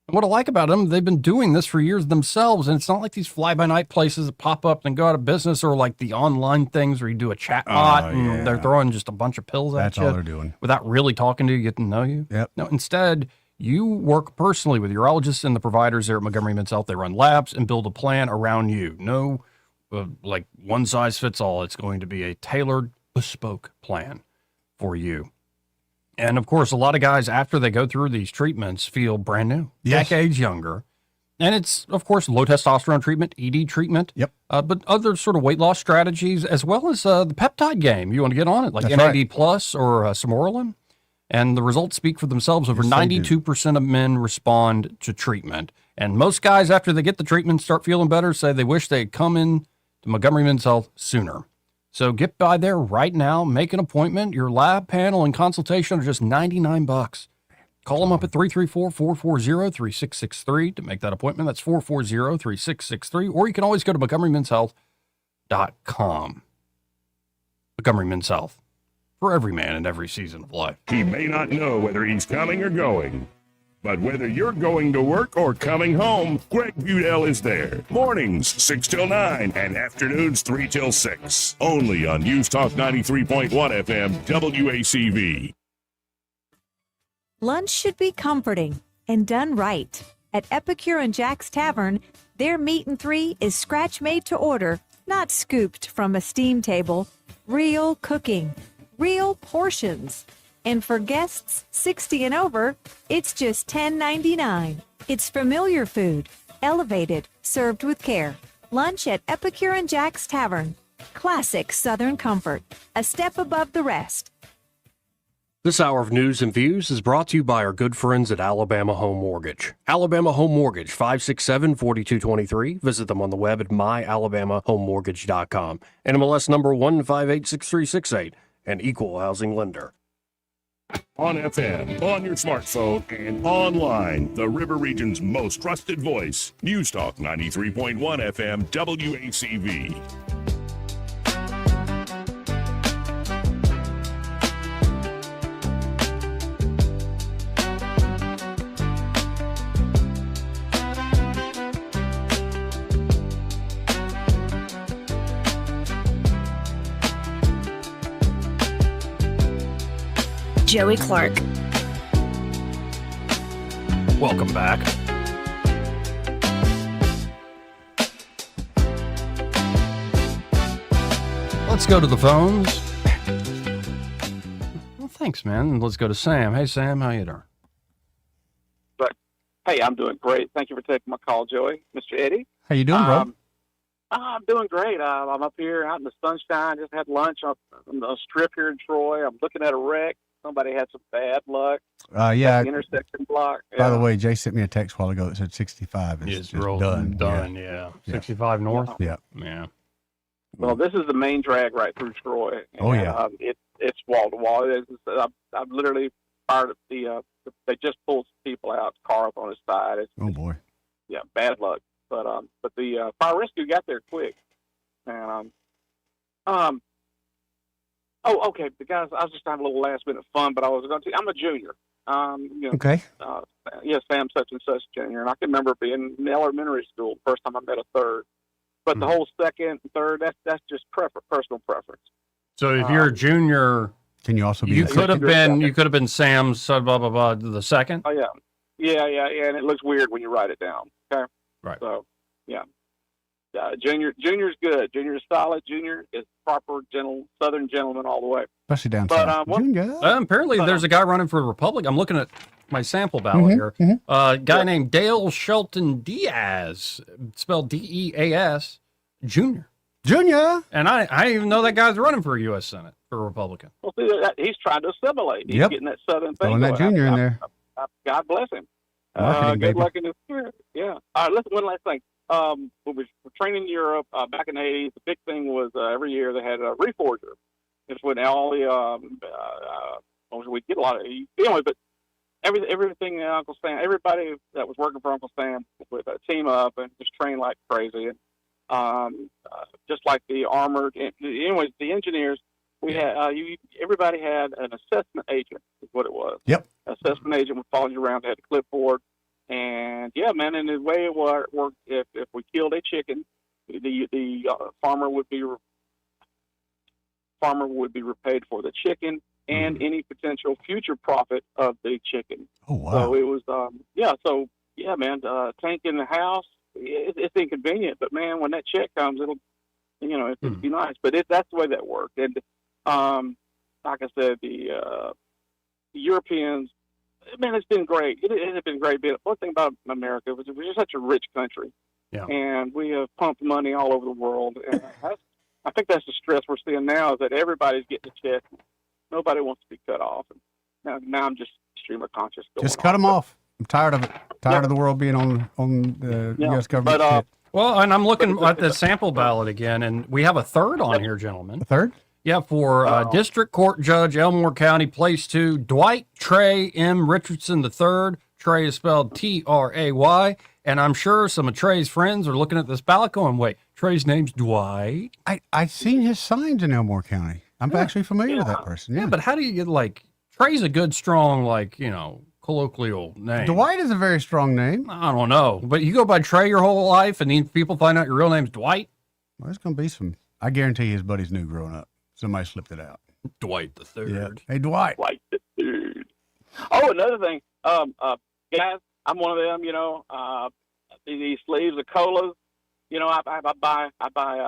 And what I like about them, they've been doing this for years themselves, and it's not like these fly-by-night places that pop up and go out of business, or like the online things where you do a chat bot and they're throwing just a bunch of pills That's at you. all they're doing. Without really talking to you, getting to know you. Yep. No, instead, you work personally with urologists and the providers there at Montgomery Men's Health. They run labs and build a plan around you. No, like one size fits all. It's going to be a tailored, bespoke plan for you. And of course, a lot of guys, after they go through these treatments, feel brand new, Yes. decades younger. And it's, of course, low testosterone treatment, ED treatment. Yep. But other sort of weight loss strategies, as well as the peptide game. You want to get on it, like That's NAD right. Plus or Samoralin. And the results speak for themselves. Over Yes, they do. 92% of men respond to treatment. And most guys, after they get the treatment, start feeling better, say they wish they had come in to Montgomery Men's Health sooner. So get by there right now, make an appointment. Your lab panel and consultation are just $99. Call them up at 334-440-3663 to make that appointment. That's 440-3663. Or you can always go to MontgomeryMen'sHealth.com. Montgomery Men's Health, for every man in every season of life. He may not know whether he's coming or going, but whether you're going to work or coming home, Greg Budell is there. Mornings, 6 till 9, and afternoons, 3 till 6. Only on News Talk 93.1 FM, WACV. Lunch should be comforting and done right. At Epicure and Jack's Tavern, their meat and three is scratch made to order, not scooped from a steam table. Real cooking, real portions. And for guests 60 and over, it's just $10.99. It's familiar food, elevated, served with care. Lunch at Epicure and Jack's Tavern. Classic Southern comfort, a step above the rest. This hour of news and views is brought to you by our good friends at Alabama Home Mortgage. Alabama Home Mortgage, 567-4223. Visit them on the web at myalabamahomemortgage.com. NMLS number 1586368, an equal housing lender. On FM, on your smartphone, and online, the River Region's most trusted voice, News Talk 93.1 FM, WACV. Joey Clark. Welcome back. Let's go to the phones. Well, thanks, man. Let's go to Sam. Hey, Sam, how you doing? But hey, I'm doing great. Thank you for taking my call, Joey. Mr. Eddie. How you doing, bro? I'm doing great. I'm up here out in the sunshine. Just had lunch on a strip here in Troy. I'm looking at a wreck. Somebody had some bad luck. Yeah. The intersection block. By the Yeah. way, Jay sent me a text a while ago that said 65 is just done. Yeah. 65 north? Yeah. Yeah. Well, this is the main drag right through Troy. Oh, yeah. It's wall to wall. I've literally fired the. They just pulled some people out. Cars on his side. Oh boy. Yeah, bad luck. But the fire rescue got there quick. And oh, okay. The guys, I was just having a little last minute fun, but I was going to. I'm a junior. Okay. Sam such and such junior, and I can remember being in elementary school the first time I met a third. But the whole second and third, that's just personal preference. So if you're a junior, can you also be? You could have been Sam's blah blah blah the second. Oh yeah, and it looks weird when you write it down. Okay. Right. So yeah. Junior's good. Junior's solid. Junior is proper, Southern gentleman all the way. Especially down south. Apparently, there's a guy running for the Republic. I'm looking at my sample ballot here. A guy named Dale Shelton Diaz, spelled D-E-A-S, Junior. Junior. And I didn't even know that guy's running for U.S. Senate for a Republican. Well, see, he's trying to assimilate. He's getting that Southern thing. Throwing that junior in there. God bless him. Marketing, good baby. luck in his career. Yeah. All right, listen, one last thing. When we were training in Europe back in the 80s, the big thing was every year they had a reforger. It's when all the we get a lot of anyway, but everything Uncle Sam, everybody that was working for Uncle Sam would team up and just train like crazy, and just like the armored. Anyways, the engineers, we had everybody had an assessment agent, is what it was. Yep. Assessment agent would follow you around, had a clipboard. And yeah, man, and the way it worked, if we killed a chicken, the farmer would be repaid for the chicken and any potential future profit of the chicken. Oh wow! So it was man, tank in the house. It's inconvenient, but man, when that check comes, it'll be nice. But that's the way that worked. And like I said, the Europeans Man, it's been great. It has been great. One thing about America was we're such a rich country, and we have pumped money all over the world. And I think that's the stress we're seeing now is that everybody's getting a check. Nobody wants to be cut off. And now I'm just extremely conscious. Just cut them off. I'm tired of it. Tired of the world being on the U.S. government. But, well, and I'm looking at the sample ballot again, and we have a third on here, gentlemen. A third? Yeah, for District Court Judge, Elmore County, Place 2, Dwight Trey M. Richardson III. Trey is spelled Tray, and I'm sure some of Trey's friends are looking at this ballot going, wait, Trey's name's Dwight? I've seen his signs in Elmore County. I'm actually familiar with that person. Yeah, but how do you get, like, Trey's a good, strong, like, you know, colloquial name. Dwight is a very strong name. I don't know, but you go by Trey your whole life, and then people find out your real name's Dwight? Well, there's going to be some. I guarantee his buddies knew growing up. Somebody slipped it out. Dwight the Third. Yeah. Hey, Dwight. Dwight the Third. Oh, another thing, guys, I'm one of them. You know, these sleeves of colas. You know, I buy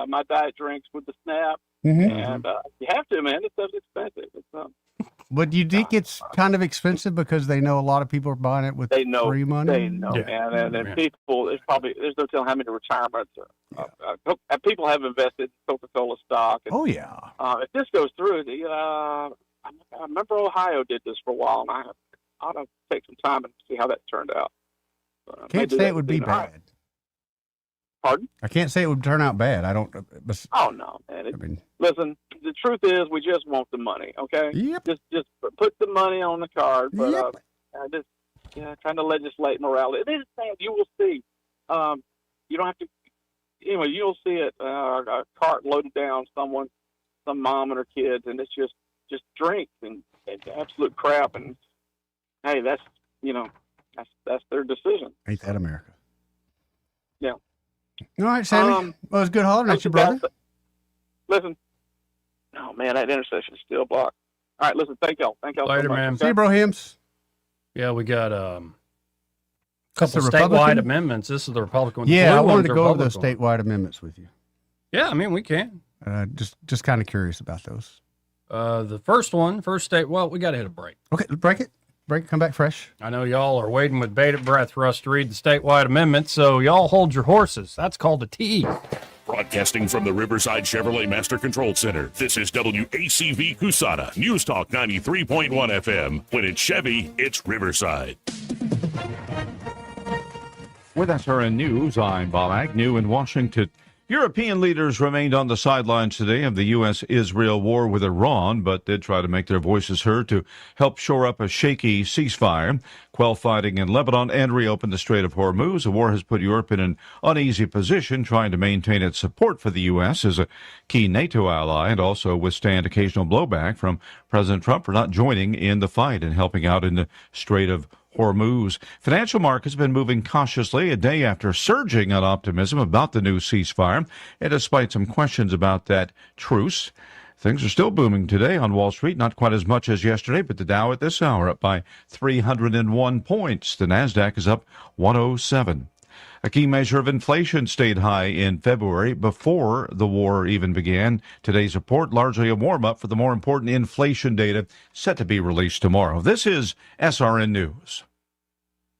my diet drinks with the Snap, and you have to, man. This stuff's expensive. But do you think it's kind of expensive because they know a lot of people are buying it with free money? They know, and people. There's no telling how many retirements. People have invested in Coca-Cola stock. And, if this goes through, I remember Ohio did this for a while, and I ought to take some time and see how that turned out. Can't say it would be bad. Pardon? I can't say it would turn out bad. I don't. Oh no, man! Listen, the truth is, we just want the money. Okay. Yep. Just put the money on the card. But trying to legislate morality. It is sad. You will see. You don't have to. Anyway, you'll see it. A cart loaded down some mom and her kids, and it's just drinks and absolute crap. And hey, that's their decision. Ain't that America? Yeah. All right, Sammy. Well, it was good hollering at you, brother. Listen. Oh, man, that intersection is still blocked. All right, listen, thank y'all. Thank y'all Later, so much. man. See you, bro, Hims. Yeah, we got a couple statewide Republican? amendments. This is the Republican. Yeah, I blue wanted ones to are go over those Republican. statewide amendments with you. Yeah, I mean, we can. Just kind of curious about those. The first state, well, we got to hit a break. Okay, break it. Come back fresh. I know y'all are waiting with bated breath for us to read the statewide amendment, so y'all hold your horses. That's called a T. Broadcasting from the Riverside Chevrolet Master Control Center, this is WACV Cusana, News Talk 93.1 FM. When it's Chevy, it's Riverside. With SRN News, I'm Bob Agnew in Washington. European leaders remained on the sidelines today of the U.S.-Israel war with Iran, but did try to make their voices heard to help shore up a shaky ceasefire, quell fighting in Lebanon, and reopen the Strait of Hormuz. The war has put Europe in an uneasy position, trying to maintain its support for the U.S. as a key NATO ally and also withstand occasional blowback from President Trump for not joining in the fight and helping out in the Strait of Hormuz. Financial markets have been moving cautiously a day after surging on optimism about the new ceasefire. And despite some questions about that truce, things are still booming today on Wall Street. Not quite as much as yesterday, but the Dow at this hour up by 301 points. The Nasdaq is up 107. A key measure of inflation stayed high in February before the war even began. Today's report largely a warm-up for the more important inflation data set to be released tomorrow. This is SRN News.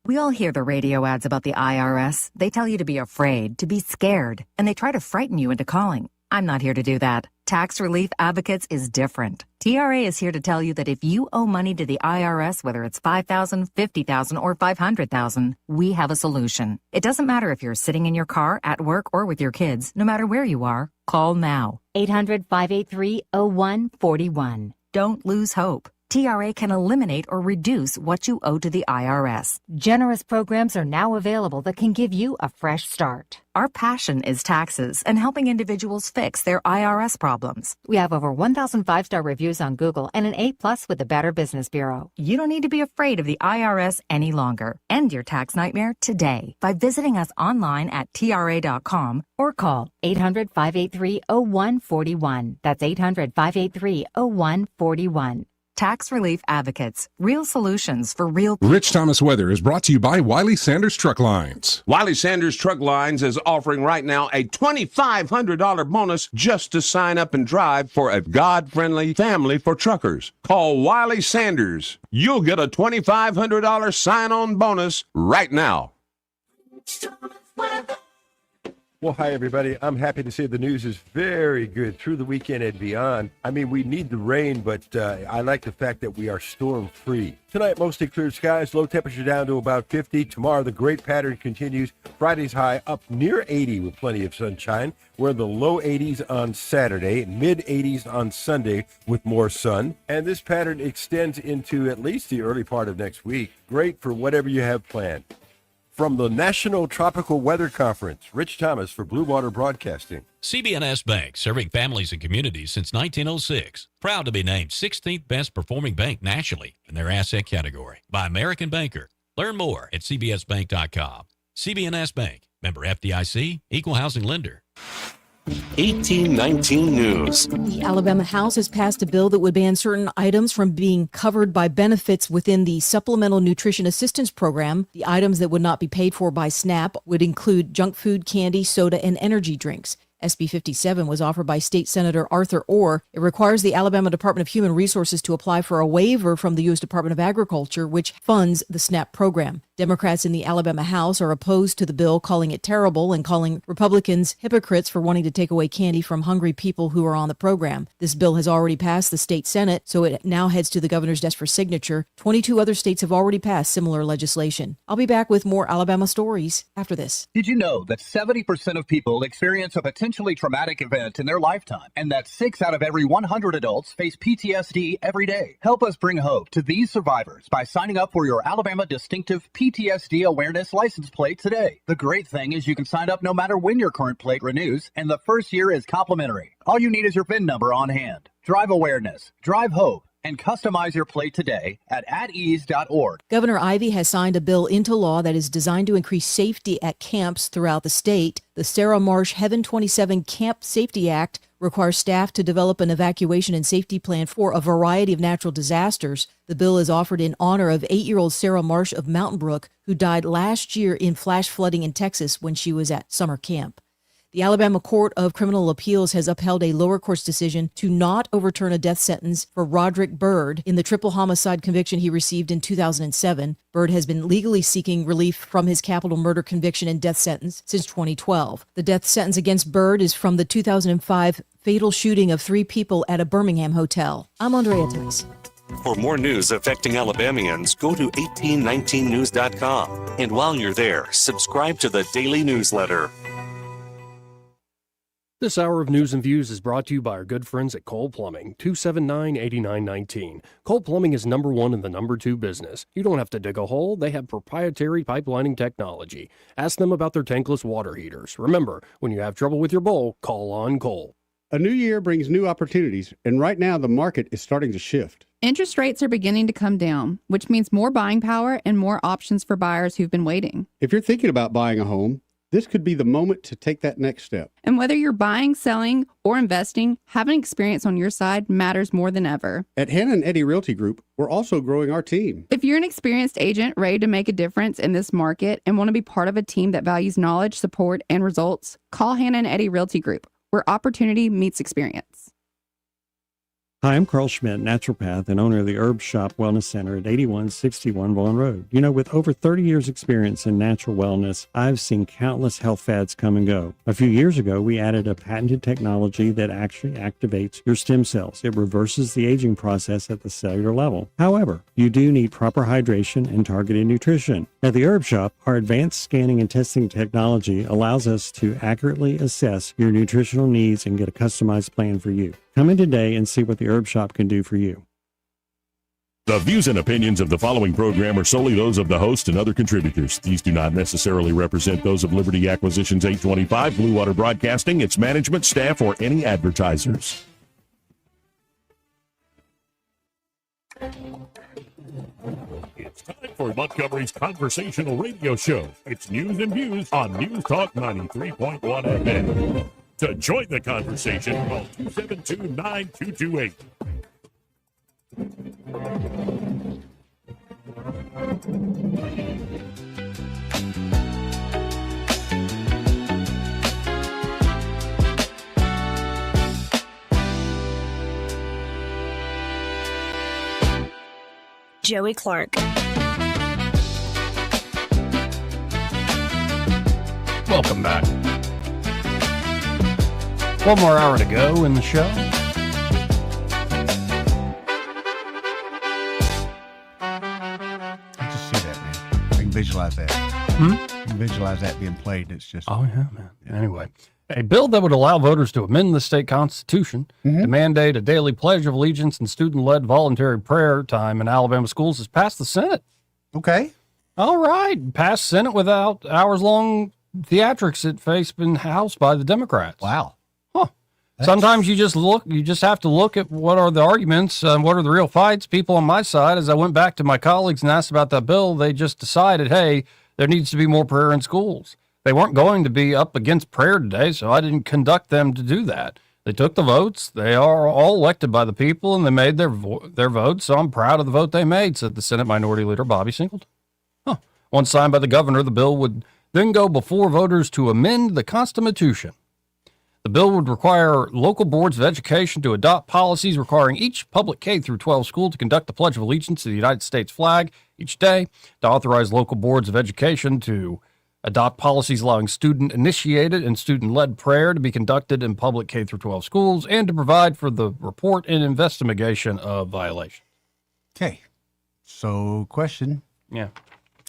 We all hear the radio ads about the IRS. They tell you to be afraid, to be scared, and they try to frighten you into calling. I'm not here to do that. Tax Relief Advocates is different. TRA is here to tell you that if you owe money to the IRS, whether it's $5,000, $50,000, or $500,000, we have a solution. It doesn't matter if you're sitting in your car, at work, or with your kids. No matter where you are, call now. 800-583-0141. Don't lose hope. TRA can eliminate or reduce what you owe to the IRS. Generous programs are now available that can give you a fresh start. Our passion is taxes and helping individuals fix their IRS problems. We have over 1,000 5-star reviews on Google and an A+ with the Better Business Bureau. You don't need to be afraid of the IRS any longer. End your tax nightmare today by visiting us online at TRA.com or call 800-583-0141. That's 800-583-0141. Tax Relief Advocates. Real solutions for real people. Rich Thomas Weather is brought to you by Wiley Sanders Truck Lines. Wiley Sanders Truck Lines is offering right now a $2,500 bonus just to sign up and drive for a God-friendly family for truckers. Call Wiley Sanders. You'll get a $2,500 sign-on bonus right now. Well, hi, everybody. I'm happy to say the news is very good through the weekend and beyond. I mean, we need the rain, but I like the fact that we are storm-free. Tonight, mostly clear skies, low temperature down to about 50. Tomorrow, the great pattern continues. Friday's high up near 80 with plenty of sunshine. We're in the low 80s on Saturday, mid-80s on Sunday with more sun. And this pattern extends into at least the early part of next week. Great for whatever you have planned. From the National Tropical Weather Conference, Rich Thomas for Blue Water Broadcasting. CB&S Bank, serving families and communities since 1906. Proud to be named 16th best performing bank nationally in their asset category by American Banker. Learn more at cbsbank.com. CB&S Bank, member FDIC, equal housing lender. 1819 News. The Alabama House has passed a bill that would ban certain items from being covered by benefits within the Supplemental Nutrition Assistance Program. The items that would not be paid for by SNAP would include junk food, candy, soda, and energy drinks. SB 57 was offered by State Senator Arthur Orr. It requires the Alabama Department of Human Resources to apply for a waiver from the U.S. Department of Agriculture, which funds the SNAP program. Democrats in the Alabama House are opposed to the bill, calling it terrible and calling Republicans hypocrites for wanting to take away candy from hungry people who are on the program. This bill has already passed the state Senate, so it now heads to the governor's desk for signature. 22 other states have already passed similar legislation. I'll be back with more Alabama stories after this. Did you know that 70% of people experience a potentially traumatic event in their lifetime, and that 6 out of every 100 adults face PTSD every day? Help us bring hope to these survivors by signing up for your Alabama Distinctive PTSD Awareness License Plate today. The great thing is you can sign up no matter when your current plate renews, and the first year is complimentary. All you need is your VIN number on hand. Drive awareness, drive hope, and customize your plate today at atease.org. Governor Ivey has signed a bill into law that is designed to increase safety at camps throughout the state. The Sarah Marsh Heaven 27 Camp Safety Act requires staff to develop an evacuation and safety plan for a variety of natural disasters. The bill is offered in honor of 8-year-old Sarah Marsh of Mountain Brook, who died last year in flash flooding in Texas when she was at summer camp. The Alabama Court of Criminal Appeals has upheld a lower court's decision to not overturn a death sentence for Roderick Byrd in the triple homicide conviction he received in 2007. Byrd has been legally seeking relief from his capital murder conviction and death sentence since 2012. The death sentence against Byrd is from the 2005 fatal shooting of 3 people at a Birmingham hotel. I'm Andrea Tice. For more news affecting Alabamians, go to 1819news.com. And while you're there, subscribe to the daily newsletter. This hour of News and Views is brought to you by our good friends at Cole Plumbing, 279-8919. Cole Plumbing is number 1 in the number 2 business. You don't have to dig a hole. They have proprietary pipelining technology. Ask them about their tankless water heaters. Remember, when you have trouble with your bowl, call on Cole. A new year brings new opportunities, and right now the market is starting to shift. Interest rates are beginning to come down, which means more buying power and more options for buyers who've been waiting. If you're thinking about buying a home, this could be the moment to take that next step. And whether you're buying, selling, or investing, having experience on your side matters more than ever. At Hannah and Eddie Realty Group, we're also growing our team. If you're an experienced agent ready to make a difference in this market and want to be part of a team that values knowledge, support, and results, call Hannah and Eddie Realty Group, where opportunity meets experience. Hi, I'm Carl Schmidt, naturopath and owner of the Herb Shop Wellness Center at 8161 Vaughan Road. You know, with over 30 years experience in natural wellness, I've seen countless health fads come and go. A few years ago, we added a patented technology that actually activates your stem cells. It reverses the aging process at the cellular level. However, you do need proper hydration and targeted nutrition. At the Herb Shop, our advanced scanning and testing technology allows us to accurately assess your nutritional needs and get a customized plan for you. Come in today and see what the Herb Shop can do for you. The views and opinions of the following program are solely those of the host and other contributors. These do not necessarily represent those of Liberty Acquisitions 825, Blue Water Broadcasting, its management, staff, or any advertisers. It's time for Montgomery's conversational radio show. It's News and Views on News Talk 93.1 FM. To join the conversation, call 272-9228. Joey Clark. Welcome back. One more hour to go in the show. I just see that, man. I can visualize that. I can visualize that being played. It's just. Oh, yeah, man. Anyway, a bill that would allow voters to amend the state constitution to mandate a daily pledge of allegiance and student-led voluntary prayer time in Alabama schools has passed the Senate. Okay. All right. Passed Senate without hours-long theatrics it faced in House by the Democrats. Wow. Huh. Sometimes you just have to look at what are the arguments and what are the real fights. People on my side, as I went back to my colleagues and asked about that bill, they just decided, hey, there needs to be more prayer in schools. They weren't going to be up against prayer today, so I didn't conduct them to do that. They took the votes. They are all elected by the people, and they made their votes, so I'm proud of the vote they made, said the Senate Minority Leader Bobby Singleton. Huh. Once signed by the governor, the bill would then go before voters to amend the Constitution. The bill would require local boards of education to adopt policies requiring each public K-12 school to conduct the Pledge of Allegiance to the United States flag each day, to authorize local boards of education to adopt policies allowing student-initiated and student-led prayer to be conducted in public K-12 schools, and to provide for the report and investigation of violations. Okay. So, question. Yeah.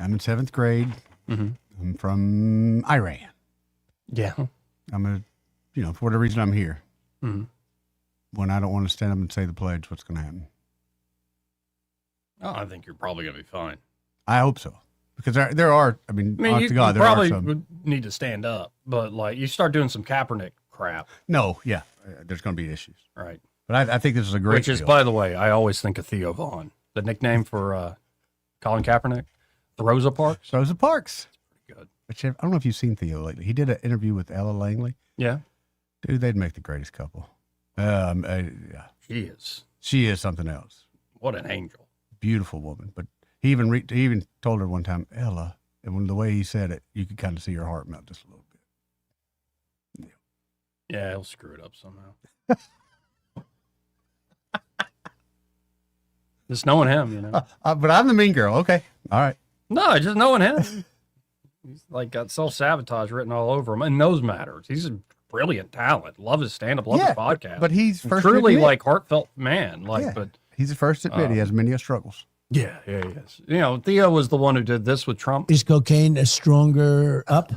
I'm in 7th grade. I'm from Iran. Yeah. I'm for whatever reason, I'm here. When I don't want to stand up and say the pledge, what's going to happen? Oh, I think you're probably going to be fine. I hope so. Because there are, honest to God, you there probably are some. would need to stand up, but like you start doing some Kaepernick crap. No, yeah. There's going to be issues. Right. But I think this is a great Which is, deal. by the way, I always think of Theo Vaughn. The nickname for Colin Kaepernick, Rosa Parks. Rosa Parks. Pretty good. Which I don't know if you've seen Theo lately. He did an interview with Ella Langley. Yeah. Dude, they'd make the greatest couple. Yeah. She is something else. What an angel. Beautiful woman. But he even told her one time, Ella, and when the way he said it, you could kind of see her heart melt just a little bit. Yeah, he'll screw it up somehow. Just knowing him, But I'm the mean girl. Okay. All right. No, just knowing him. He's like got self-sabotage written all over him, and those matters. He's a brilliant talent. Love his stand-up, love his podcast. But he's first truly to admit, like heartfelt man. But he's the first to admit he has many struggles. Yeah, he is. Theo was the one who did this with Trump. Is cocaine a stronger up?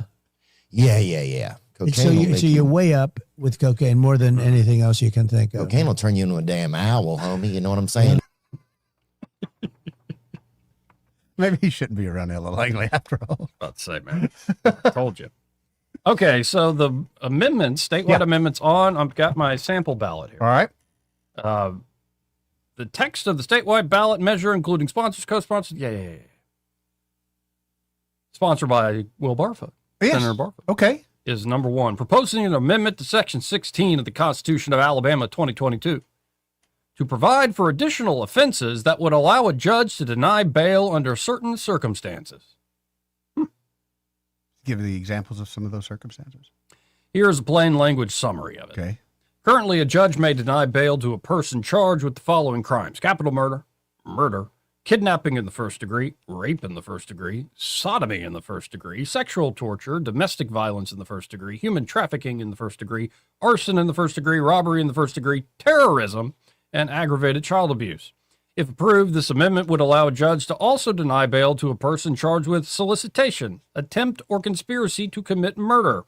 Yeah. Cocaine So you're way up with cocaine more than anything else you can think of. Cocaine will turn you into a damn owl, homie. You know what I'm saying? Maybe he shouldn't be around Ella Langley after all. About to say, man. Told you. Okay, so the amendments, statewide amendments I've got my sample ballot here. All right. The text of the statewide ballot measure, including sponsors, co-sponsors, sponsored by Will Barfoot, Senator Barfoot. Okay. Is number one, proposing an amendment to Section 16 of the Constitution of Alabama 2022 to provide for additional offenses that would allow a judge to deny bail under certain circumstances. Give the examples of some of those circumstances. Here's a plain language summary of it. Okay. Currently, a judge may deny bail to a person charged with the following crimes: capital murder, kidnapping in the first degree, rape in the first degree, sodomy in the first degree, sexual torture, domestic violence in the first degree, human trafficking in the first degree, arson in the first degree, robbery in the first degree, terrorism, and aggravated child abuse. If approved, this amendment would allow a judge to also deny bail to a person charged with solicitation, attempt, or conspiracy to commit murder.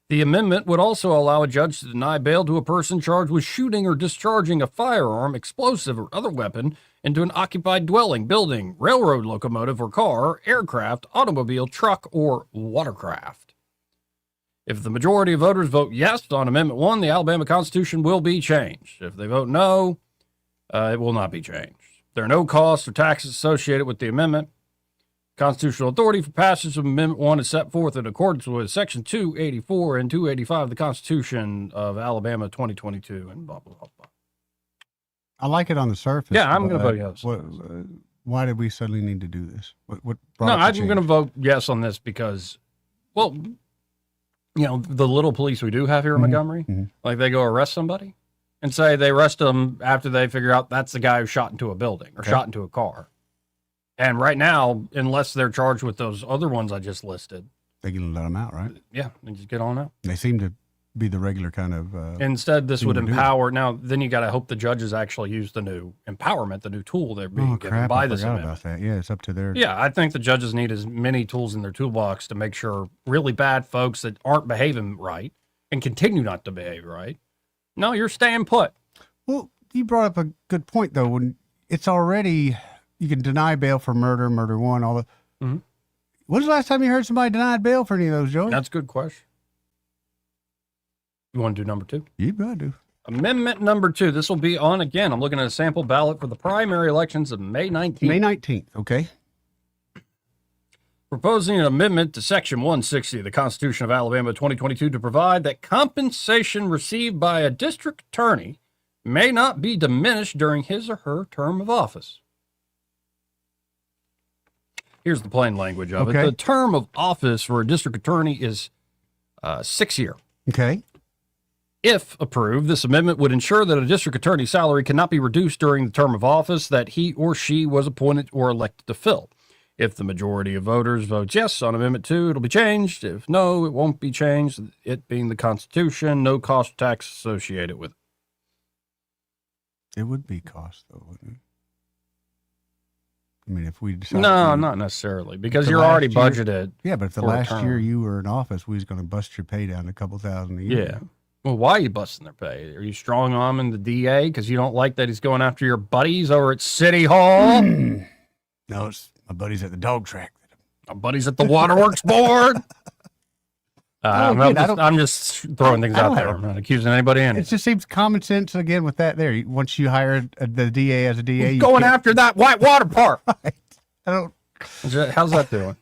The amendment would also allow a judge to deny bail to a person charged with shooting or discharging a firearm, explosive, or other weapon into an occupied dwelling, building, railroad locomotive or car, aircraft, automobile, truck, or watercraft. If the majority of voters vote yes on Amendment 1, the Alabama Constitution will be changed. If they vote no, it will not be changed. There are no costs or taxes associated with the amendment. Constitutional authority for passage of Amendment 1 is set forth in accordance with Section 284 and 285 of the Constitution of Alabama 2022 and blah, blah, blah, blah. I like it on the surface. Yeah, I'm going to vote yes. Why did we suddenly need to do this? What no, I'm going to vote yes on this because, well, you know, the little police we do have here in Montgomery, like they go arrest somebody and say they arrest them after they figure out that's the guy who shot into a building or shot into a car. And right now, unless they're charged with those other ones I just listed, they can let them out, right? Yeah, they just get on out. They seem to be the regular kind of. Instead, this would empower. Now, then you got to hope the judges actually use the new empowerment, the new tool they're being given by this amendment. About that. Yeah, it's up to their. Yeah, I think the judges need as many tools in their toolbox to make sure really bad folks that aren't behaving right and continue not to behave right. No, you're staying put. Well, you brought up a good point though. When it's already, you can deny bail for murder, murder one, all the. When's the last time you heard somebody denied bail for any of those, Joey? That's a good question. You want to do number 2? You gotta do. Amendment number 2. This will be on again. I'm looking at a sample ballot for the primary elections of May 19th. May 19th, okay. Proposing an amendment to Section 160 of the Constitution of Alabama 2022 to provide that compensation received by a district attorney may not be diminished during his or her term of office. Here's the plain language of it. The term of office for a district attorney is 6 years. Okay. If approved, this amendment would ensure that a district attorney's salary cannot be reduced during the term of office that he or she was appointed or elected to fill. If the majority of voters votes yes on Amendment 2, it'll be changed. If no, it won't be changed. It being the Constitution, no cost or tax associated with it. It would be cost, though, wouldn't it? I mean, if we decide no, not necessarily, because you're already budgeted. Yeah, but if the last year you were in office, we was going to bust your pay down to a couple thousand a year. Yeah. Well, why are you busting their pay? Are you strong arming the DA because you don't like that he's going after your buddies over at City Hall? No, it's my buddies at the dog track. My buddies at the Waterworks Board. I'm just throwing things out there. I'm not accusing anybody in it. It just seems common sense again with that there. Once you hire the DA as a DA, you're going after that white water park. Right. I don't. How's that doing?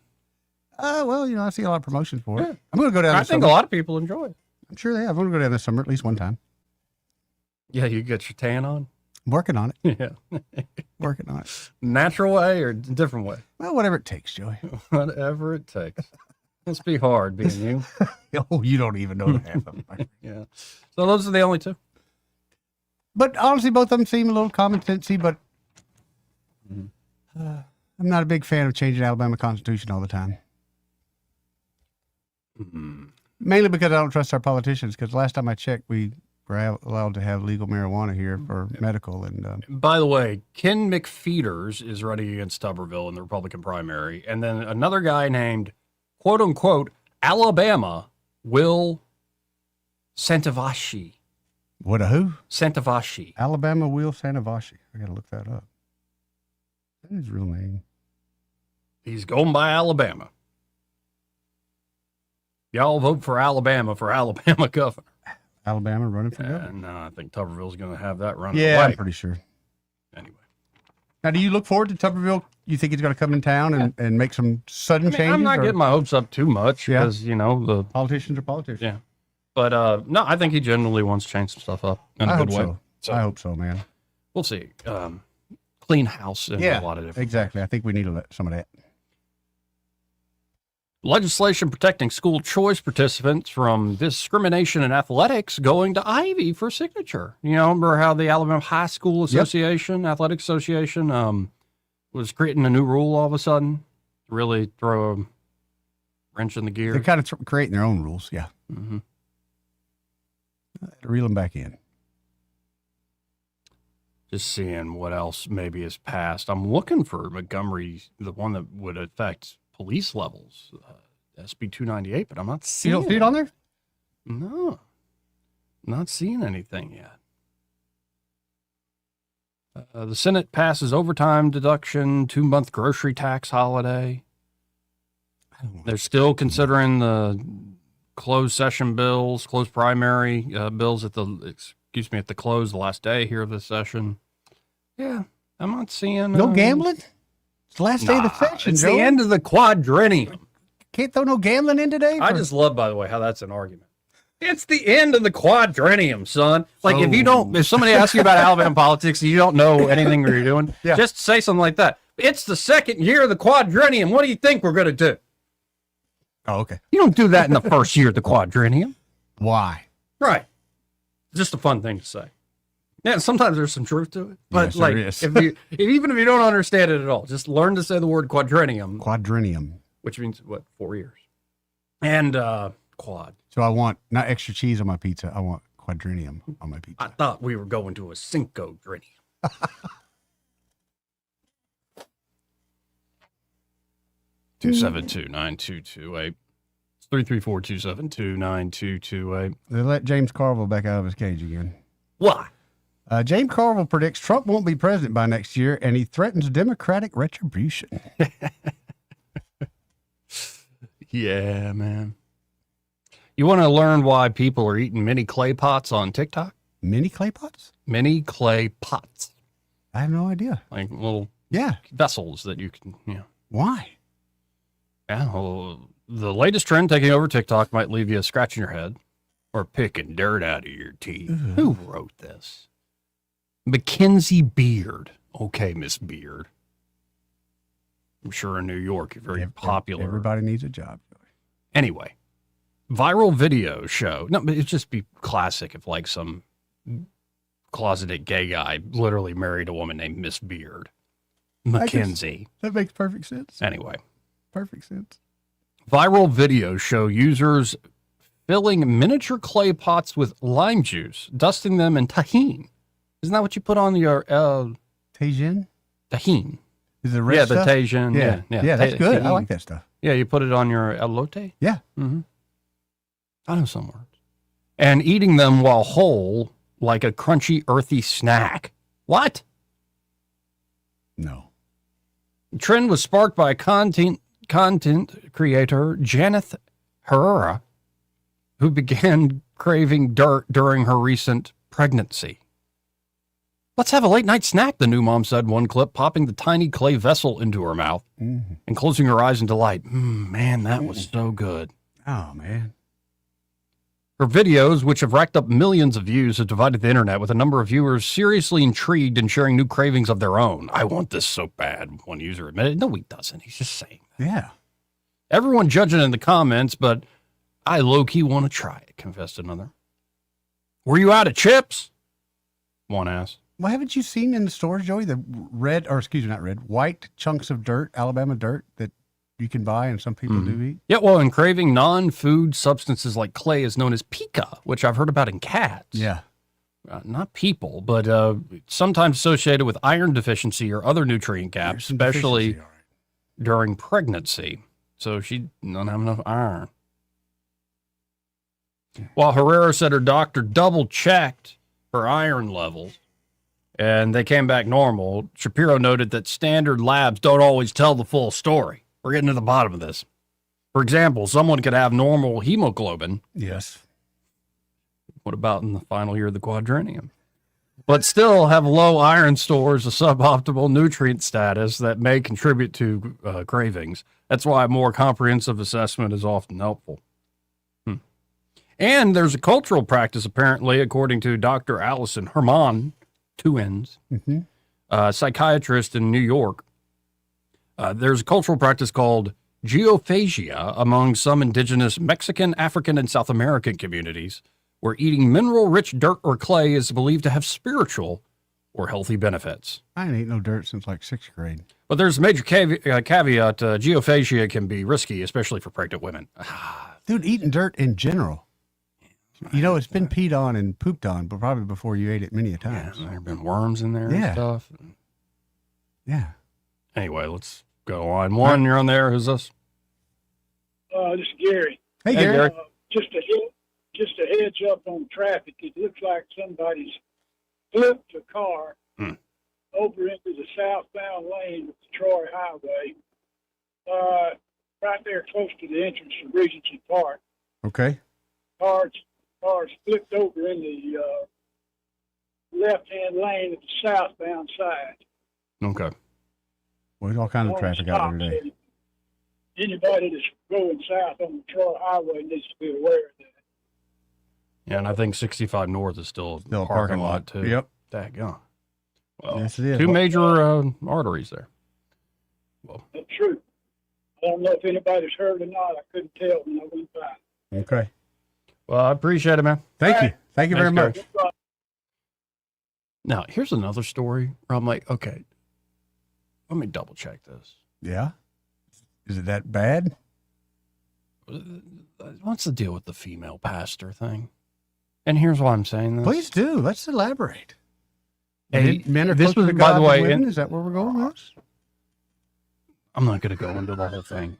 Well, you know, I see a lot of promotions for it. I'm going to go down. I think a lot of people enjoy it. I'm sure they have. I'm going to go down this summer at least one time. Yeah, you get your tan on. I'm working on it. Yeah, working on it. Natural way or different way? Well, whatever it takes, Joey. Whatever it takes. Must be hard being you. Oh, you don't even know the half of them. Yeah. So those are the only 2. But honestly, both of them seem a little common sensey. But I'm not a big fan of changing the Alabama Constitution all the time. Mainly because I don't trust our politicians. Because last time I checked, we were allowed to have legal marijuana here for medical. And by the way, Ken McFeeters is running against Tuberville in the Republican primary, and then another guy named "quote unquote" Alabama Will Santavashi. What a who? Santavashi. Alabama Will Santavashi. I got to look that up. That is his real name. He's going by Alabama. Y'all vote for Alabama governor. Alabama running for governor? No, I think Tuberville's going to have that run. Yeah, away. I'm pretty sure. Anyway. Now, do you look forward to Tuberville? You think he's going to come in town and make some sudden changes? I'm not getting my hopes up too much because, you know, the politicians are politicians. Yeah. But, no, I think he genuinely wants to change some stuff up in a good way. So. I hope so, man. We'll see. Clean house and a lot of different. Exactly. I think we need some of that. Legislation protecting school choice participants from discrimination in athletics going to Ivy for signature. You know, remember how the Alabama High School Association, Athletic Association, was creating a new rule all of a sudden to really throw a wrench in the gear? They're kind of creating their own rules, yeah. Mm-hmm. Reel them back in. Just seeing what else maybe is passed. I'm looking for Montgomery, the one that would affect police levels, SB 298, but I'm not seeing. You don't see it on there? No, not seeing anything yet. The Senate passes overtime deduction, 2-month grocery tax holiday. They're still considering the closed session bills, closed primary bills at the close, the last day here of this session. Yeah, I'm not seeing no gambling. It's the last day of the session. It's the end of the quadrennium. Can't throw no gambling in today. I just love, by the way, how that's an argument. It's the end of the quadrennium, son. Like if somebody asks you about Alabama politics and you don't know anything you're doing, just say something like that. It's the second year of the quadrennium. What do you think we're going to do? Oh, okay. You don't do that in the first year of the quadrennium. Why? Right. Just a fun thing to say. Yeah, sometimes there's some truth to it. But yes, even if you don't understand it at all, just learn to say the word quadrennium. Quadrennium. Which means, 4 years. And quad. So I want not extra cheese on my pizza. I want quadrennium on my pizza. I thought we were going to a Cinco drenium. 272-9228. It's 334-272-9228. They let James Carville back out of his cage again. Why? James Carville predicts Trump won't be president by next year, and he threatens Democratic retribution. Yeah, man. You want to learn why people are eating mini clay pots on TikTok? Mini clay pots? Mini clay pots. I have no idea. Like little vessels that you can, Why? Yeah, well, the latest trend taking over TikTok might leave you scratching your head or picking dirt out of your teeth. Ooh. Who wrote this? Mackenzie Beard. Okay, Miss Beard. I'm sure in New York you're very popular. Everybody needs a job. Anyway, viral video show. No, but it'd just be classic if like some closeted gay guy literally married a woman named Miss Beard. Mackenzie. That makes perfect sense. Anyway. Perfect sense. Viral video show users filling miniature clay pots with lime juice, dusting them in tahine. Isn't that what you put on your Tajin? Tahine. Is it red stuff? The Tajin. Yeah, that's good. I like that stuff. Yeah, you put it on your elote? Yeah. Mm-hmm. I know some words. And eating them while whole like a crunchy, earthy snack. What? No. The trend was sparked by content creator Janeth Herrera, who began craving dirt during her recent pregnancy. Let's have a late night snack, the new mom said in one clip, popping the tiny clay vessel into her mouth and closing her eyes in delight. Man, that was so good. Oh, man. Her videos, which have racked up millions of views, have divided the internet, with a number of viewers seriously intrigued and sharing new cravings of their own. I want this so bad, one user admitted. No, he doesn't. He's just saying that. Yeah. Everyone judging in the comments, but I low-key want to try it, confessed another. Were you out of chips? One asked. Well, haven't you seen in the stores, Joey, the white chunks of dirt, Alabama dirt, that you can buy and some people do eat? Yeah, well, and craving non-food substances like clay is known as pica, which I've heard about in cats. Yeah. Not people, but sometimes associated with iron deficiency or other nutrient gaps, especially during pregnancy. So she doesn't have enough iron. While Herrera said her doctor double-checked her iron levels, and they came back normal, Shapiro noted that standard labs don't always tell the full story. We're getting to the bottom of this. For example, someone could have normal hemoglobin. Yes. What about in the final year of the quadrennium? But still have low iron stores, a suboptimal nutrient status that may contribute to cravings. That's why a more comprehensive assessment is often helpful. And there's a cultural practice, apparently, according to Dr. Allison Herman, 2 N's, psychiatrist in New York. There's a cultural practice called geophagia among some indigenous Mexican, African, and South American communities, where eating mineral-rich dirt or clay is believed to have spiritual or healthy benefits. I ain't eaten no dirt since like 6th grade. But there's a major caveat. Geophagia can be risky, especially for pregnant women. Dude, eating dirt in general. You know, it's been peed on and pooped on, but probably before you ate it many a times. Yeah, there have been worms in there and stuff. Yeah. Anyway, let's go on. One, you're on there. Who's this? This is Gary. Hey, Gary. Just a heads up on traffic. It looks like somebody's flipped a car over into the southbound lane of the Troy Highway, right there close to the entrance to Regency Park. Okay. Cars flipped over in the left-hand lane at the southbound side. Okay. Well, there's all kinds of traffic out there today. Anybody that's going south on the Troy Highway needs to be aware of that. Yeah, and I think 65 North is still a parking lot, too. Yep. Daggone. Well, Yes, it is. two major arteries there. That's true. I don't know if anybody's heard or not. I couldn't tell when I went by. Okay. Well, I appreciate it, man. Thank you. Thank you very Thanks, much. Gary. Now, here's another story where I'm like, okay, let me double check this. Yeah. Is it that bad? What's the deal with the female pastor thing? And here's why I'm saying this. Please do. Let's elaborate. Hey, Men are this closer was, to by God the than way, women? in- Is that where we're going with this? I'm not going to go into the whole thing.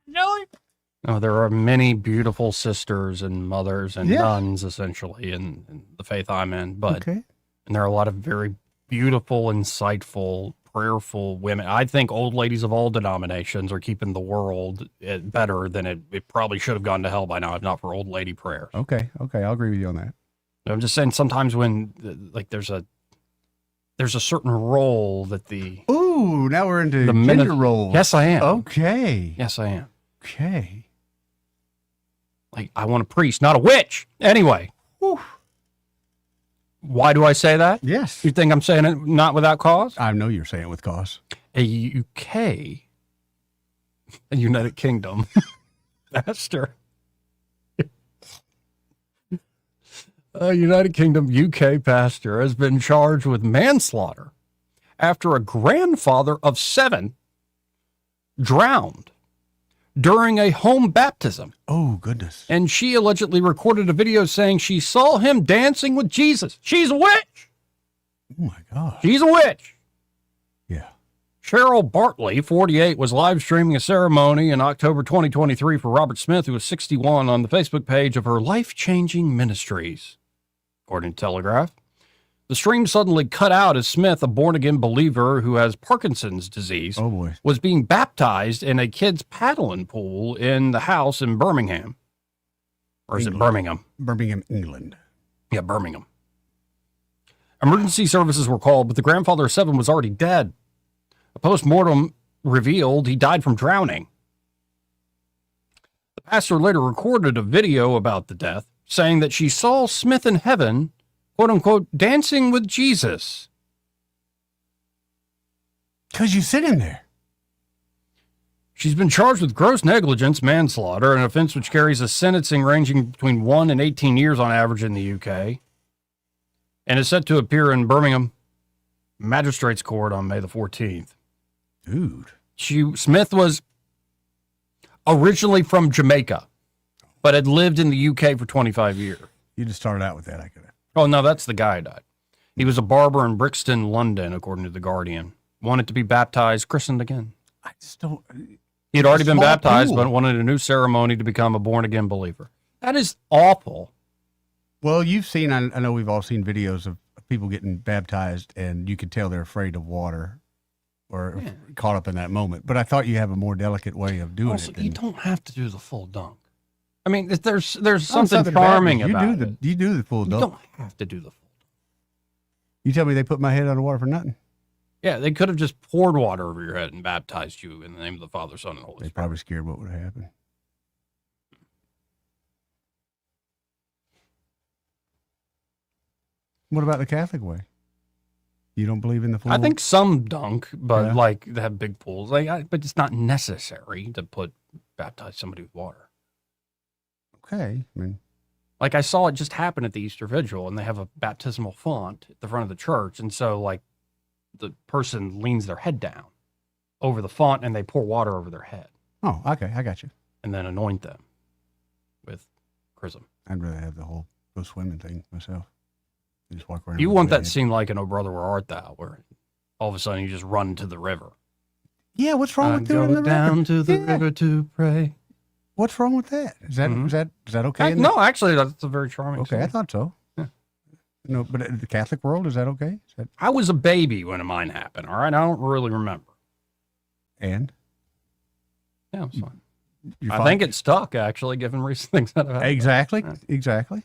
No, there are many beautiful sisters and mothers and nuns, essentially, in the faith I'm in. But and there are a lot of very beautiful, insightful, prayerful women. I think old ladies of all denominations are keeping the world better than it probably should have gone to hell by now, if not for old lady prayers. Okay. I'll agree with you on that. I'm just saying sometimes when like there's a certain role that the Ooh, now we're into the gender roles. Yes, I am. Okay. Yes, I am. Okay. Like I want a priest, not a witch. Anyway. Whew. Why do I say that? Yes. You think I'm saying it not without cause? I know you're saying it with cause. A United Kingdom pastor. A United Kingdom UK pastor has been charged with manslaughter after a grandfather of 7 drowned during a home baptism. Oh, goodness. And she allegedly recorded a video saying she saw him dancing with Jesus. She's a witch. Oh, my God. She's a witch. Yeah. Cheryl Bartley, 48, was live streaming a ceremony in October 2023 for Robert Smith, who was 61, on the Facebook page of her Life-Changing Ministries, according to Telegraph. The stream suddenly cut out as Smith, a born-again believer who has Parkinson's disease, was being baptized in a kids' paddling pool in the house in Birmingham. Or is it Birmingham? Birmingham, England. Yeah, Birmingham. Emergency services were called, but the grandfather of 7 was already dead. A post-mortem revealed he died from drowning. The pastor later recorded a video about the death, saying that she saw Smith in heaven, quote-unquote, dancing with Jesus. Because you sit in there. She's been charged with gross negligence, manslaughter, an offense which carries a sentencing ranging between 1 and 18 years on average in the UK, and is set to appear in Birmingham Magistrates Court on May the 14th. Dude. Smith was originally from Jamaica, but had lived in the UK for 25 years. You just started out with that, I could have. Oh, no, that's the guy who died. He was a barber in Brixton, London, according to The Guardian. Wanted to be baptized, christened again. I just don't. He had already been Small baptized, pool. but wanted a new ceremony to become a born-again believer. That is awful. Well, you've seen, I know we've all seen videos of people getting baptized, and you could tell they're afraid of water or caught up in that moment. But I thought you have a more delicate way of doing Also, it. you don't have to do the full dunk. I mean, there's Oh, something Southern charming Baptist, about it. You do the full You dunk. don't have to do the full dunk. You tell me they put my head underwater for nothing. Yeah, they could have just poured water over your head and baptized you in the name of the Father, Son, and Holy They Spirit. probably scared what would have happened. What about the Catholic way? You don't believe in the full? I think some dunk, but Yeah. like they have big pools. But it's not necessary to baptize somebody with water. Okay. I mean, Like I saw it just happen at the Easter Vigil, and they have a baptismal font at the front of the church, and so like the person leans their head down over the font, and they pour water over their head, oh, okay, I got you. and then anoint them with chrism. I'd rather have the whole go swimming thing myself. You just walk around. You with want my that head. scene like in "Oh Brother, Where Art Thou," where all of a sudden you just run to the river. Yeah, what's wrong I with doing go the down river? to the Yeah. river to pray. What's wrong with that? Is that Mhm. is that okay? No, actually, that's a very charming. Okay, I scene. thought so. Yeah. No, but in the Catholic world, is that okay? Is that, I was a baby when mine happened. All right, I don't really remember. and Yeah, it was fine. your I father- think it stuck actually, given recent things that have happened. exactly, Yeah. exactly.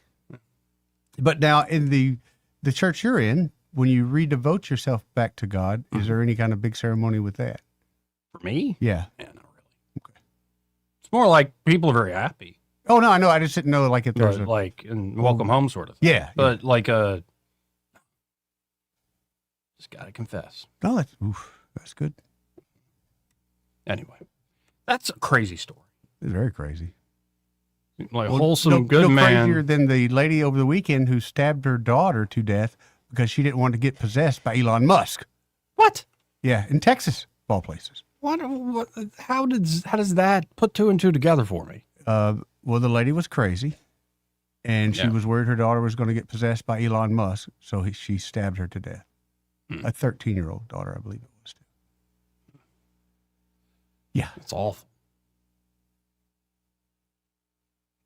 But now in the church you're in, when you redevote yourself back to God, is there any kind of big ceremony with that? For me, Yeah. yeah, not really. Okay. It's more like people are very happy. Oh no, I know. I just didn't know like if there's like in welcome home sort of thing. Yeah, but like just gotta confess. No, that's good. Anyway, that's a crazy story. It's very crazy. Like wholesome, good man. Crazier than the lady over the weekend who stabbed her daughter to death because she didn't want to get possessed by Elon Musk. What? Yeah, in Texas, of all places. What? How does that put two and two together for me? Well, the lady was crazy, and she was worried her daughter was going to get possessed by Elon Musk, so she stabbed her to death. A 13-year-old daughter, I believe it was. Yeah, it's awful.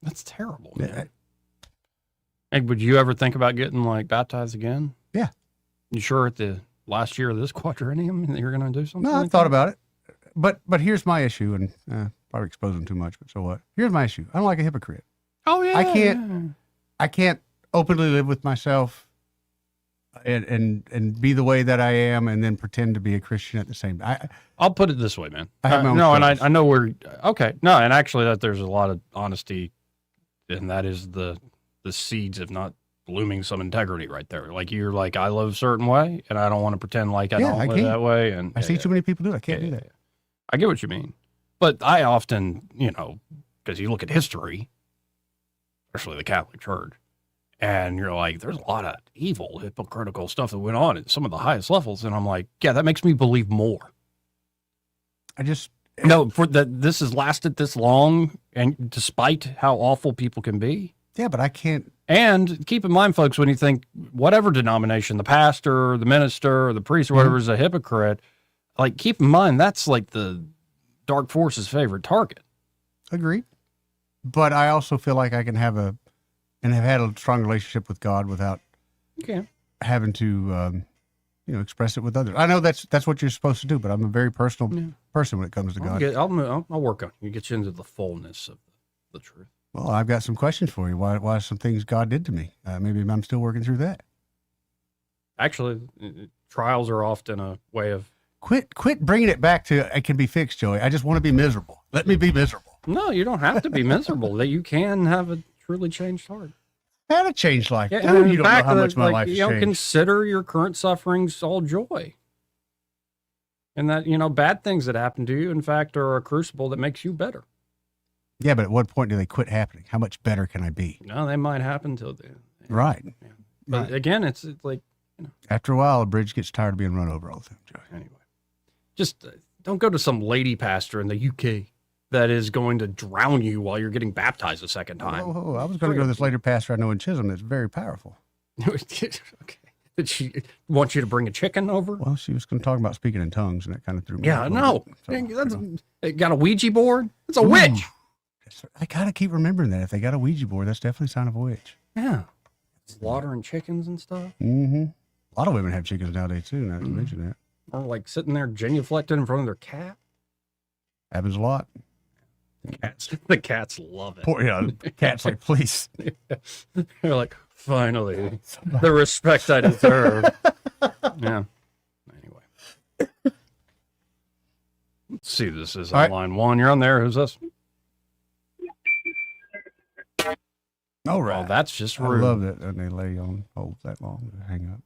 That's terrible. Man. Hey, would you ever think about getting like baptized again? Yeah. You sure at the last year of this quadrennium that you're going to do something? No, I thought about it, but here's my issue, and probably expose them too much, but so what? Here's my issue. I don't like a hypocrite. Oh yeah. I can't openly live with myself and be the way that I am, and then pretend to be a Christian at the same time. I'll put it this way, man. I have my own and struggles. I know we're okay. No, and actually, that there's a lot of honesty, and that is the seeds of not blooming some integrity right there. Like you're like, I live a certain way, and I don't want to pretend like I don't live that way. And I see too many people do it. I can't do that. I get what you mean, but I often, because you look at history, especially the Catholic Church. And you're like, there's a lot of evil, hypocritical stuff that went on at some of the highest levels. And I'm like, yeah, that makes me believe more. This has lasted this long, and despite how awful people can be. Yeah, but I can't. And keep in mind, folks, when you think whatever denomination, the pastor, the minister, or the priest, or whatever is a hypocrite, like keep in mind that's like the dark force's favorite target. Agreed. But I also feel like I can have have had a strong relationship with God without having to, express it with others. I know that's what you're supposed to do, but I'm a very personal person when it comes to God. I'll work on it. You get you into the fullness of the truth. Well, I've got some questions for you. Why some things God did to me? Maybe I'm still working through that. Actually, trials are often a way of... Quit bringing it back to it can be fixed, Joey. I just want to be miserable. Let me be miserable. No, you don't have to be miserable. That you can have a truly changed heart. I had a changed life. Yeah, Dude, you don't know how much my life has changed. Consider your current sufferings all joy. And that, bad things that happen to you, in fact, are a crucible that makes you better. Yeah, but at what point do they quit happening? How much better can I be? No, they might happen till then. Right. Yeah. But again, it's like, after a while, a bridge gets tired of being run over all the time, Joey. Anyway, just don't go to some lady pastor in the UK that is going to drown you while you're getting baptized a second time. Oh, I was going to go to this later pastor I know in Chisholm that's very powerful. Okay. Did she want you to bring a chicken over? Well, she was going to talk about speaking in tongues, and that kind of threw me Yeah, off no. It got a Ouija board? It's a witch. I got to keep remembering that. If they got a Ouija board, that's definitely a sign of a witch. Yeah. Slaughtering chickens and stuff. Mm-hmm. A lot of women have chickens nowadays, too, now that you mention that. Or like sitting there genuflecting in front of their cat. Happens a lot. The cats love it. Poor, the cat's like, please. They're like, finally, the respect I deserve. Yeah. Anyway. Let's see if this is on line one. You're on there. Who's this? All right. Oh, that's just rude. I love that when they lay on hold that long to hang up.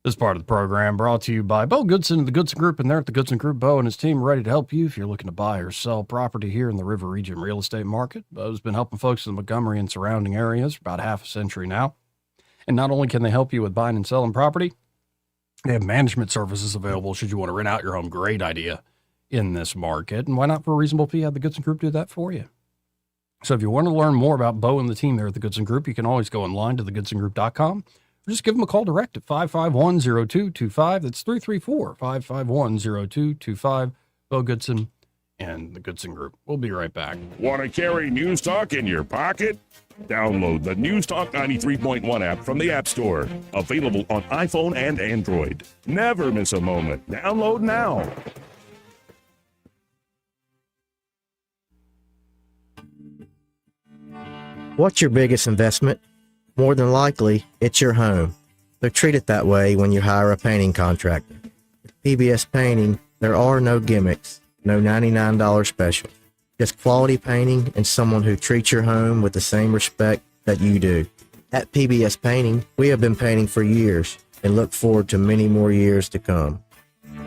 This part of the program brought to you by Bo Goodson of the Goodson Group, and they're at the Goodson Group. Bo and his team are ready to help you if you're looking to buy or sell property here in the River Region real estate market. Bo's been helping folks in Montgomery and surrounding areas for about half a century now. And not only can they help you with buying and selling property, they have management services available should you want to rent out your home. Great idea in this market. And why not for a reasonable fee have the Goodson Group do that for you? So if you want to learn more about Bo and the team there at the Goodson Group, you can always go online to thegoodsongroup.com. Or just give them a call direct at 551-0225. That's 334-551-0225. Bo Goodson and the Goodson Group. We'll be right back. Want to carry News Talk in your pocket? Download the News Talk 93.1 app from the App Store. Available on iPhone and Android. Never miss a moment. Download now. What's your biggest investment? More than likely, it's your home. So treat it that way when you hire a painting contractor. With PBS Painting, there are no gimmicks, no $99 specials. Just quality painting and someone who treats your home with the same respect that you do. At PBS Painting, we have been painting for years and look forward to many more years to come.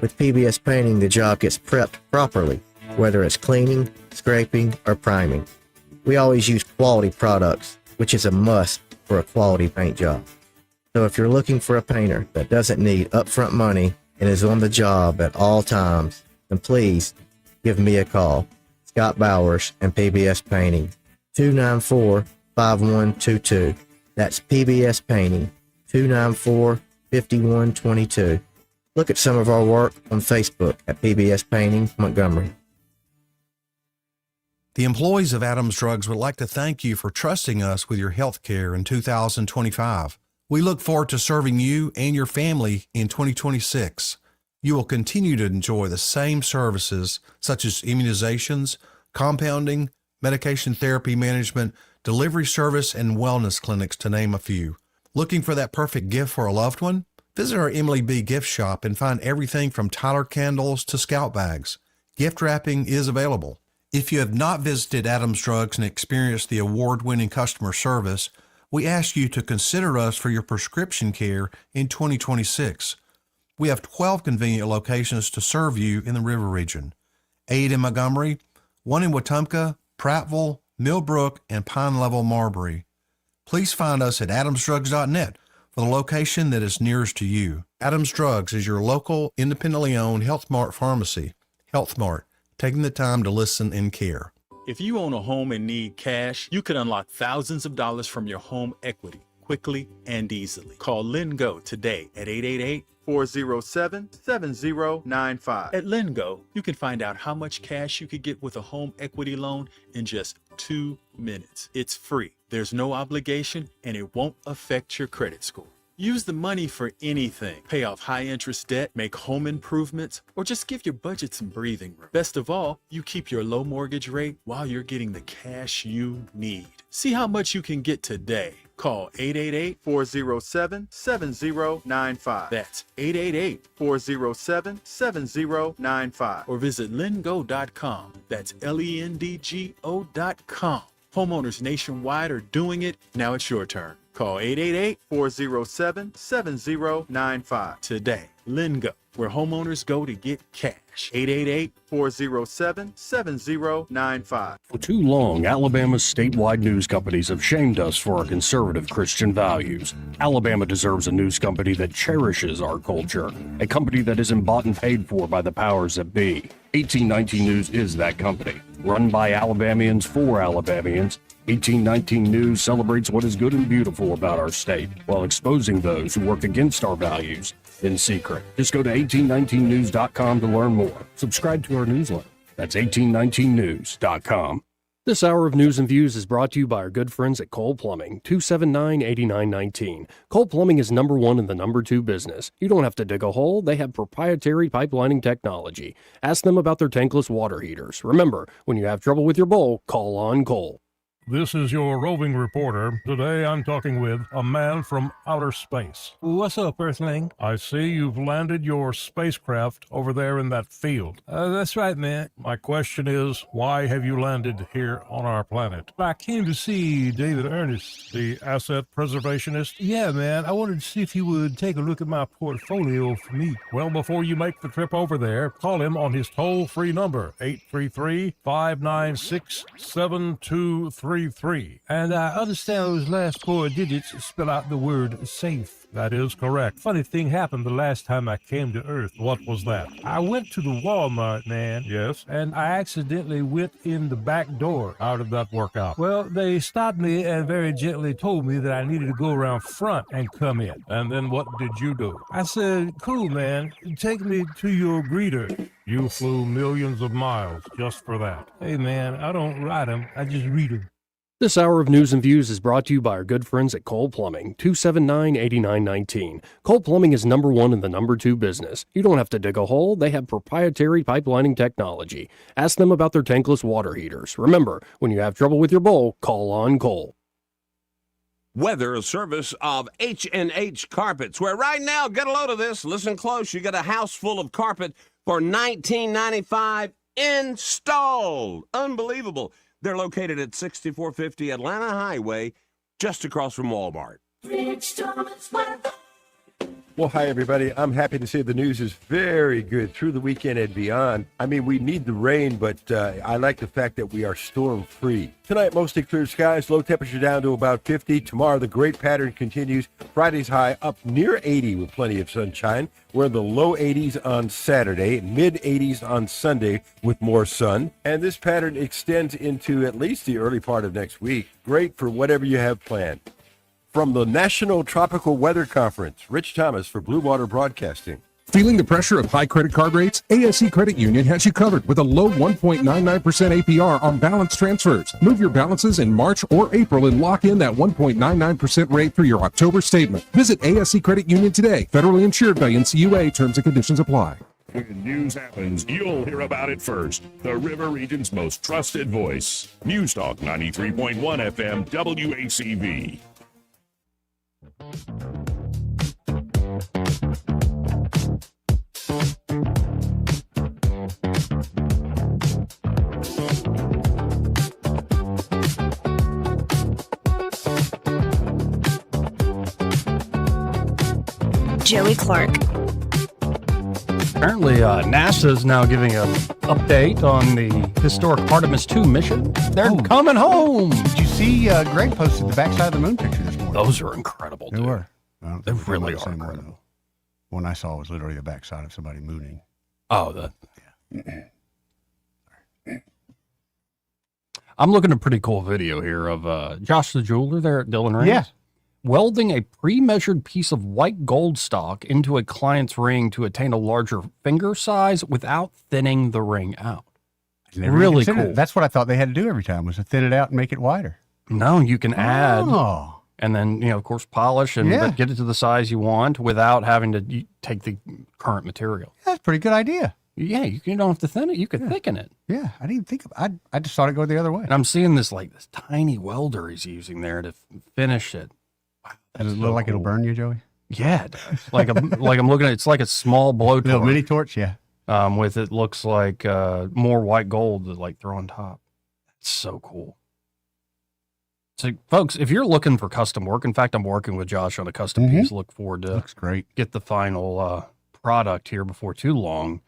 With PBS Painting, the job gets prepped properly, whether it's cleaning, scraping, or priming. We always use quality products, which is a must for a quality paint job. So if you're looking for a painter that doesn't need upfront money and is on the job at all times, then please give me a call. Scott Bowers and PBS Painting, 294-5122. That's PBS Painting, 294-5122. Look at some of our work on Facebook at PBS Painting Montgomery. The employees of Adams Drugs would like to thank you for trusting us with your health care in 2025. We look forward to serving you and your family in 2026. You will continue to enjoy the same services such as immunizations, compounding, medication therapy management, delivery service, and wellness clinics, to name a few. Looking for that perfect gift for a loved one? Visit our Emily B. gift shop and find everything from Tyler candles to scout bags. Gift wrapping is available. If you have not visited Adams Drugs and experienced the award-winning customer service, we ask you to consider us for your prescription care in 2026. We have 12 convenient locations to serve you in the River Region. 8 in Montgomery, 1 in Wetumpka, Prattville, Millbrook, and Pine Level, Marbury. Please find us at adamsdrugs.net for the location that is nearest to you. Adams Drugs is your local, independently owned Health Mart pharmacy. Health Mart, taking the time to listen and care. If you own a home and need cash, you can unlock thousands of dollars from your home equity quickly and easily. Call LendGo today at 888-407-7095. At LendGo, you can find out how much cash you could get with a home equity loan in just 2 minutes. It's free, there's no obligation, and it won't affect your credit score. Use the money for anything. Pay off high-interest debt, make home improvements, or just give your budget some breathing room. Best of all, you keep your low mortgage rate while you're getting the cash you need. See how much you can get today. Call 888-407-7095. That's 888-407-7095. Or visit lendgo.com. That's LENDGO.com. Homeowners nationwide are doing it. Now it's your turn. Call 888-407-7095 today. LendGo, where homeowners go to get cash. 888-407-7095. For too long, Alabama's statewide news companies have shamed us for our conservative Christian values. Alabama deserves a news company that cherishes our culture, a company that isn't bought and paid for by the powers that be. 1819 News is that company. Run by Alabamians for Alabamians, 1819 News celebrates what is good and beautiful about our state while exposing those who work against our values in secret. Just go to 1819news.com to learn more. Subscribe to our newsletter. That's 1819news.com. This hour of News and Views is brought to you by our good friends at Cole Plumbing, 279-8919. Cole Plumbing is number 1 in the number 2 business. You don't have to dig a hole. They have proprietary pipelining technology. Ask them about their tankless water heaters. Remember, when you have trouble with your bowl, call on Cole. This is your roving reporter. Today I'm talking with a man from outer space. What's up, Earthling? I see you've landed your spacecraft over there in that field. That's right, man. My question is, why have you landed here on our planet? I came to see David Ernest. The asset preservationist? Yeah, man. I wanted to see if he would take a look at my portfolio for me. Well, before you make the trip over there, call him on his toll-free number, 833-596-7233. And I understand those last 4 digits spell out the word safe. That is correct. Funny thing happened the last time I came to Earth. What was that? I went to the Walmart, man. Yes? And I accidentally went in the back door. How did that work out? Well, they stopped me and very gently told me that I needed to go around front and come in. And then what did you do? I said, cool, man. Take me to your greeter. You flew millions of miles just for that. Hey, man, I don't ride them. I just read them. This hour of News and Views is brought to you by our good friends at Cole Plumbing, 279-8919. Cole Plumbing is number 1 in the number 2 business. You don't have to dig a hole. They have proprietary pipelining technology. Ask them about their tankless water heaters. Remember, when you have trouble with your bowl, call on Cole. Weather, a service of H&H Carpets, where right now, get a load of this, listen close, you get a house full of carpet for $19.95 installed. Unbelievable. They're located at 6450 Atlanta Highway, just across from Walmart. Well, hi, everybody. I'm happy to say the news is very good through the weekend and beyond. I mean, we need the rain, but I like the fact that we are storm-free. Tonight, mostly clear skies, low temperature down to about 50. Tomorrow, the great pattern continues. Friday's high up near 80 with plenty of sunshine. We're in the low 80s on Saturday, mid-80s on Sunday with more sun. And this pattern extends into at least the early part of next week. Great for whatever you have planned. From the National Tropical Weather Conference, Rich Thomas for Blue Water Broadcasting. Feeling the pressure of high credit card rates? ASC Credit Union has you covered with a low 1.99% APR on balance transfers. Move your balances in March or April and lock in that 1.99% rate through your October statement. Visit ASC Credit Union today. Federally insured by NCUA. Terms and conditions apply. When news happens, you'll hear about it first. The River Region's most trusted voice. News Talk 93.1 FM WACV. Joey Clark. Apparently, NASA is now giving an update on the historic Artemis 2 mission. They're coming home. Did you see Greg posted the backside of the moon picture this morning? Those are incredible, dude. They were. They really are the incredible. One I saw was literally the backside of somebody mooning. Oh, I'm looking at a pretty cool video here of Josh the jeweler there at Dillon Rings. Yeah. Welding a pre-measured piece of white gold stock into a client's ring to attain a larger finger size without thinning the ring out. Really cool. That's what I thought they had to do every time, was to thin it out and make it wider. No, you can add, Oh. and then, of course, polish and Yeah. but get it to the size you want without having to take the current material. That's a pretty good idea. Yeah, you don't have to thin it. You can thicken it. Yeah, I didn't even think of it. I just thought it'd go the other way. And I'm seeing this tiny welder he's using there to finish it. Does it look like it'll burn you, Joey? Yeah, it does. Like I'm looking at it's like a small blowtorch. Little mini torch, yeah. With it looks like more white gold to throw on top. It's so cool. So, folks, if you're looking for custom work, in fact, I'm working with Josh on a custom piece. Look forward to Looks great. Get the final product here before too long.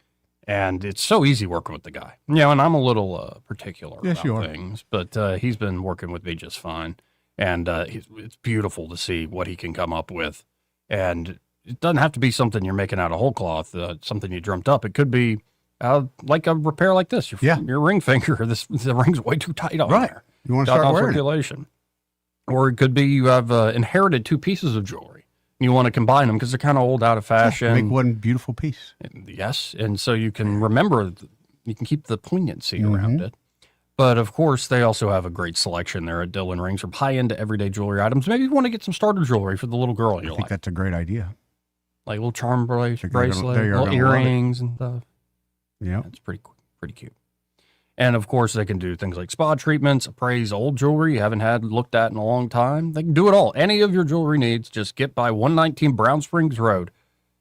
And it's so easy working with the guy. And I'm a little particular about things, but he's been working with me just fine. And it's beautiful to see what he can come up with. And it doesn't have to be something you're making out of whole cloth, something you dreamt up. It could be like a repair like this. Your ring finger, the ring's way too tight on there. You want to start wearing circulation. Or it could be you have inherited two pieces of jewelry. And you want to combine them because they're kind of old, out of fashion. Make one beautiful piece. Yes. And so you can remember, you can keep the poignancy around it. But, of course, they also have a great selection there at Dillon Rings for high-end everyday jewelry items. Maybe you want to get some starter jewelry for the little girl in your life. I think that's a great idea. Like little charm bracelet, they're little earrings and stuff. Yeah. It's pretty cute. And, of course, they can do things like spa treatments, appraise old jewelry you haven't had looked at in a long time. They can do it all. Any of your jewelry needs, just get by 119 Brown Springs Road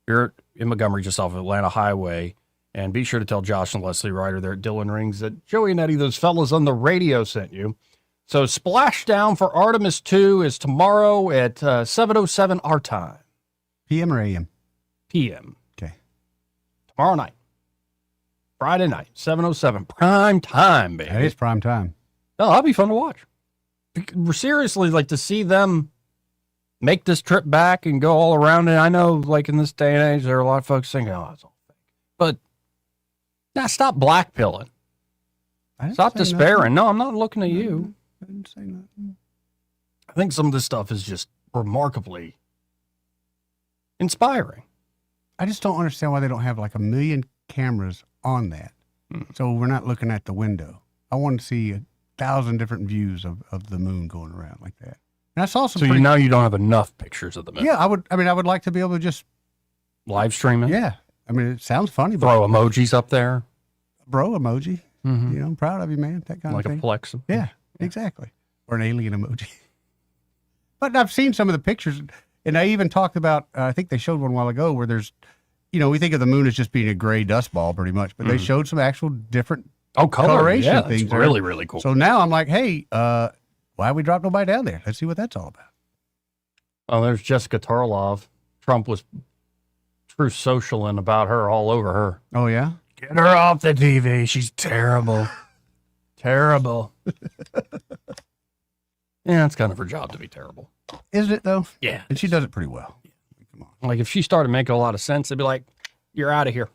here in Montgomery, just off of Atlanta Highway. And be sure to tell Josh and Leslie Ryder there at Dillon Rings that Joey and Eddie, those fellas on the radio, sent you. So splashdown for Artemis 2 is tomorrow at 7:07 our time. PM or AM? PM. Okay. Tomorrow night. Friday night, 7:07. Prime time, baby. That is prime time. Oh, that'll be fun to watch. Seriously, to see them make this trip back and go all around it. I know, in this day and age, there are a lot of folks thinking, oh, it's all fake. But now stop blackpilling. Stop despairing. No, I'm not looking at you. I didn't say nothing. I think some of this stuff is just remarkably inspiring. I just don't understand why they don't have a million cameras on that. So we're not looking at the window. I want to see 1,000 different views of the moon going around like that. And I saw some. So now you don't have enough pictures of the moon. Yeah, I would like to be able to just live stream it. Yeah. It sounds funny. Throw emojis up there. Bro emoji. I'm proud of you, man. That kind of thing. Like a plex. Yeah, exactly. Or an alien emoji. But I've seen some of the pictures, and I even talked about, I think they showed one a while ago where there's, we think of the moon as just being a gray dust ball pretty much, but they showed some actual different Oh, coloration yeah, things. it's really, really cool. So now I'm like, hey, why we drop nobody down there? Let's see what that's all about. Oh, there's Jessica Tarlov. Trump was true socialing about her all over her. Oh, yeah? Get her off the TV. She's terrible. Terrible. Yeah, it's kind of her job to be terrible. Isn't it, though? Yeah. And she does it pretty well. Like, if she started making a lot of sense, they'd be like, you're out of here.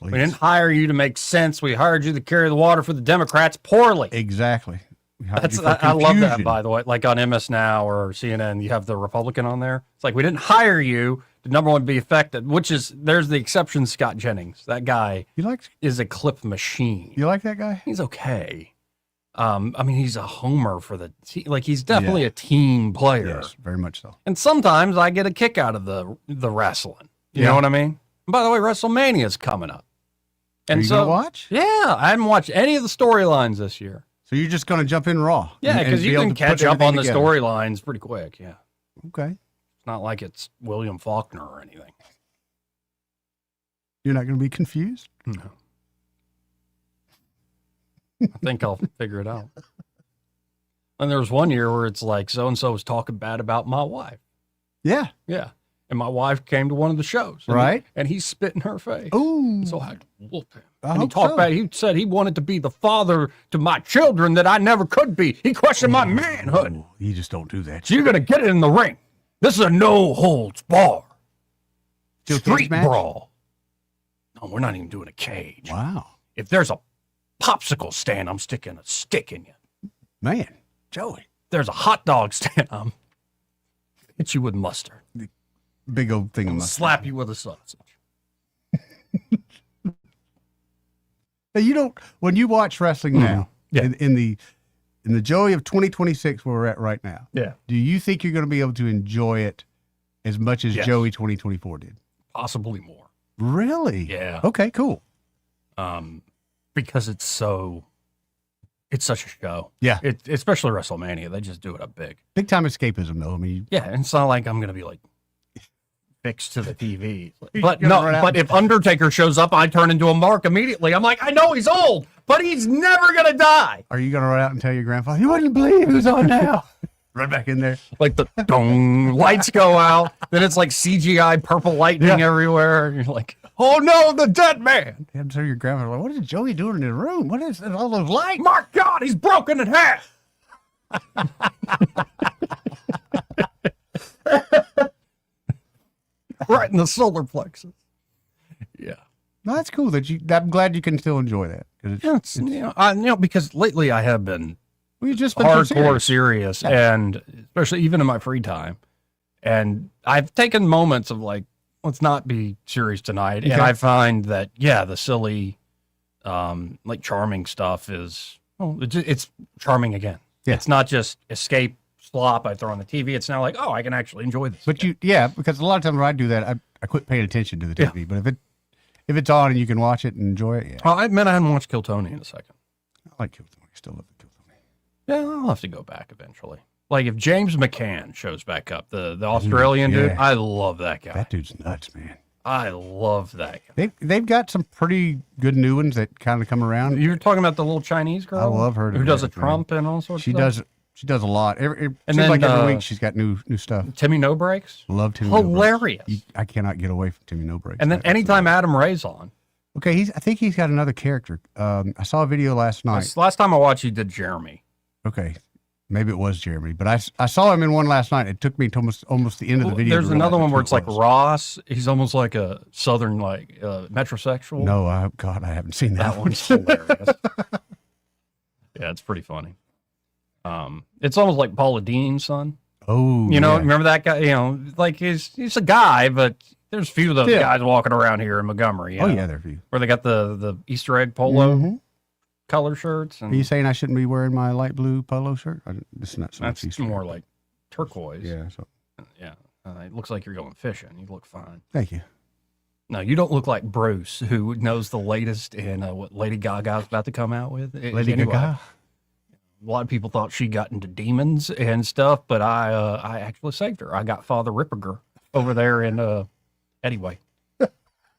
Please. We didn't hire you to make sense. We hired you to carry the water for the Democrats poorly. Exactly. I love that, by the way. Like on MS Now or CNN, you have the Republican on there. It's like, we didn't hire you to, number one, be affected, which is, there's the exception, Scott Jennings. That guy is a clip machine. You like that guy? He's okay. I mean, he's a homer for the team. Like, he's definitely a team player. Yes, very much so. And sometimes I get a kick out of the wrestling. You know what I mean? And by the way, WrestleMania's coming up. And Are you gonna watch? Yeah, I haven't watched any of the storylines this year. So you're just going to jump in Raw? Yeah, because you can catch up on the storylines pretty quick. Yeah. Okay. It's not like it's William Faulkner or anything. You're not going to be confused? No. I think I'll figure it out. And there was one year where it's like so-and-so was talking bad about my wife. Yeah. Yeah. And my wife came to one of the shows. Right. And he spit in her face. Ooh. So I whooped him. I And he hope talked so. about, he said he wanted to be the father to my children that I never could be. He questioned my manhood. You just don't do that. So you're going to get it in the ring. This is a no-holds bar. Steel cage Street match? brawl. No, we're not even doing a cage. Wow. If there's a popsicle stand, I'm sticking a stick in you. Man, Joey. There's a hot dog stand, I'm hit you with mustard. Big old thing of mustard. Slap you with a sausage. Now, you don't, when you watch wrestling now, in the Joey of 2026 where we're at right now, do you think you're going to be able to enjoy it as much as Joey 2024 did? Possibly more. Really? Yeah. Okay, cool. Because it's such a show. Yeah. Especially WrestleMania. They just do it up big. Big time escapism, though. I mean, Yeah, and it's not like I'm going to be like fixed to the TV. You're But gonna no, run out. but if Undertaker shows up, I turn into a mark immediately. I'm like, I know he's old, but he's never going to die. Are you going to run out and tell your grandfather, you wouldn't believe who's on now? Run back in there. Like the dong, lights go out. Then it's like CGI purple lightning everywhere. And you're like, oh no, the dead man. And so your grandfather, like, what is Joey doing in his room? What is all those lights? My God, he's broken in half. Right in the solar plexus. Yeah. No, that's cool. I'm glad you can still enjoy that. Because lately I have been We've just been hardcore serious, and especially even in my free time. And I've taken moments of like, let's not be serious tonight. Okay. And I find that, the silly, like charming stuff is, it's charming again. Yeah. It's not just escape slop I throw on the TV. It's now like, I can actually enjoy this. But because a lot of times when I do that, I quit paying attention to the TV. But if it's on and you can watch it and enjoy it, I admit I haven't watched Kill Tony in a second. I like Kill Tony. Still love Kill Tony. Yeah, I'll have to go back eventually. Like if James McCann shows back up, the Australian dude, I love that guy. That dude's nuts, man. I love that guy. They've got some pretty good new ones that kind of come around. You're talking about the little Chinese girl? I love her. Who does a Trump and all sorts she of does. stuff? She does a lot. It And seems then, like every week she's got new stuff. Timmy No Breaks? Love Timmy. Hilarious. No Breaks. I cannot get away from Timmy No Breaks. And then anytime Adam Ray's on. Okay, I think he's got another character. I saw a video last night. Last time I watched, he did Jeremy. Okay, maybe it was Jeremy, but I saw him in one last night. It took me to almost the end of the video. There's another one where it's like Ross. He's almost like a southern metrosexual. No, I haven't seen that one. One's hilarious. Yeah, it's pretty funny. It's almost like Paula Dean's son. Oh, remember that guy? Like he's a guy, but there's a few of those guys walking around here in Montgomery. Oh, yeah, there are a few. Where they got the Easter egg polo color shirts. And Are you saying I shouldn't be wearing my light blue polo shirt? It's not so much that's Easter more egg. like turquoise. Yeah. So. Yeah. It looks like you're going fishing. You look fine. Thank you. No, you don't look like Bruce, who knows the latest in what Lady Gaga's about to come out with. Lady Gaga? A lot of people thought she got into demons and stuff, but I actually saved her. I got Father Ripperger over there in anyway.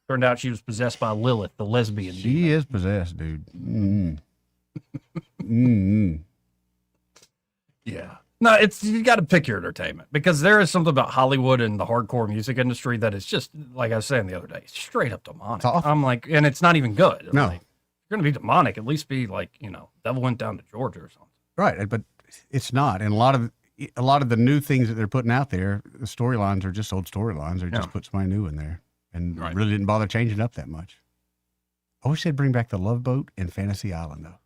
Turned out she was possessed by Lilith, the lesbian. She is possessed, dude. Yeah. No, it's you got to pick your entertainment because there is something about Hollywood and the hardcore music industry that is just like I was saying the other day, straight up demonic. I'm like, and it's not even good. No, like, if you're gonna be demonic, at least be like, Devil Went Down to Georgia or something. Right, but it's not. And a lot of the new things that they're putting out there, the storylines are just old storylines. They just put somebody new in there, and really didn't bother changing up that much. I wish they'd bring back the Love Boat and Fantasy Island though.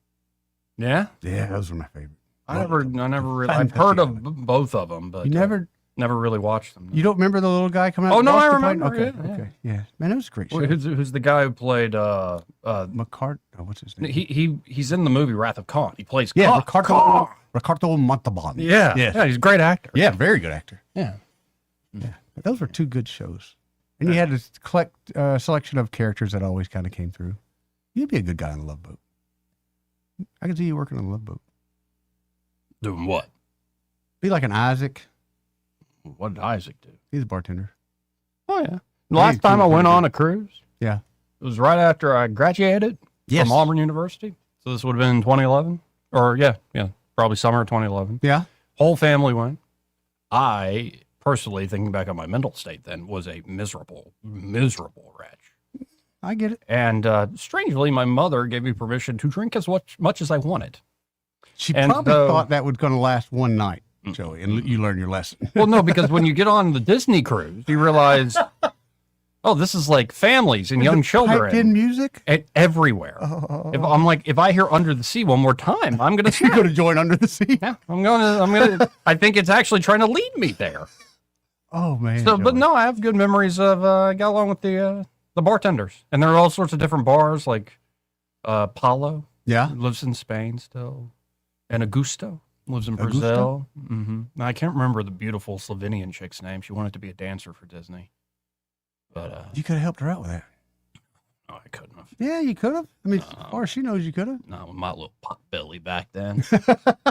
Yeah, yeah, those were my favorite. I never really. I've heard of both of them, but you never really watched them. You don't remember the little guy coming out? Oh of no, I Boston remember. Fighting? Okay, yeah, man, it was a great show. Who's the guy who played McCart? Oh, what's his name? He's in the movie Wrath of Khan. He plays Ricardo Montalban. Yeah, he's a great actor. Yeah, very good actor. Yeah. But those were two good shows, and you had a selection of characters that always kind of came through. You'd be a good guy on the Love Boat. I can see you working on the Love Boat. Doing what? Be like an Isaac. What did Isaac do? He's a bartender. Oh, yeah. Last time I went on a cruise, yeah, it was right after I graduated from Auburn University. So this would have been 2011. Or, yeah, probably summer of 2011. Yeah. Whole family went. I, personally, thinking back on my mental state then, was a miserable wretch. I get it. And strangely, my mother gave me permission to drink as much as I wanted. She probably thought that was going to last one night, Joey, and you learn your lesson. Well, no, because when you get on the Disney cruise, you realize, oh, this is like families and young children. Piped in music everywhere. If I hear Under the Sea one more time, I'm going to. You're going to join Under the Sea. Yeah, I'm going to. I think it's actually trying to lead me there. Oh man. So, but no, I have good memories of. I got along with the bartenders, and there are all sorts of different bars like Paulo. Yeah, lives in Spain still. And Augusto lives in Brazil. Mm-hmm. Now, I can't remember the beautiful Slovenian chick's name. She wanted to be a dancer for Disney. But you could have helped her out with that. No, I couldn't have. Yeah, you could have. I mean, as far as she knows, you could have. No, with my little pot belly back then,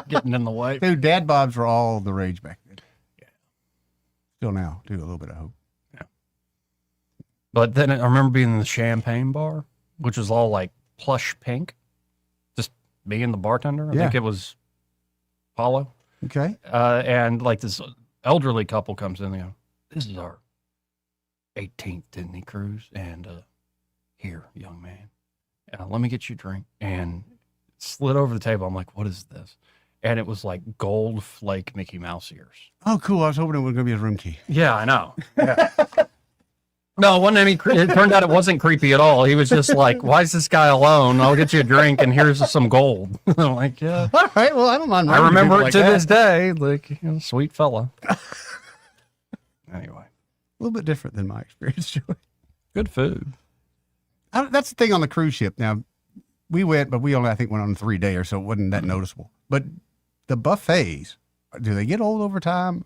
getting in the way. Dude, dad bods were all the rage back then. Yeah. Still now, too, a little bit, I hope. Yeah. But then I remember being in the champagne bar, which was all like plush pink. Me and the bartender. I think it was Paulo. Okay. And like this elderly couple comes in and they go, this is our 18th Disney cruise. And here, young man, let me get you a drink. And slid over the table. I'm like, what is this? And it was like gold flake Mickey Mouse ears. Oh, cool. I was hoping it was going to be his room key. Yeah, I know. Yeah. No, it wasn't any. It turned out it wasn't creepy at all. He was just like, "Why is this guy alone? I'll get you a drink, and here's some gold." I'm like, "Yeah, all right. Well, I don't mind." I remember it to this day. Like, sweet fella. Anyway, a little bit different than my experience, Joey. Good food. That's the thing on the cruise ship. Now, we went, but we only, I think, went on 3 days, or so it wasn't that noticeable. But the buffets, do they get old over time?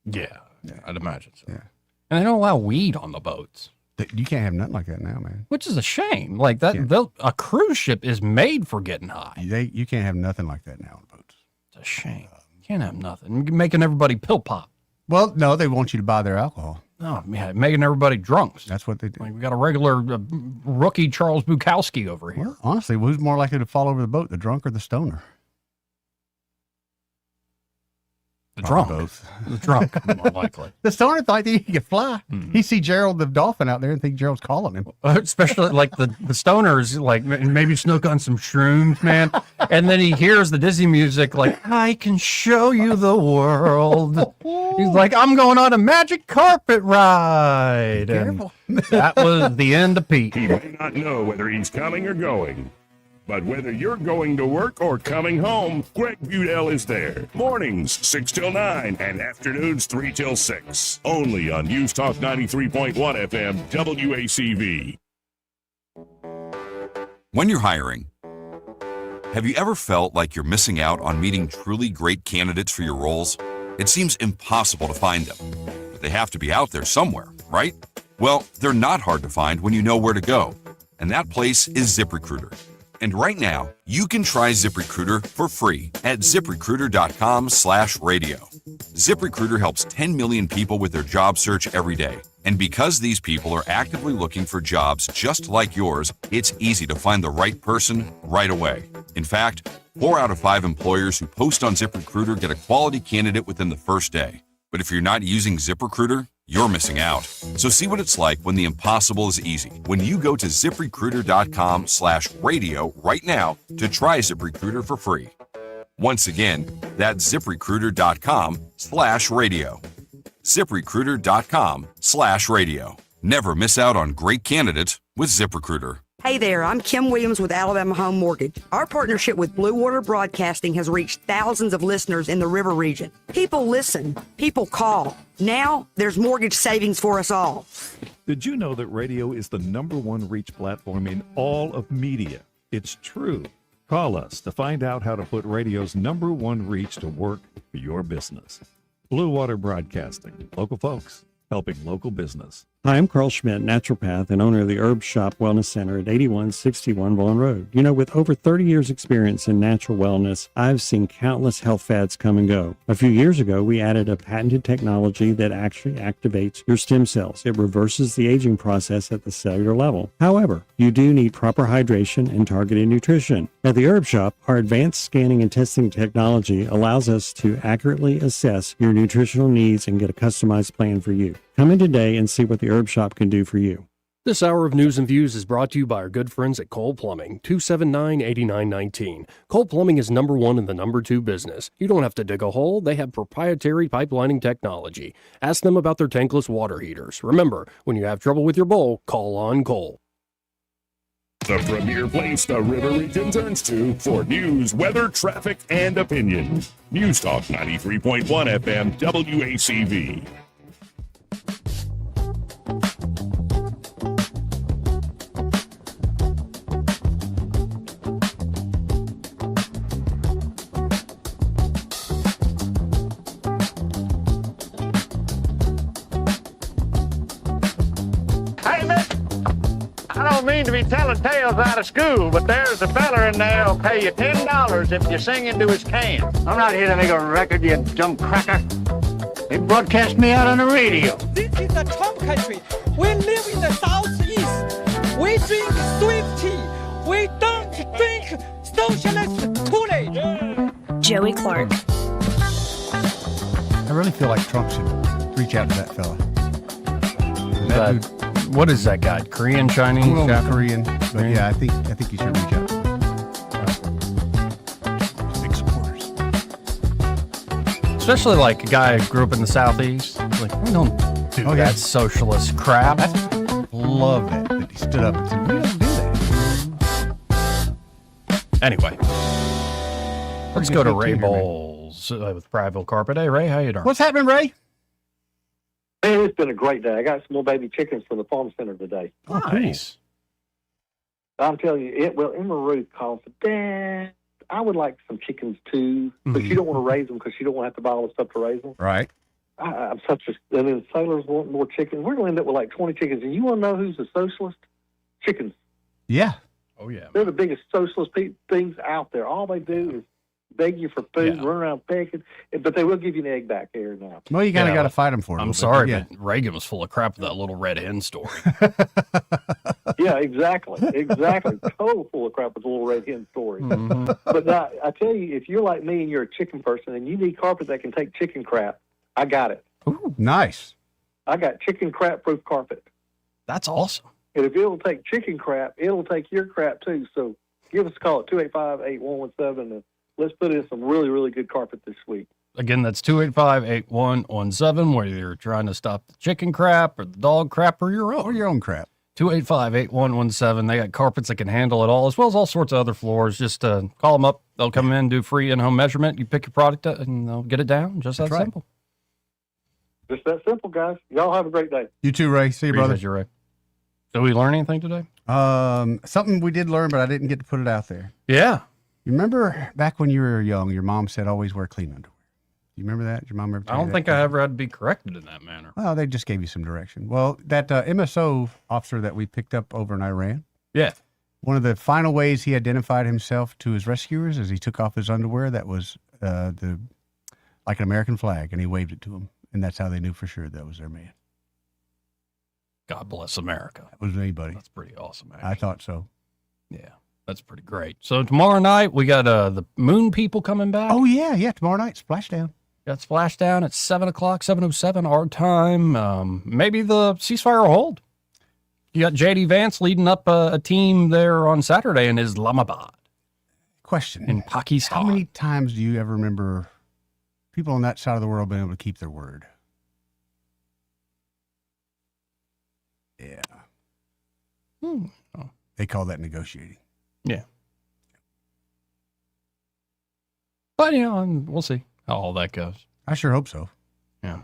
Yeah, I'd imagine so. Yeah. And they don't allow weed on the boats. You can't have nothing like that now, man. Which is a shame. Like that, a cruise ship is made for getting high. You can't have nothing like that now on boats. It's a shame. You can't have nothing. Making everybody pill pop. Well, no, they want you to buy their alcohol. Oh, yeah, making everybody drunks. That's what they do. Like we got a regular rookie Charles Bukowski over here. Well, honestly, who's more likely to fall over the boat, the drunk or the stoner? The drunk. Both. The drunk, more likely. The stoner thought he could fly. Mm-hmm. He see Gerald the dolphin out there and think Gerald's calling him. Especially like the stoners, like maybe snook on some shrooms, man. And then he hears the Disney music, like, I can show you the world. He's like, I'm going on a magic carpet ride. And that was the end of Pete. He may not know whether he's coming or going. But whether you're going to work or coming home, Greg Budell is there. Mornings, 6 till 9, and afternoons, 3 till 6. Only on News Talk 93.1 FM, WACV. When you're hiring, have you ever felt like you're missing out on meeting truly great candidates for your roles? It seems impossible to find them, but they have to be out there somewhere, right? Well, they're not hard to find when you know where to go, and that place is ZipRecruiter. And right now, you can try ZipRecruiter for free at ZipRecruiter.com/radio. ZipRecruiter helps 10 million people with their job search every day. And because these people are actively looking for jobs just like yours, it's easy to find the right person right away. In fact, 4 out of 5 employers who post on ZipRecruiter get a quality candidate within the first day. But if you're not using ZipRecruiter, you're missing out. So see what it's like when the impossible is easy. When you go to ZipRecruiter.com/radio right now to try ZipRecruiter for free. Once again, that's ZipRecruiter.com/radio. ZipRecruiter.com/radio. Never miss out on great candidates with ZipRecruiter. Hey there, I'm Kim Williams with Alabama Home Mortgage. Our partnership with Blue Water Broadcasting has reached thousands of listeners in the River region. People listen, people call. Now there's mortgage savings for us all. Did you know that radio is the #1 reach platform in all of media? It's true. Call us to find out how to put radio's #1 reach to work for your business. Blue Water Broadcasting. Local folks helping local business. Hi, I'm Carl Schmidt, naturopath and owner of the Herb Shop Wellness Center at 8161 Vaughan Road. You know, with over 30 years experience in natural wellness, I've seen countless health fads come and go. A few years ago, we added a patented technology that actually activates your stem cells. It reverses the aging process at the cellular level. However, you do need proper hydration and targeted nutrition. At the Herb Shop, our advanced scanning and testing technology allows us to accurately assess your nutritional needs and get a customized plan for you. Come in today and see what the Herb Shop can do for you. This hour of News and Views is brought to you by our good friends at Cole Plumbing, 279-8919. Cole Plumbing is #1 in the #2 business. You don't have to dig a hole. They have proprietary pipelining technology. Ask them about their tankless water heaters. Remember, when you have trouble with your bowl, call on Cole. The premier place the River Region turns to for news, weather, traffic, and opinion. News Talk 93.1 FM WACV. I don't mean to be telling tales out of school, but there's a fella in there who'll pay you $10 if you sing into his can. I'm not here to make a record, you dumb cracker. They broadcast me out on the radio. This is the Trump country. We live in the Southeast. We drink sweet tea. We don't drink socialist Kool-Aid. Joey Clark. I really feel like Trump should reach out to that fella. What is that guy? Korean, Chinese? Korean. But yeah, I think you should reach out to him. Big supporters. Especially like a guy who grew up in the Southeast. Like, we don't do that socialist crap. Love that he stood up and said, we don't do that. Anyway, let's go to Ray Bowles with Pryville Carpet. Hey, Ray, how you doing? What's happening, Ray? Hey, it's been a great day. I got some little baby chickens from the farm center today. Nice. I'm telling you, Emma Ruth called and said, Dad, I would like some chickens too, but you don't want to raise them because you don't want to have to buy all the stuff to raise them. Right. And then sailors want more chickens. We're going to end up with like 20 chickens. And you want to know who's a socialist? Chickens. Yeah. Oh, yeah. They're the biggest socialist things out there. All they do is beg you for food, run around begging, but they will give you an egg back here now. Well, you kind of got to fight them for it. I'm sorry, but Reagan was full of crap with that little red hen story. Yeah, exactly. Total full of crap with the little red hen story. Mm-hmm. But now, I tell you, if you're like me and you're a chicken person and you need carpet that can take chicken crap, I got it. Ooh, nice. I got chicken crap proof carpet. That's awesome. And if it'll take chicken crap, it'll take your crap too. So give us a call at 285-8117 and let's put in some really, really good carpet this week. Again, that's 285-8117, whether you're trying to stop the chicken crap or the dog crap or your own. Or your own crap. 285-8117. They got carpets that can handle it all, as well as all sorts of other floors. Just call them up. They'll come in, do free in-home measurement. You pick your product up, and they'll get it down. Just that simple. Just that simple, guys. Y'all have a great day. You too, Ray. See you, brother. Appreciate you, Ray. Did we learn anything today? Something we did learn, but I didn't get to put it out there. Yeah. You remember back when you were young, your mom said always wear clean underwear. You remember that? Did your mom ever tell I you don't that? think I ever had to be corrected in that manner. Well, they just gave you some direction. Well, that MSO officer that we picked up over in Iran. Yeah. One of the final ways he identified himself to his rescuers is he took off his underwear that was like an American flag, and he waved it to them. And that's how they knew for sure that was their man. God bless America. That was anybody. That's pretty awesome, actually. I thought so. Yeah, that's pretty great. So tomorrow night, we got the Moon people coming back. Oh, yeah. Tomorrow night, Splashdown. Got Splashdown at 7 o'clock, 7:07 our time. Maybe the ceasefire will hold. You got J.D. Vance leading up a team there on Saturday in Islamabad. Question. In Pakistan. How many times do you ever remember people on that side of the world being able to keep their word? Yeah. Oh. They call that negotiating. Yeah. But, we'll see how all that goes. I sure hope so. Yeah.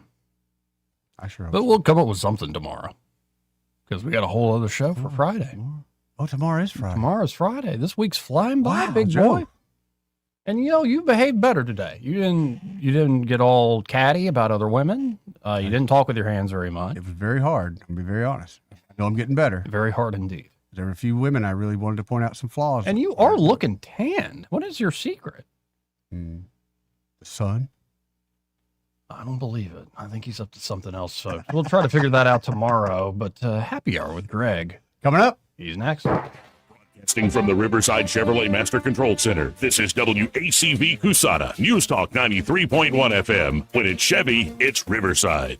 I sure hope But so. we'll come up with something tomorrow because we got a whole other show for Friday. Oh, tomorrow is Friday. Tomorrow's Friday. This week's flying by, Wow, big Joe. boy. And you behaved better today. You didn't get all catty about other women. You didn't talk with your hands very much. It was very hard. I'll be very honest. I know I'm getting better. Very hard indeed. There were a few women I really wanted to point out some flaws. And you are looking tanned. What is your secret? The sun. I don't believe it. I think he's up to something else, folks. We'll try to figure that out tomorrow. But happy hour with Greg coming up. He's next. Broadcasting from the Riverside Chevrolet Master Control Center, this is WACV Cusada, News Talk 93.1 FM. When it's Chevy, it's Riverside.